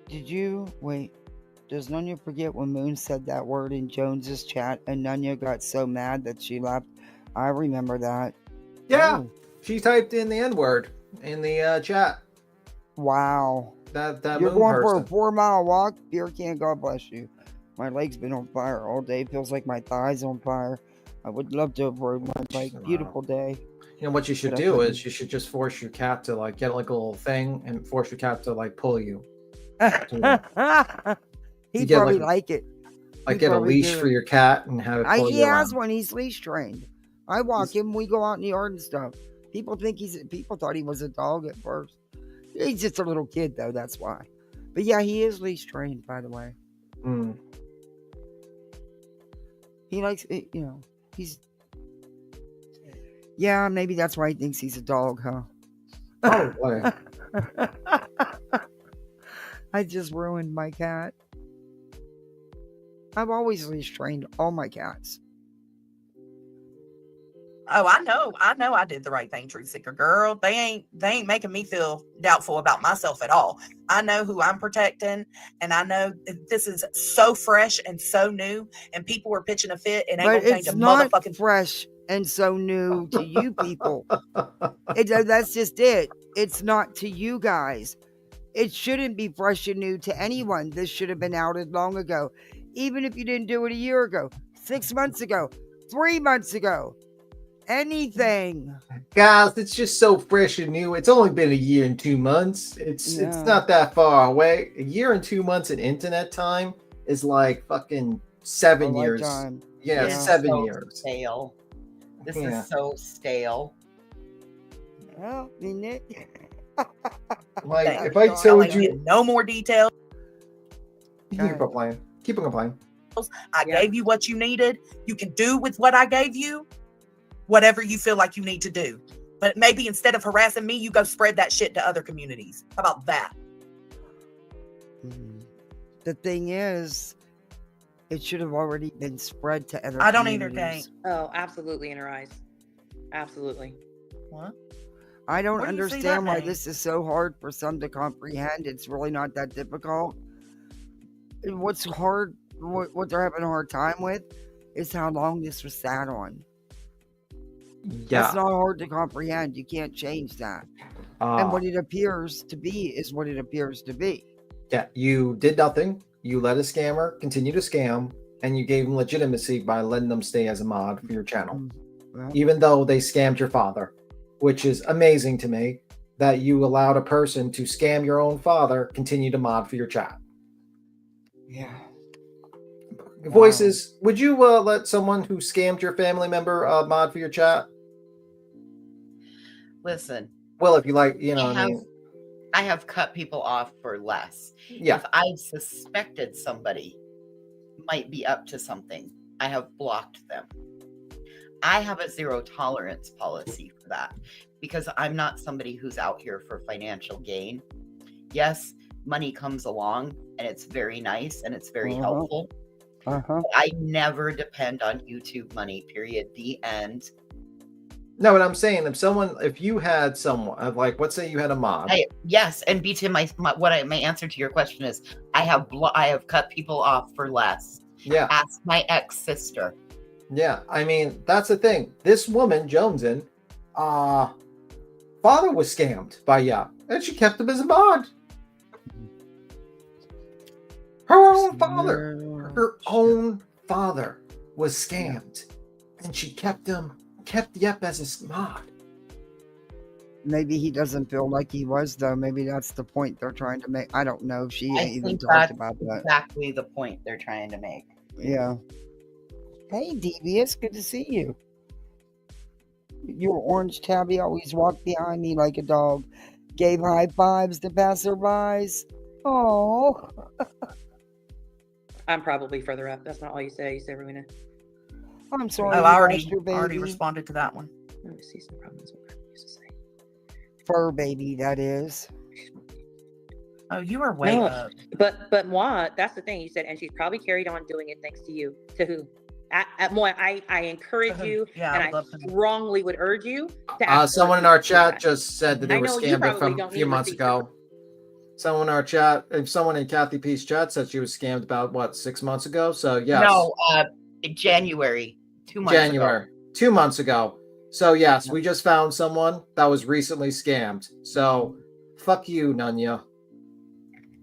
Does Nunya forget when Moon said that word in Jones's chat and Nunya got so mad that she left? I remember that. Yeah, she typed in the N-word in the chat. Wow. That You're Moon going person. for a 4-mile walk? Beer Can, God bless you. My leg's been on fire all day. Feels like my thigh's on fire. I would love to have rode my bike. Beautiful day. You know what you should do is you should just force your cat to like get like a little thing and force your cat to like pull you. He'd probably like it. Like get a leash for your cat and have it pull you around. He has one. He's leash trained. I walk him. We go out in the yard and stuff. People thought he was a dog at first. He's just a little kid though. That's why. But yeah, he is leash trained, by the way. He likes it, he's. Yeah, maybe that's why he thinks he's a dog, huh? Oh, boy. I just ruined my cat. I've always leash trained all my cats. Oh, I know I did the right thing, Truth Seeker girl. They ain't making me feel doubtful about myself at all. I know who I'm protecting, and I know this is so fresh and so new, and people were pitching a fit and ain't gonna change a motherfucking fresh and so new to you people. That's just it. It's not to you guys. It shouldn't be fresh and new to anyone. This should have been outed long ago. Even if you didn't do it a year ago, 6 months ago, 3 months ago. Anything. Guys, it's just so fresh and new. It's only been a year and 2 months. It's not that far away. A year and 2 months in internet time is like fucking 7 years. Lifetime. Yeah, 7 years. Stale. This is so stale. Well, like if I told you no more details. Keep complaining. Keep on complaining. I gave you what you needed. You can do with what I gave you whatever you feel like you need to do. But maybe instead of harassing me, you go spread that shit to other communities. How about that? The thing is, it should have already been spread to other I don't either, communities. Kate. Oh, absolutely, Inner Eyes. Absolutely. What? I don't Where do you see understand that why name? this is so hard for some to comprehend. It's really not that difficult. What's hard, what they're having a hard time with, is how long this was sat on. Yeah. That's not hard to comprehend. You can't change that. And what it appears to be is what it appears to be. Yeah, you did nothing. You let a scammer continue to scam, and you gave them legitimacy by letting them stay as a mod for your channel. Well, Even though they scammed your father, which is amazing to me that you allowed a person to scam your own father continue to mod for your chat. yeah. Voices, would you let someone who scammed your family member mod for your chat? Listen, Well, if you like, you know what I mean. I have cut people off for less. Yeah. If I've suspected somebody might be up to something, I have blocked them. I have a zero tolerance policy for that because I'm not somebody who's out here for financial gain. Yes, money comes along and it's very nice and it's very helpful. But I never depend on YouTube money, period. The end. No, what I'm saying, if you had someone, like, let's say you had a mod. Yes, and BT, my answer to your question is, I have cut people off for less. Yeah. Ask my ex-sister. Yeah, I mean, that's the thing. This woman, JoneSN, father was scammed by Yap, and she kept him as a mod. Her own father was scammed, and she kept Yep as a mod. Maybe he doesn't feel like he was, though. Maybe that's the point they're trying to make. I don't know. She ain't even talked about that. Exactly the point they're trying to make. Yeah. Hey, Devious, good to see you. Your orange tabby always walked behind me like a dog. Gave high fives to passerbys. Oh. I'm probably further up. That's not all you say. You say, Rowena. I'm sorry. Oh, I already responded to that one. Let me see some problems with what I used to say. Fur baby, that is. Oh, you are way up. But moi, that's the thing you said, and she's probably carried on doing it thanks to you. To who? Moi, I encourage you, and I strongly would urge you to ask. Someone in our chat just said that they were scammed from a few months ago. Someone in our chat, if someone in Kathy P's chat said she was scammed about 6 months ago. So yes. No, January. 2 months ago. 2 months ago. So yes, we just found someone that was recently scammed. So fuck you, Nunya.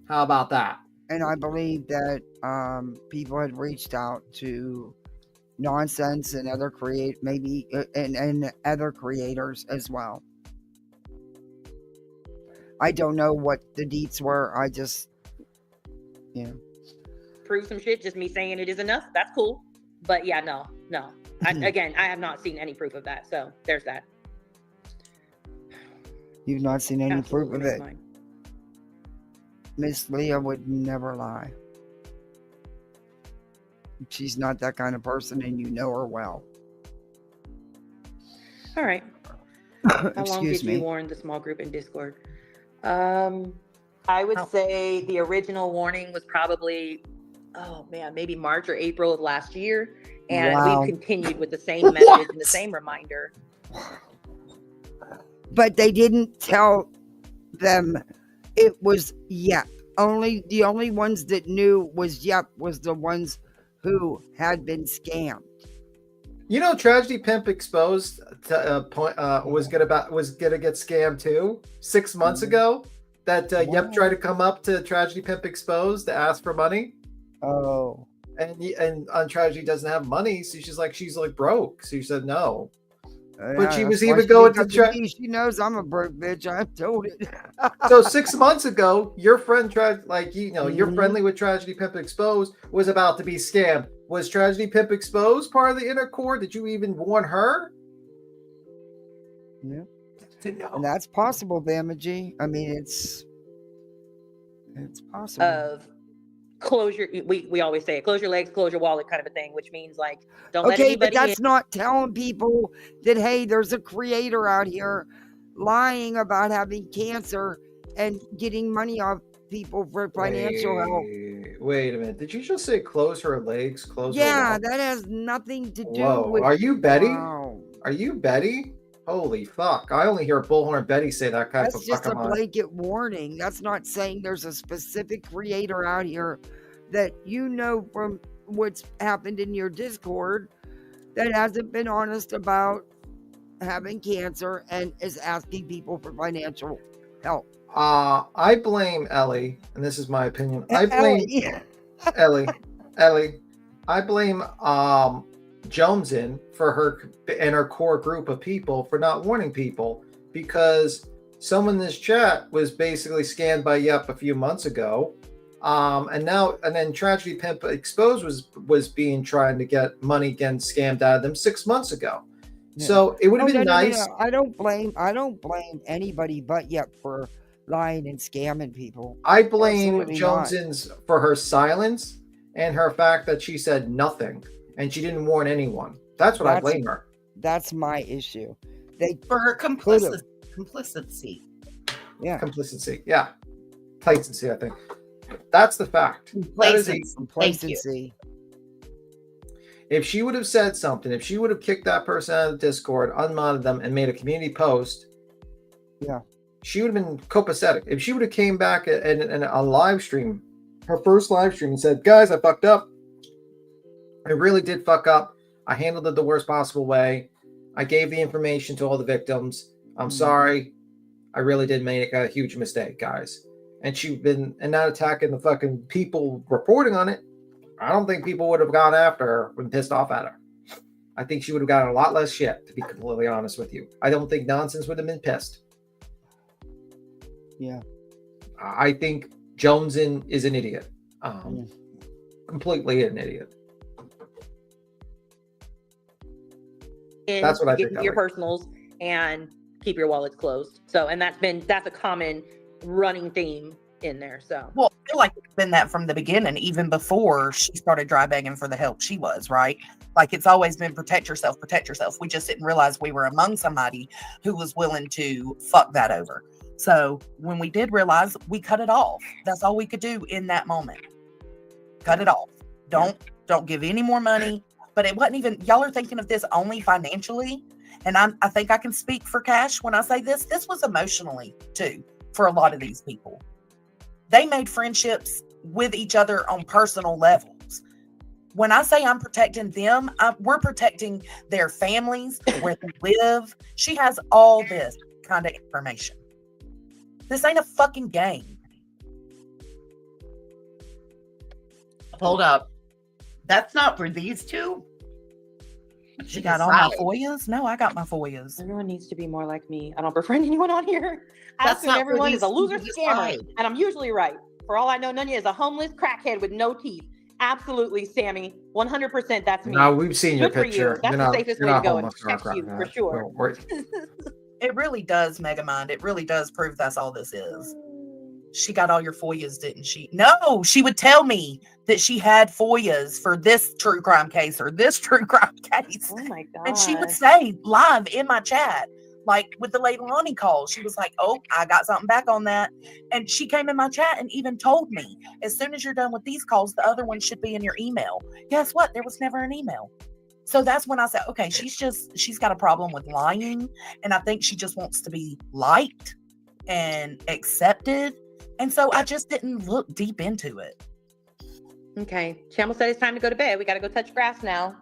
How about that? And I believe that people had reached out to JoneSN'S and other and other creators as well. I don't know what the deets were. I just, prove some shit. Just me saying it is enough. That's cool. But yeah, no. Again, I have not seen any proof of that. So there's that. You've not seen any proof of it. Miss Leah would never lie. She's not that kind of person, and you know her well. All right. How long did you warn the small group in Discord? I would say the original warning was probably, maybe March or April of last year. And we've continued with the same message and the same reminder. But they didn't tell them it was Yep. The only ones that knew was Yep was the ones who had been scammed. You know, Tragedy Pimp Exposed was gonna get scammed too 6 months ago. That Yep tried to come up to Tragedy Pimp Exposed to ask for money. Oh. And on Tragedy doesn't have money, so she's like broke. So she said no. But she was that's why even she going didn't to come me. She knows I'm a broke bitch. I've told it. So 6 months ago, your friend you're friendly with Tragedy Pimp Exposed was about to be scammed. Was Tragedy Pimp Exposed part of the inner core? Did you even warn her? Yeah. And that's possible, Bamaji. I mean, it's possible. close your, we always say it, close your legs, close your wallet kind of a thing, which means like, don't let Okay, but anybody in. that's not telling people that, hey, there's a creator out here lying about having cancer and getting money off people for financial help. Wait a minute. Did you just say close her legs, close her Yeah, wallet? that has nothing to do Whoa. with. Are you Betty? Wow. Are you Betty? Holy fuck. I only hear Bullhorn Betty say that kind That's of just a fucking line. blanket warning. That's not saying there's a specific creator out here that you know from what's happened in your Discord that hasn't been honest about having cancer and is asking people for financial help. I blame Ellie, and this is my opinion. I blame Ellie. I blame JoneSN for her and her core group of people for not warning people, because someone in this chat was basically scanned by Yep a few months ago. And then Tragedy Pimp Exposed was trying to get money getting scammed out of them 6 months ago. Yeah. So it would have been nice. No. I don't blame anybody but Yep for lying and scamming people. I blame JoneSN'S for her silence and her fact that she said nothing and she didn't warn anyone. That's what I blame her. That's my issue. For her complicity. Yeah. Complicity. Yeah. Complacency, I think. That's the fact. Complacency. If she would have said something, if she would have kicked that person out of the Discord, unmodded them, and made a community post, yeah, she would have been copacetic. If she would have came back in a live stream, her first live stream, and said, guys, I fucked up. I really did fuck up. I handled it the worst possible way. I gave the information to all the victims. I'm sorry. I really did make a huge mistake, guys. And she'd been, and not attacking the fucking people reporting on it. I don't think people would have gone after her and pissed off at her. I think she would have gotten a lot less shit, to be completely honest with you. I don't think Nonsense would have been pissed. Yeah. I think JoneSN is an idiot. Completely an idiot. That's what I think. Get your personals and keep your wallets closed. So, and that's a common running theme in there. So, well, I feel like it's been that from the beginning, even before she started dry begging for the help she was, right? Like, it's always been protect yourself. We just didn't realize we were among somebody who was willing to fuck that over. So when we did realize, we cut it off. That's all we could do in that moment. Cut it off. Don't give any more money. But it wasn't even, y'all are thinking of this only financially. And I think I can speak for Cash when I say this. This was emotionally too, for a lot of these people. They made friendships with each other on personal levels. When I say I'm protecting them, we're protecting their families, where they live. She has all this kind of information. This ain't a fucking game. Hold up. That's not for these two? She got all my FOIAs? No, I got my FOIAs. Everyone needs to be more like me. I don't befriend anyone on here. That's not everyone is a loser scammer. And I'm usually right. For all I know, Nunya is a homeless crackhead with no teeth. Absolutely, Sammy. 100% that's me. No, we've seen your Good picture. For you. That's the safest way to go. And text you for sure. It really does, Megamind. It really does prove that's all this is. She got all your FOIAs, didn't she? No, she would tell me that she had FOIAs for this true crime case or this true crime case. Oh my God. And she would say live in my chat, like with the Leilani call, she was like, oh, I got something back on that. And she came in my chat and even told me, as soon as you're done with these calls, the other one should be in your email. Guess what? There was never an email. So that's when I said, okay, she's got a problem with lying. And I think she just wants to be liked and accepted. And so I just didn't look deep into it. Okay. Shamble said it's time to go to bed. We got to go touch grass now.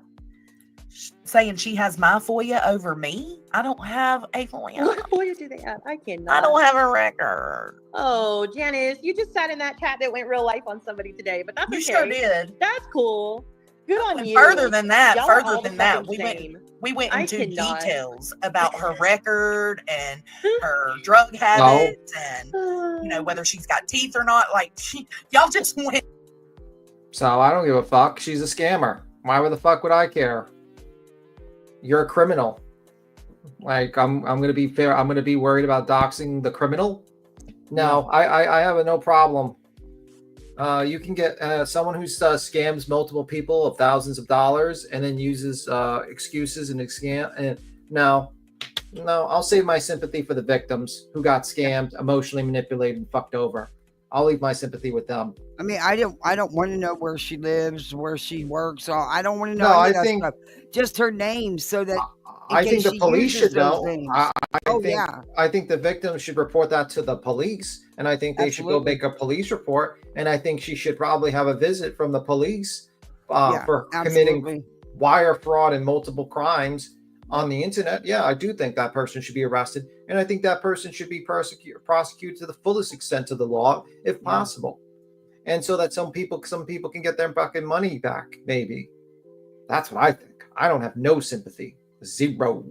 Saying she has my FOIA over me? I don't have a FOIA. What FOIA do they have? I cannot. I don't have a record. Oh, Janice, you just sat in that chat that went real life on somebody today, but that's okay. You sure did. That's cool. Good on and you. Further than that, we went into details about her record and her drug habits and whether she's got teeth or not. Like y'all just went. So I don't give a fuck. She's a scammer. Why the fuck would I care? You're a criminal. Like I'm gonna be fair. I'm gonna be worried about doxing the criminal. No, I have no problem You can get someone who scams multiple people of thousands of dollars and then uses excuses and scam. And no, I'll save my sympathy for the victims who got scammed, emotionally manipulated, and fucked over. I'll leave my sympathy with them. I mean, I don't want to know where she lives, where she works. I don't want to know No, any I of that think stuff. Just her name, so that I think the police should know. Yeah. I think the victim should report that to the police, and I think they should go make a police report. And I think she should probably have a visit from the police for committing wire fraud and multiple crimes on the internet. Yeah, I do think that person should be arrested, and I think that person should be prosecuted to the fullest extent of the law, if possible, and so that some people can get their fucking money back. Maybe that's what I think. I don't have no sympathy. Zero.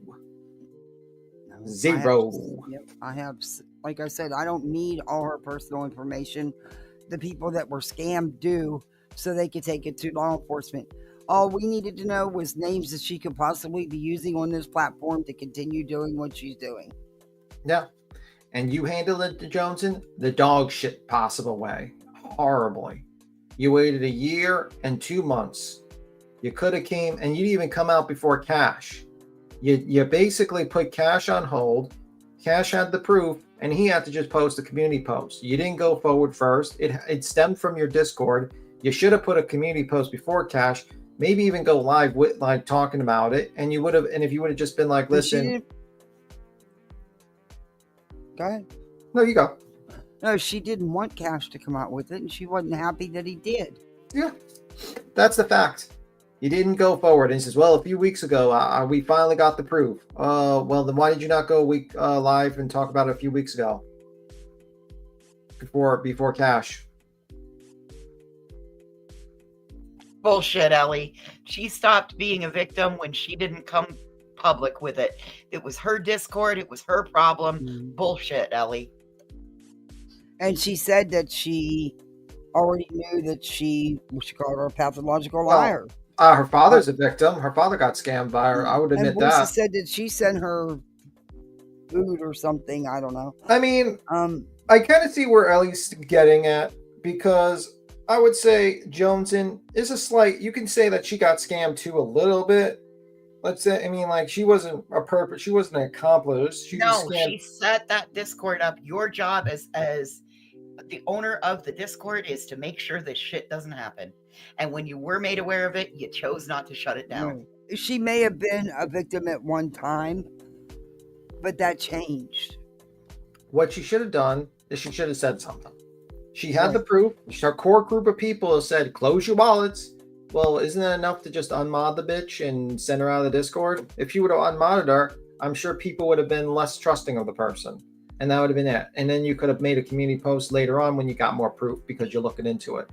I have, like I said, I don't need all her personal information. The people that were scammed do, so they could take it to law enforcement. All we needed to know was names that she could possibly be using on this platform to continue doing what she's doing. Yeah. And you handled it to JoneSN the dog shit possible way. Horribly. You waited a year and 2 months. You could have came, and you didn't even come out before Cash. You basically put Cash on hold. Cash had the proof, and he had to just post a community post. You didn't go forward first. It stemmed from your Discord. You should have put a community post before Cash. Maybe even go live with talking about it, and you would have. And if you would have just been like, "Listen," go ahead. No, you go. No, she didn't want Cash to come out with it, and she wasn't happy that he did. Yeah, that's the fact. You didn't go forward. And he says, "Well, a few weeks ago, we finally got the proof." Well, then why did you not go live and talk about it a few weeks ago before Cash? Bullshit, Ellie. She stopped being a victim when she didn't come public with it. It was her Discord. It was her problem. Bullshit, Ellie. And she said that she already knew that she called her a pathological liar. Her father's a victim. Her father got scammed by her. I would admit that. She said that she sent her food or something. I don't know. I mean, I kind of see where Ellie's getting at, because I would say JoneSN is a slight. You can say that she got scammed too a little bit. Let's say, I mean, like, she wasn't she wasn't an accomplice. She set that Discord up. Your job as the owner of the Discord is to make sure this shit doesn't happen. And when you were made aware of it, you chose not to shut it down. No. She may have been a victim at one time, but that changed. What she should have done is she should have said something. She had the proof. Her core group of people said, "Close your wallets." Well, isn't it enough to just unmod the bitch and send her out of the Discord? If you would have unmodded her, I'm sure people would have been less trusting of the person. And that would have been it. And then you could have made a community post later on when you got more proof, because you're looking into it.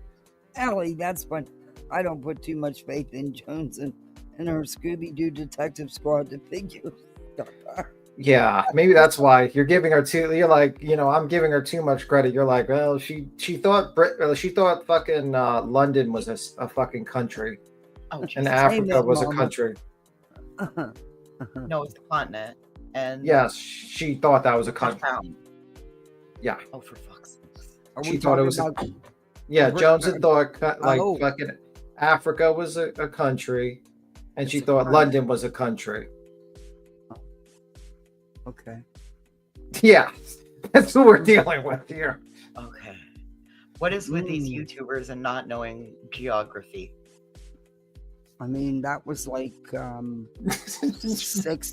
Ellie, that's when I don't put too much faith in JoneSN and her Scooby-Doo detective squad to figure stuff out. Yeah, maybe that's why you're giving her too. You're like, I'm giving her too much credit. You're like, well, she thought fucking London was a fucking country, and Africa was a country. No, it's a continent. And yes, she thought that was a country. Yeah. Oh, for fuck's sake. She thought it was. JoneSN thought fucking Africa was a country, and she thought London was a country. Okay. Yeah, that's what we're dealing with here. Okay. What is with these YouTubers and not knowing geography? I mean, that was like 6th,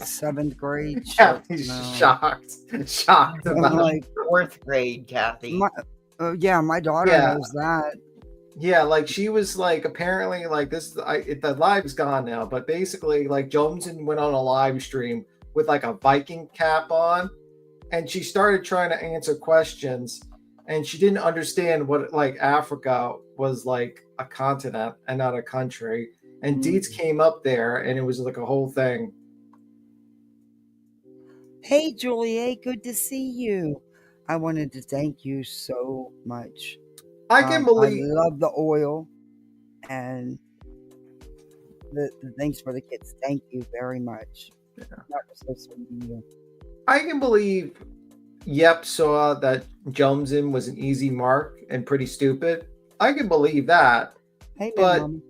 7th grade. Yeah, he's shocked about like 4th grade, Kathy. My daughter knows that. Yeah, like she was like, apparently, like the live is gone now, but basically, like, JoneSN went on a live stream with like a Viking cap on, and she started trying to answer questions, and she didn't understand what, like, Africa was like a continent and not a country. And Deeds came up there, and it was like a whole thing. Hey, Juliet, good to see you. I wanted to thank you so much. I can believe. I love the oil and the things for the kids. Thank you very much. Yeah. That was so sweet of you. I can believe Yep saw that JoneSN was an easy mark and pretty stupid. I can believe that. Hey, but Mom.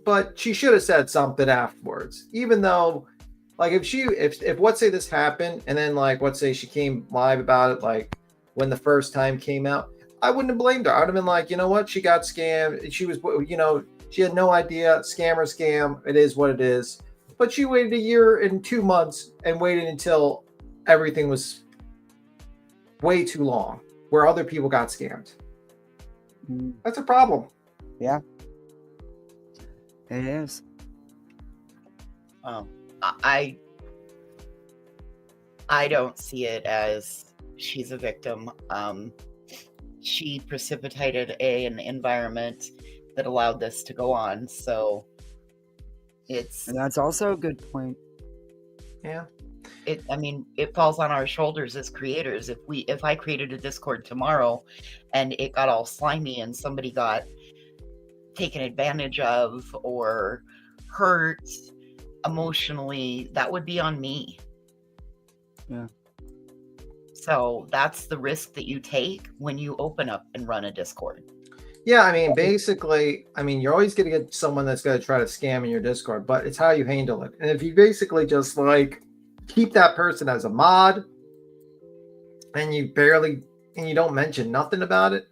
but she should have said something afterwards. Even though, like, if let's say this happened, and then like let's say she came live about it, like when the first time came out, I wouldn't have blamed her. I would have been like, you know what, she got scammed. She was, she had no idea. Scam. It is what it is. But she waited a year and 2 months and waited until everything was way too long, where other people got scammed. That's a problem. Yeah. It is. I don't see it as she's a victim. She precipitated an environment that allowed this to go on. So And that's also a good point. Yeah. It falls on our shoulders as creators. If I created a Discord tomorrow and it got all slimy and somebody got taken advantage of or hurt emotionally, that would be on me. Yeah. So that's the risk that you take when you open up and run a Discord. Yeah, basically, you're always going to get someone that's going to try to scam in your Discord, but it's how you handle it. And if you basically just like keep that person as a mod and you don't mention nothing about it,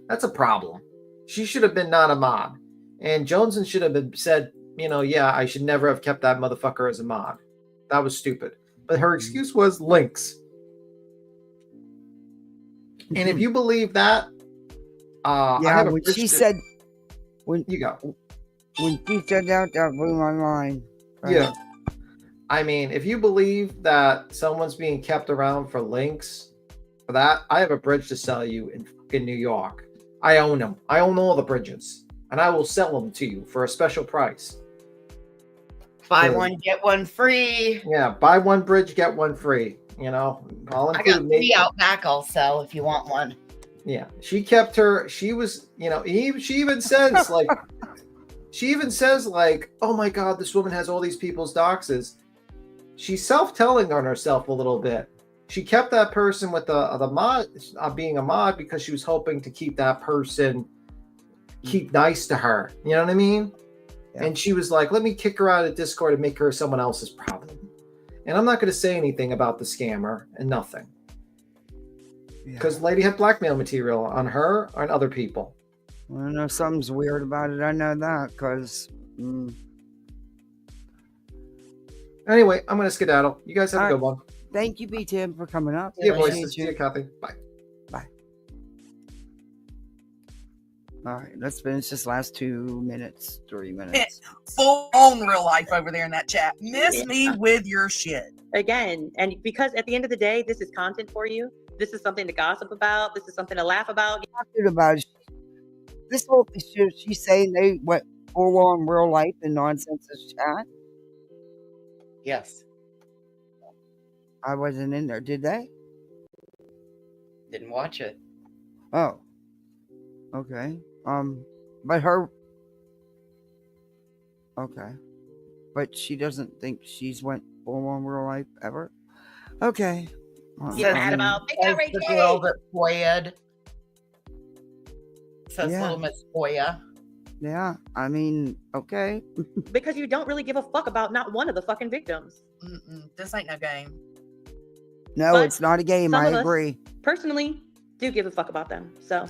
that's a problem. She should have been not a mod. And JoneSN should have been said, yeah, I should never have kept that motherfucker as a mod. That was stupid. But her excuse was links. And if you believe that, when she said that, that blew my mind. Right? Yeah. If you believe that someone's being kept around for links, for that, I have a bridge to sell you in New York. I own them. I own all the bridges. And I will sell them to you for a special price. Buy one, get one free. Yeah, buy one bridge, get one free. I'll include I got 3 out back I'll sell if you want one. Yeah, she kept her. She was, she even says like, oh my God, this woman has all these people's doxes. She's self-telling on herself a little bit. She kept that person with the mod, being a mod, because she was hoping to keep that person keep nice to her. You know what I mean? Yeah. And she was like, let me kick her out of Discord and make her someone else's problem. And I'm not going to say anything about the scammer and nothing. Because lady had blackmail material on her or on other people. I know something's weird about it. I know that because... Anyway, I'm going to skedaddle. You guys have a good one. Thank you, B10, for coming up. Yeah, boys. See you, Kathy. Bye. Bye. All right, let's finish this last 2 minutes, 3 minutes. Full on real life over there in that chat. Miss me with your shit. Again, and because at the end of the day, this is content for you. This is something to gossip about. This is something to laugh about. This whole shit, she's saying they went full on real life in nonsense chat. Yes. I wasn't in there. Did they? Didn't watch it. Oh. Okay. But her. Okay. But she doesn't think she's went full on real life ever. Okay. Mad about the girl that Poya'd. Says little Miss Poya. Yeah, okay. Because you don't really give a fuck about not one of the fucking victims. This ain't no game. No, but it's not a game. I agree. Personally, do give a fuck about them. So,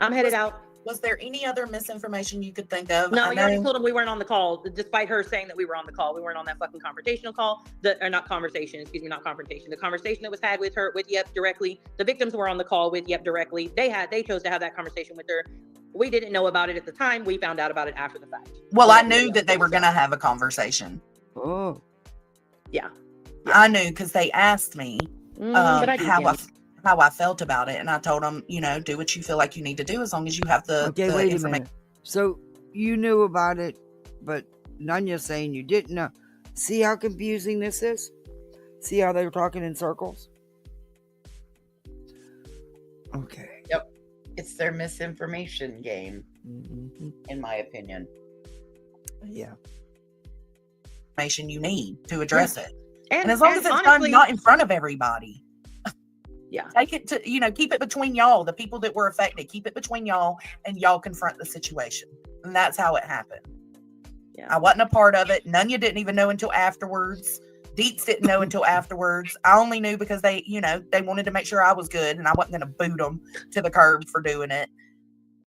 I'm headed out. Was there any other misinformation you could think of? No, you already told them we weren't on the call, despite her saying that we were on the call. We weren't on that fucking confrontational call. Not confrontation. The conversation that was had with her, with Yep directly. The victims were on the call with Yep directly. They chose to have that conversation with her. We didn't know about it at the time. We found out about it after the fact. Well, I knew that they were going to have a conversation. Oh. Yeah. I knew because they asked me how I felt about it. And I told them, do what you feel like you need to do as long as you have the wait a minute. So you knew about it, but Nanya's saying you didn't know. See how confusing this is? See how they're talking in circles? Okay. Yep. It's their misinformation game, in my opinion. Yeah. Information you need to address it. And as long as it's done not in front of everybody. Yeah. Take it to, keep it between y'all, the people that were affected. Keep it between y'all, and y'all confront the situation. And that's how it happened. Yeah. I wasn't a part of it. None of you didn't even know until afterwards. Deets didn't know until afterwards. I only knew because they wanted to make sure I was good, and I wasn't going to boot them to the curb for doing it.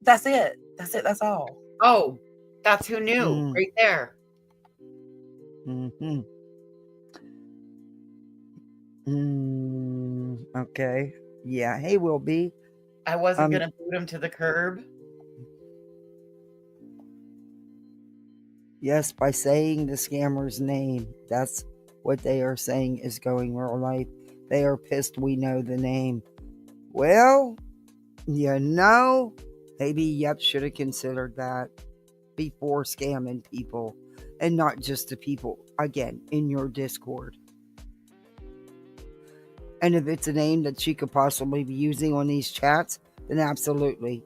That's it. That's all. Oh, that's who knew right there. Okay. Yeah. Hey, Will B. I wasn't going to boot him to the curb. Yes, by saying the scammer's name. That's what they are saying is going real life. They are pissed we know the name. Well, maybe Yep should have considered that before scamming people, and not just the people, again, in your Discord. And if it's a name that she could possibly be using on these chats, then absolutely.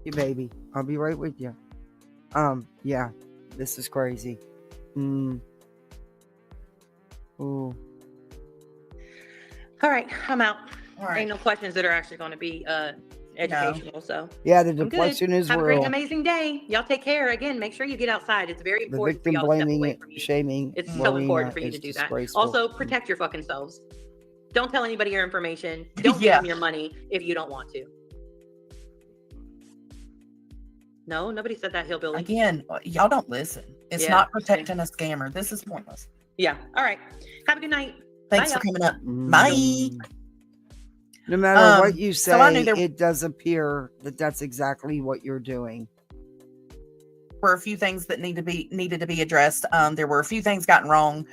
You baby, I'll be right with you. Yeah, this is crazy. Ooh. All right, I'm out. All right. Ain't no questions that are actually going to be educational. So yeah, the I'm depression good. is Have real. a great, amazing day. Y'all take care. Again, make sure you get outside. It's very The important for victim y'all to step blaming away it, from you. shaming. It's so Marina important for you to is do that. disgraceful. Also, protect your fucking selves. Don't tell anybody your information. Don't give them your money if you don't want to. No, nobody said that, hillbilly. Again, y'all don't listen. It's not protecting a scammer. This is pointless. Yeah. All right. Have a good night. Thanks for coming up. Bye. No matter what you say, so I knew it does appear that that's exactly what you're doing. Were a few things that needed to be addressed. There were a few things gotten wrong.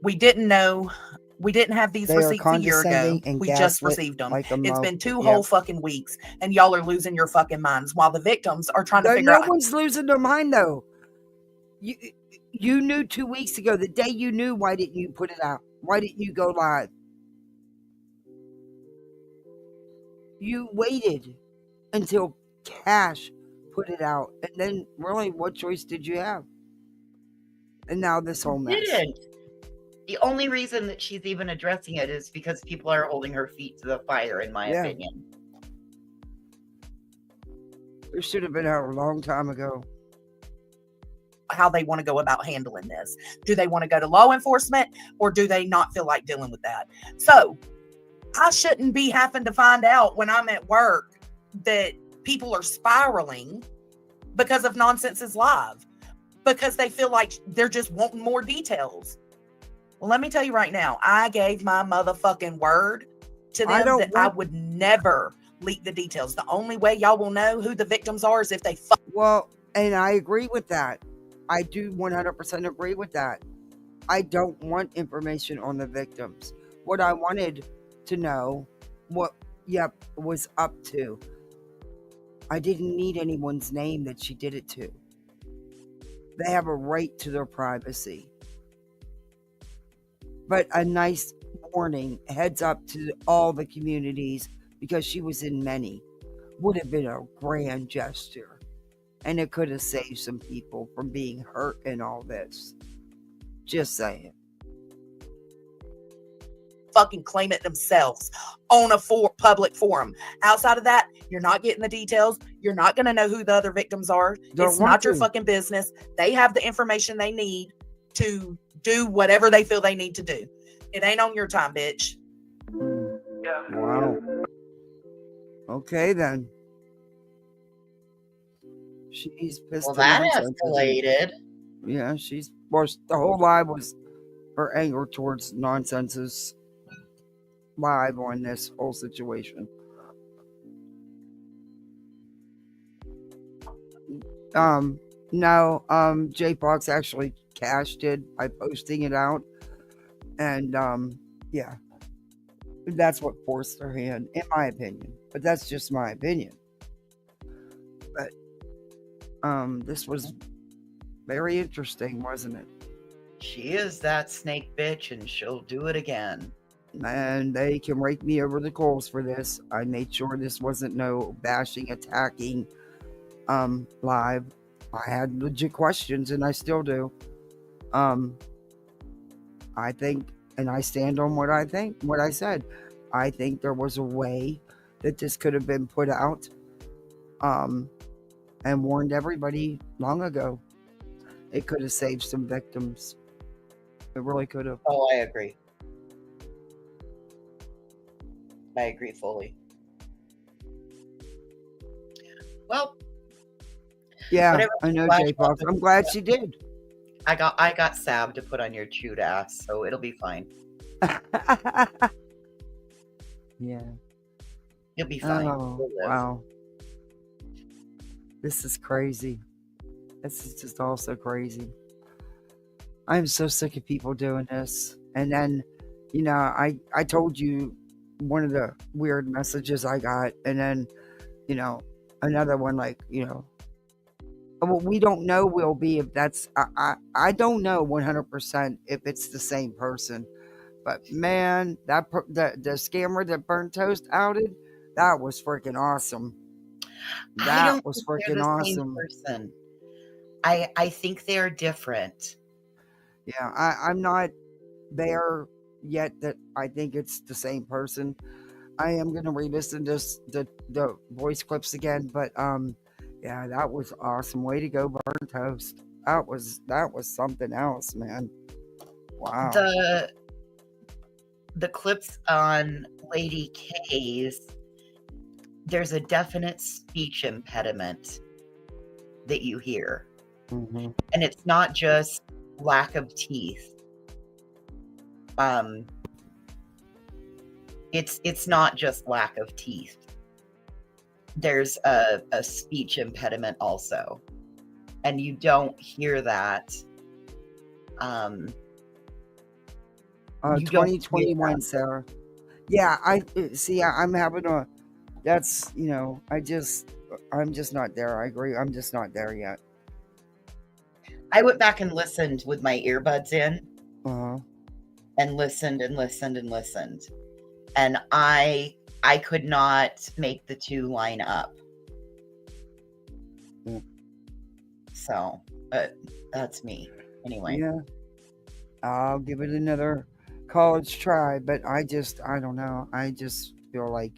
We didn't have these receipts a year ago. We just received them. It's been 2 whole fucking weeks, and y'all are losing your fucking minds while the victims are trying to figure out. No one's losing their mind, though. You knew 2 weeks ago. The day you knew, why didn't you put it out? Why didn't you go live? You waited until Cash put it out, and then really, what choice did you have? And now this whole mess. Didn't. The only reason that she's even addressing it is because people are holding her feet to the fire, in my opinion. It should have been out a long time ago. How they want to go about handling this. Do they want to go to law enforcement, or do they not feel like dealing with that? So I shouldn't be having to find out when I'm at work that people are spiraling because of JoneSN'S live, because they feel like they're just wanting more details. Well, let me tell you right now, I gave my motherfucking word to them that I would never leak the details. The only way y'all will know who the victims are is if they Well, and I agree with that. I do 100% agree with that. I don't want information on the victims. What I wanted to know what Yep was up to. I didn't need anyone's name that she did it to. They have a right to their privacy. But a nice warning, heads up to all the communities, because she was in many, would have been a grand gesture. And it could have saved some people from being hurt in all this. Just saying. fucking claim it themselves on a public forum. Outside of that, you're not getting the details. You're not going to know who the other victims are. It's not your fucking business. They have the information they need to do whatever they feel they need to do. It ain't on your time, bitch. Wow. Okay, then. She's pissed. Well, that escalated. Yeah, she's... Well, the whole live was her anger towards JoneSN'S live on this whole situation. No, J Fox actually cashed it by posting it out. And, yeah. That's what forced her hand, in my opinion. But that's just my opinion. But, this was very interesting, wasn't it? She is that snake bitch, and she'll do it again. And they can rake me over the coals for this. I made sure this wasn't no bashing, attacking, live, I had legit questions, and I still do. I think, and I stand on what I think, what I said. I think there was a way that this could have been put out, and warned everybody long ago. It could have saved some victims. It really could have. Oh, I agree. I agree fully. Well, yeah, I know, J Fox. I'm glad she did. I got salve to put on your chewed ass, so it'll be fine. Yeah. You'll be fine. Oh, wow. This is crazy. This is just all so crazy. I'm so sick of people doing this. And then, I told you one of the weird messages I got, and then, another one like, well, we don't know, will be if that's, I don't know 100% if it's the same person. But man, the scammer that Burnt Toast outed, that was freaking awesome. That was freaking awesome. Person. I think they're different. Yeah, I'm not there yet that I think it's the same person. I am gonna re-listen to the voice clips again, but yeah, that was awesome. Way to go, Burnt Toast. That was something else, man. Wow. The clips on Lady K's, there's a definite speech impediment that you hear. Mm-hmm. And it's not just lack of teeth. It's not just lack of teeth. There's a speech impediment also. And you don't hear that. 2021, Sarah. Yeah, I see. I'm having a. That's I'm just not there. I agree. I'm just not there yet. I went back and listened with my earbuds in, uh-huh. and listened and listened and listened, and I could not make the two line up. Yeah. So, that's me. Anyway. Yeah, I'll give it another college try, but I don't know. I just feel like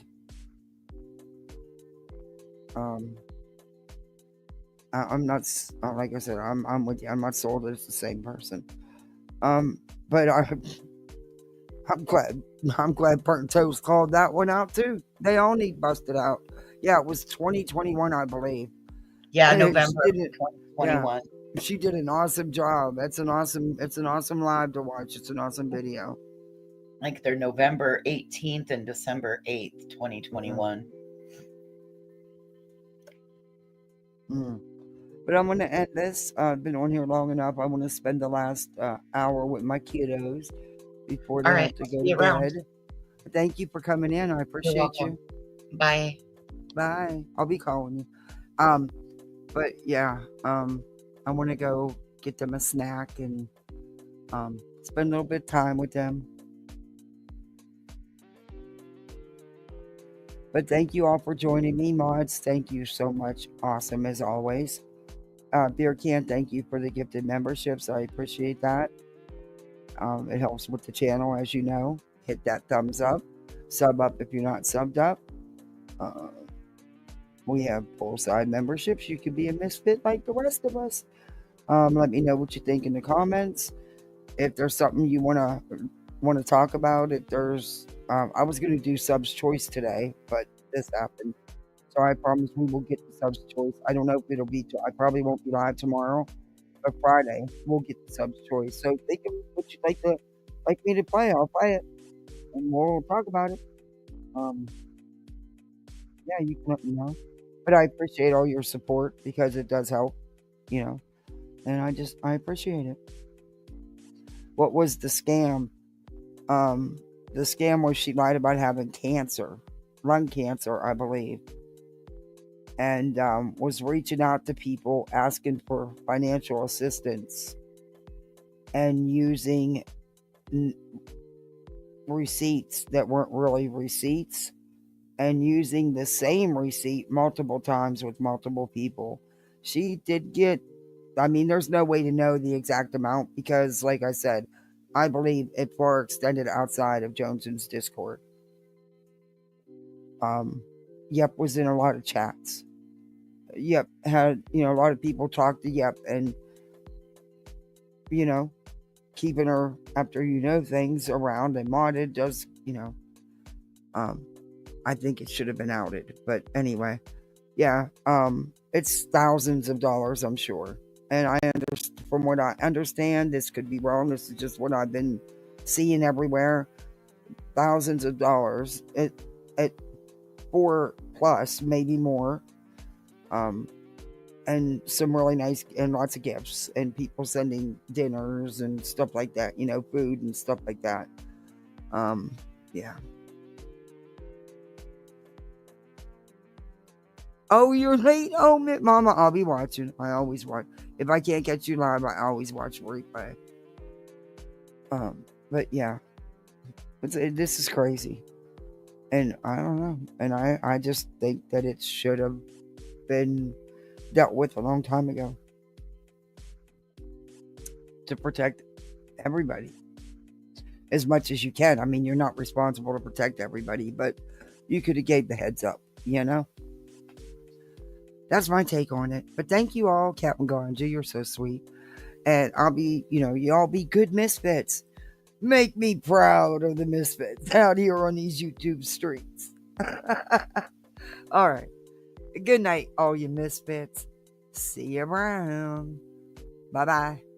I'm not, like I said, I'm with you. I'm not sold that it's the same person. But I'm glad Burnt Toast called that one out too. They all need busted out. Yeah, it was 2021, I believe. Yeah, November 2021. Yeah, she did an awesome job. It's an awesome live to watch. It's an awesome video. Like they're November 18th and December 8th, 2021. But I'm going to end this. I've been on here long enough. I want to spend the last hour with my kiddos before they have to go to bed. Thank you for coming in. I appreciate you. Bye. Bye. I'll be calling you. But yeah, I want to go get them a snack and spend a little bit of time with them. But thank you all for joining me, mods. Thank you so much. Awesome as always. Beer Can, thank you for the gifted memberships. I appreciate that. It helps with the channel, as you know. Hit that thumbs up. Sub up if you're not subbed up. We have full-side memberships. You can be a misfit like the rest of us. Let me know what you think in the comments. If there's something you want to talk about, if there's I was going to do subs choice today, but this happened, so I promise we will get the subs choice. I don't know if it'll be I probably won't be live tomorrow, but Friday we'll get the subs choice. So think of what you'd like me to play. I'll play it and we'll talk about it. Yeah, you can let me know, but I appreciate all your support because it does help, and I appreciate it. What was the scam? The scam was she lied about having cancer, lung cancer, I believe, and was reaching out to people asking for financial assistance and using receipts that weren't really receipts and using the same receipt multiple times with multiple people. She did get, I mean, there's no way to know the exact amount because, like I said, I believe it far extended outside of JoneSN'S Discord. Yep was in a lot of chats. Yep had, a lot of people talk to Yep and, keeping her after things around and modded does, I think it should have been outed. But anyway, yeah, it's thousands of dollars, I'm sure. And from what I understand, this could be wrong. This is just what I've been seeing everywhere. Thousands of dollars at 4+, maybe more. And some really nice and lots of gifts and people sending dinners and stuff like that, food and stuff like that. Yeah. Oh, you're late? Oh, Mama, I'll be watching. I always watch. If I can't catch you live, I always watch replay. But yeah, this is crazy. And I don't know. And I just think that it should have been dealt with a long time ago to protect everybody as much as you can. I mean, you're not responsible to protect everybody, but you could have gave the heads up, That's my take on it. But thank you all, Captain Ganja. You're so sweet. And I'll be, y'all be good misfits. Make me proud of the misfits out here on these YouTube streets. All right. Good night, all you misfits. See you around. Bye-bye.